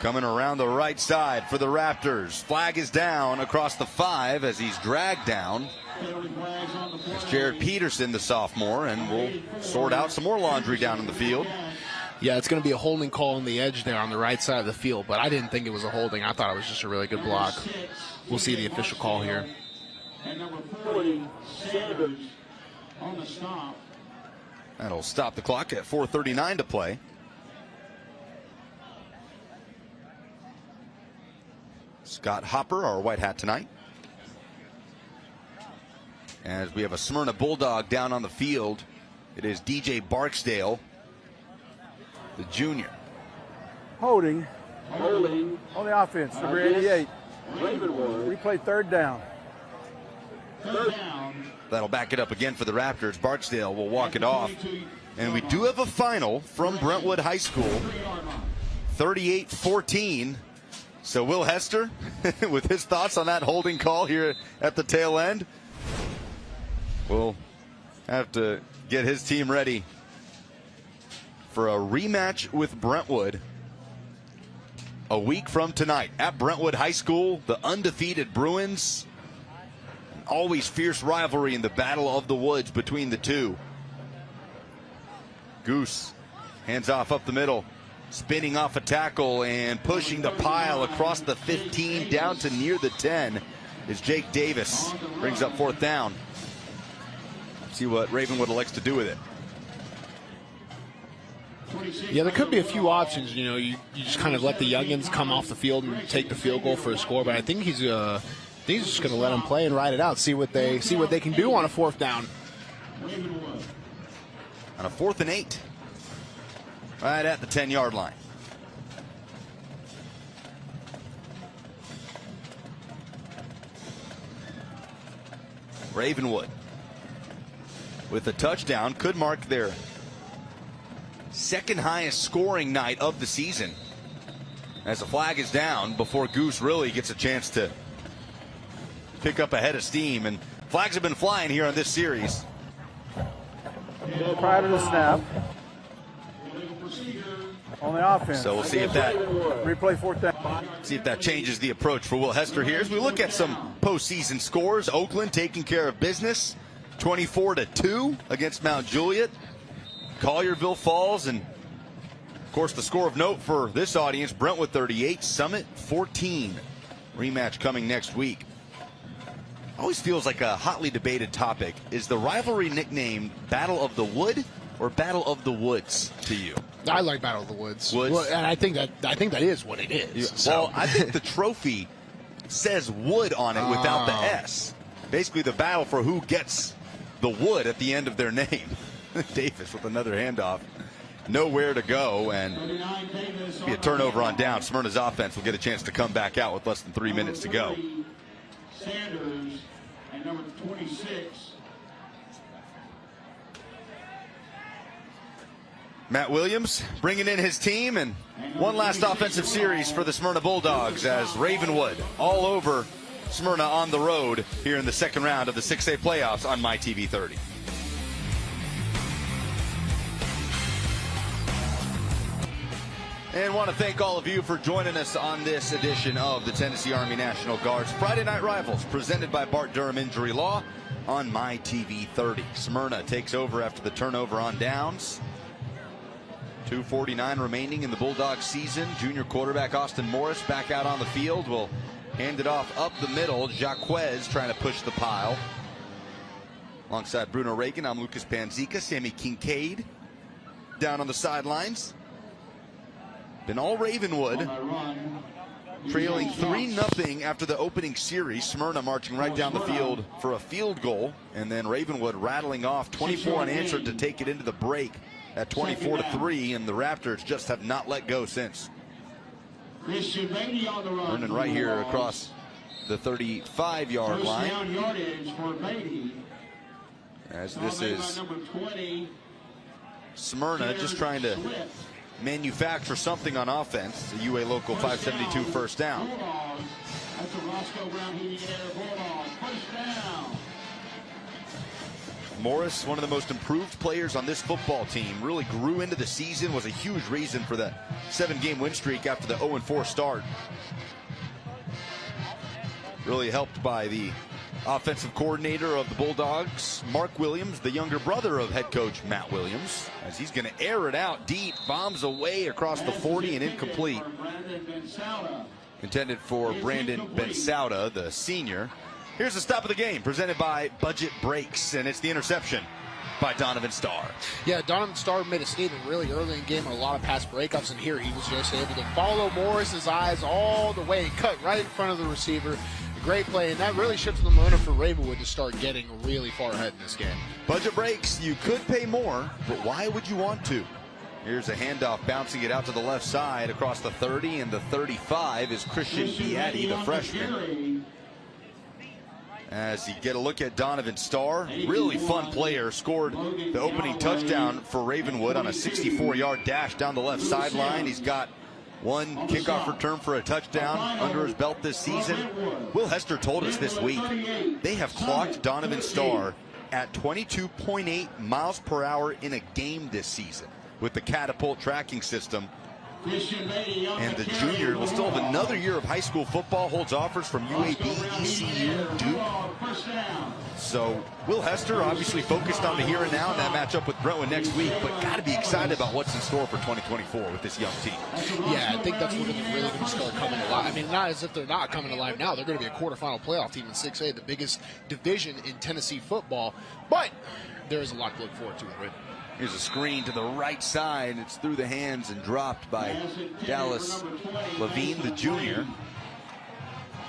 Coming around the right side for the Raptors. Flag is down across the 5 as he's dragged down. It's Jared Peterson, the sophomore, and we'll sort out some more laundry down in the field. Yeah, it's going to be a holding call on the edge there on the right side of the field, but I didn't think it was a holding. I thought it was just a really good block. We'll see the official call here. And number 40, Sanders on the stop. That'll stop the clock at 4:39 to play. Scott Hopper, our white hat tonight. As we have a Smyrna Bulldog down on the field, it is DJ Barksdale, the junior. Holding on the offense, number 88. Replay third down. That'll back it up again for the Raptors. Barksdale will walk it off. And we do have a final from Brentwood High School, 38-14. So Will Hester, with his thoughts on that holding call here at the tail end, will have to get his team ready for a rematch with Brentwood a week from tonight at Brentwood High School. The undefeated Bruins, always fierce rivalry in the Battle of the Woods between the two. Goose hands off up the middle, spinning off a tackle and pushing the pile across the 15 down to near the 10 is Jake Davis. Brings up 4th down. See what Ravenwood elects to do with it. Yeah, there could be a few options. You just kind of let the youngins come off the field and take the field goal for a score. But I think he's just going to let them play and ride it out. See what they can do on a 4th down. On a 4th and 8, right at the 10-yard line. Ravenwood with a touchdown could mark their second highest scoring night of the season as the flag is down before Goose really gets a chance to pick up a head of steam. And flags have been flying here on this series. Prior to the snap on the offense. So we'll see if that replay 4th down. See if that changes the approach for Will Hester here. As we look at some postseason scores, Oakland taking care of business, 24-2 against Mount Juliet. Collierville falls, and of course the score of note for this audience: Brentwood 38, Summit 14. Rematch coming next week. Always feels like a hotly debated topic. Is the rivalry nicknamed Battle of the Wood or Battle of the Woods to you? I like Battle of the Woods. Woods? And I think that is what it is. Well, I think the trophy says wood on it without the S. Basically the battle for who gets the wood at the end of their name. Davis with another handoff. Nowhere to go, and be a turnover on down. Smyrna's offense will get a chance to come back out with less than 3 minutes to go. Sanders and number 26. Matt Williams bringing in his team, and one last offensive series for the Smyrna Bulldogs as Ravenwood all over Smyrna on the road here in the second round of the 6A playoffs on MyTV 30. And want to thank all of you for joining us on this edition of the Tennessee Army National Guard's Friday Night Rivals, presented by Bart Durham Injury Law on MyTV 30. Smyrna takes over after the turnover on downs. 2:49 remaining in the Bulldogs season. Junior quarterback Austin Morris back out on the field. Will hand it off up the middle. Jaquez trying to push the pile. Alongside Bruno Reagan, I'm Lucas Panzica. Sammy Kincaid down on the sidelines. Been all Ravenwood, trailing 3-0 after the opening series. Smyrna marching right down the field for a field goal, and then Ravenwood rattling off 24 unanswered to take it into the break at 24-3, and the Raptors just have not let go since. Running right here across the 35-yard line. As this is Smyrna just trying to manufacture something on offense. The UA Local 572 first down. Morris, one of the most improved players on this football team, really grew into the season, was a huge reason for the 7-game win streak after the 0-4 start. Really helped by the offensive coordinator of the Bulldogs, Mark Williams, the younger brother of head coach Matt Williams, as he's going to air it out deep, bombs away across the 40 and incomplete. Intended for Brandon Bensauda, the senior. Here's the stop of the game, presented by Budget Brakes, and it's the interception by Donovan Starr. Yeah, Donovan Starr made a statement really early in the game on a lot of pass breakups, and here he was just able to follow Morris's eyes all the way, cut right in front of the receiver. A great play, and that really shifted the momentum for Ravenwood to start getting really far ahead in this game. Budget Brakes, you could pay more, but why would you want to? Here's a handoff, bouncing it out to the left side across the 30, and the 35 is Christian Biatti, the freshman. As you get a look at Donovan Starr, really fun player, scored the opening touchdown for Ravenwood on a 64-yard dash down the left sideline. He's got one kickoff return for a touchdown under his belt this season. Will Hester told us this week they have clocked Donovan Starr at 22.8 miles per hour in a game this season with the Catapult tracking system. And the junior will still have another year of high school football, holds offers from UAB, ECU, Duke. So Will Hester obviously focused on the here and now in that matchup with Brentwood next week, but got to be excited about what's in store for 2024 with this young team. Yeah, I think that's when it's really going to start coming alive. I mean, not as if they're not coming alive now. They're going to be a quarterfinal playoff team in 6A, the biggest division in Tennessee football. But there is a lot to look forward to, right? Here's a screen to the right side. It's through the hands and dropped by Dallas Levine, the junior.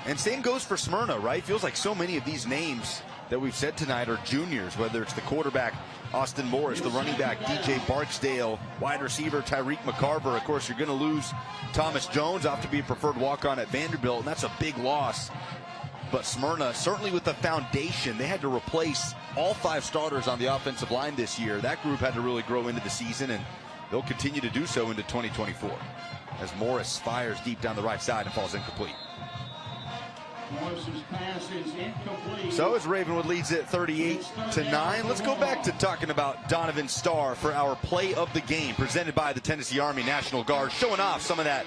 And same goes for Smyrna, right? Feels like so many of these names that we've said tonight are juniors, whether it's the quarterback, Austin Morris, the running back, DJ Barksdale, wide receiver, Tyreek McCarver. Of course, you're going to lose Thomas Jones, off to be a preferred walk-on at Vanderbilt, and that's a big loss. But Smyrna, certainly with the foundation, they had to replace all 5 starters on the offensive line this year. That group had to really grow into the season, and they'll continue to do so into 2024. As Morris fires deep down the right side and falls incomplete. Morris's pass is incomplete. So as Ravenwood leads it 38-9, let's go back to talking about Donovan Starr for our play of the game, presented by the Tennessee Army National Guard, showing off some of that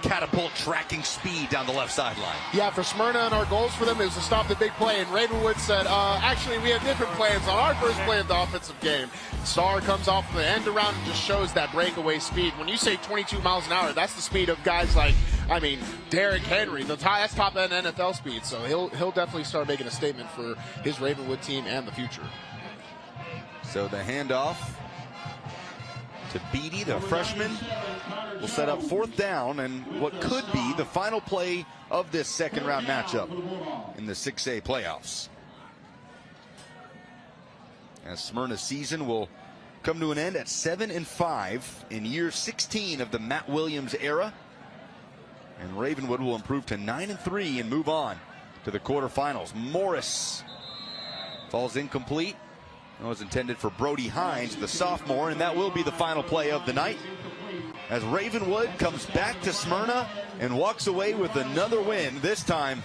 catapult tracking speed down the left sideline. Yeah, for Smyrna, and our goals for them is to stop the big play. And Ravenwood said, actually, we have different plans on our first play of the offensive game. Starr comes off the end around and just shows that breakaway speed. When you say 22 miles an hour, that's the speed of guys like, I mean, Derrick Henry. That's top end NFL speed. So he'll definitely start making a statement for his Ravenwood team and the future. So the handoff to Beatty, the freshman, will set up 4th down and what could be the final play of this second round matchup in the 6A playoffs. As Smyrna's season will come to an end at 7-5 in year 16 of the Matt Williams era. And Ravenwood will improve to 9-3 and move on to the quarterfinals. Morris falls incomplete. That was intended for Brody Hines, the sophomore, and that will be the final play of the night. As Ravenwood comes back to Smyrna and walks away with another win, this time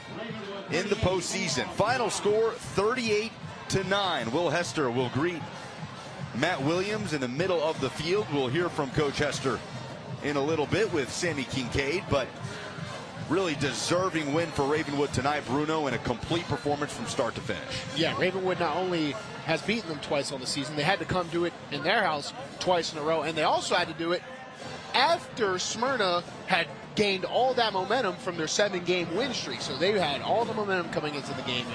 in the postseason. Final score 38-9. Will Hester will greet Matt Williams in the middle of the field. We'll hear from Coach Hester in a little bit with Sammy Kincaid, but really deserving win for Ravenwood tonight, Bruno, and a complete performance from start to finish. Yeah, Ravenwood not only has beaten them twice on the season, they had to come do it in their house twice in a row, and they also had to do it after Smyrna had gained all that momentum from their 7-game win streak. So they had all the momentum coming into the game.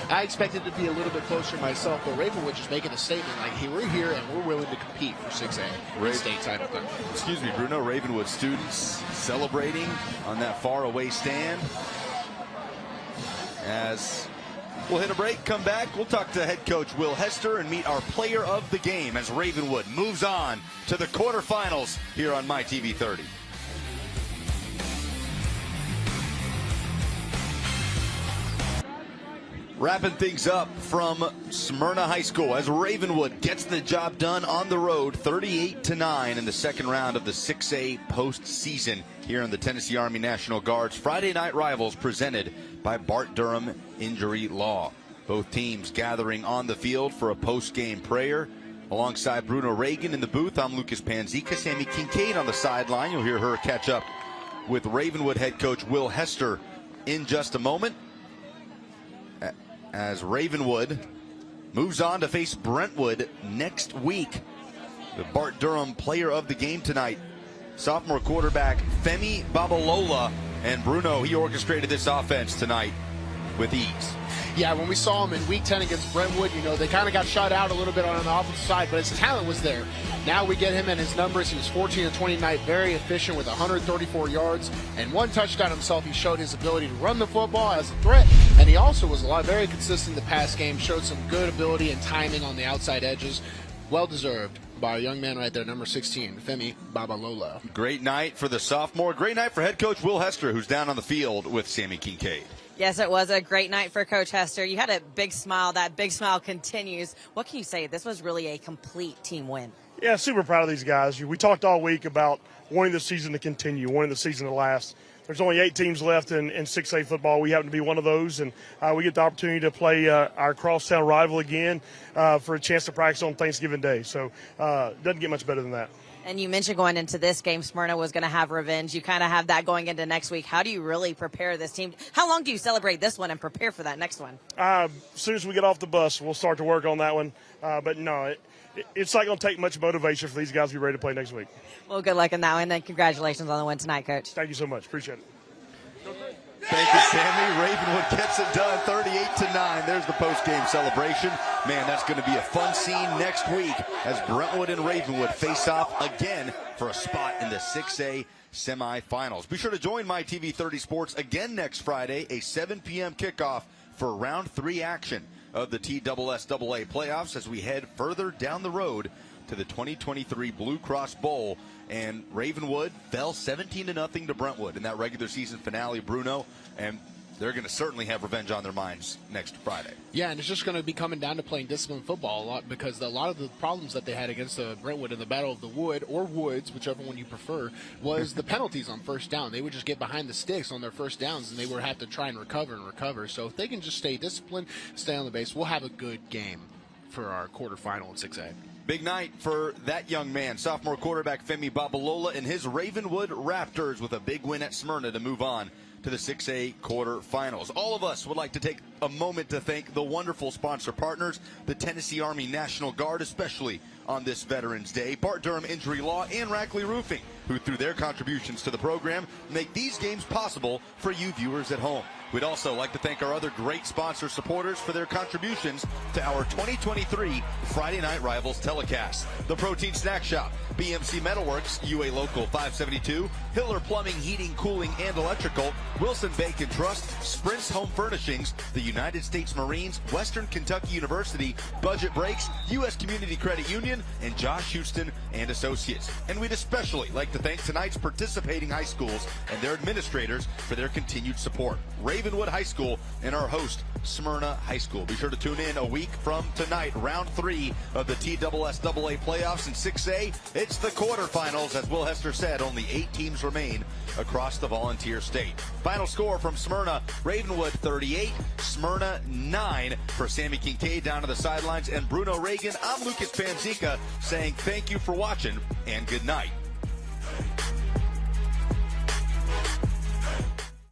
I expected it to be a little bit closer myself, but Ravenwood just making a statement like, hey, we're here and we're willing to compete for 6A state title. Excuse me, Bruno. Ravenwood students celebrating on that faraway stand. As we'll hit a break, come back, we'll talk to head coach Will Hester and meet our player of the game as Ravenwood moves on to the quarterfinals here on MyTV 30. Wrapping things up from Smyrna High School as Ravenwood gets the job done on the road 38-9 in the second round of the 6A postseason here in the Tennessee Army National Guard's Friday Night Rivals presented by Bart Durham Injury Law. Both teams gathering on the field for a post-game prayer. Alongside Bruno Reagan in the booth, I'm Lucas Panzica. Sammy Kincaid on the sideline. You'll hear her catch up with Ravenwood head coach Will Hester in just a moment, as Ravenwood moves on to face Brentwood next week. The Bart Durham player of the game tonight, sophomore quarterback Femi Babalola. And Bruno, he orchestrated this offense tonight with ease. Yeah, when we saw him in Week 10 against Brentwood, they kind of got shut out a little bit on the offensive side, but his talent was there. Now we get him and his numbers. He was 14-20 tonight, very efficient with 134 yards and 1 touchdown himself. He showed his ability to run the football as a threat, and he also was very consistent in the pass game, showed some good ability and timing on the outside edges. Well-deserved by a young man right there, number 16, Femi Babalola. Great night for the sophomore. Great night for head coach Will Hester, who's down on the field with Sammy Kincaid. Yes, it was a great night for Coach Hester. You had a big smile. That big smile continues. What can you say? This was really a complete team win. Yeah, super proud of these guys. We talked all week about wanting the season to continue, wanting the season to last. There's only 8 teams left in 6A football. We happen to be one of those, and we get the opportunity to play our crosstown rival again for a chance to practice on Thanksgiving Day. So it doesn't get much better than that. And you mentioned going into this game, Smyrna was going to have revenge. You kind of have that going into next week. How do you really prepare this team? How long do you celebrate this one and prepare for that next one? As soon as we get off the bus, we'll start to work on that one. But no, it's not going to take much motivation for these guys to be ready to play next week. Well, good luck in that one, and congratulations on the win tonight, Coach. Thank you so much. Appreciate it. Thank you, Sammy. Ravenwood gets it done 38-9. There's the post-game celebration. Man, that's going to be a fun scene next week as Brentwood and Ravenwood face off again for a spot in the 6A semifinals. Be sure to join MyTV 30 Sports again next Friday, a 7 p.m. kickoff for round 3 action of the TSSAA playoffs as we head further down the road to the 2023 Blue Cross Bowl. And Ravenwood fell 17-0 to Brentwood in that regular season finale, Bruno, and they're going to certainly have revenge on their minds next Friday. Yeah, and it's just going to be coming down to playing disciplined football a lot, because a lot of the problems that they had against Brentwood in the Battle of the Wood, or Woods, whichever one you prefer, was the penalties on first down. They would just get behind the sticks on their first downs, and they would have to try and recover. So if they can just stay disciplined, stay on the base, we'll have a good game for our quarterfinal in 6A. Big night for that young man, sophomore quarterback Femi Babalola and his Ravenwood Raptors with a big win at Smyrna to move on to the 6A quarterfinals. All of us would like to take a moment to thank the wonderful sponsor partners, the Tennessee Army National Guard, especially on this Veterans Day, Bart Durham Injury Law, and Rackley Roofing, who through their contributions to the program make these games possible for you viewers at home. We'd also like to thank our other great sponsor supporters for their contributions to our 2023 Friday Night Rivals telecast. The Protein Snack Shop, BMC Metalworks, UA Local 572, Hiller Plumbing, Heating, Cooling, and Electrical, Wilson Bank and Trust, Sprints Home Furnishings, the United States Marines, Western Kentucky University, Budget Breaks, U.S. Community Credit Union, and Josh Houston and Associates. And we'd especially like to thank tonight's participating high schools and their administrators for their continued support. Ravenwood High School and our host, Smyrna High School. Be sure to tune in a week from tonight, round 3 of the TSSAA playoffs in 6A. It's the quarterfinals. As Will Hester said, only 8 teams remain across the Volunteer State. Final score from Smyrna, Ravenwood 38, Smyrna 9. For Sammy Kincaid down to the sidelines and Bruno Reagan, I'm Lucas Panzica saying thank you for watching and good night.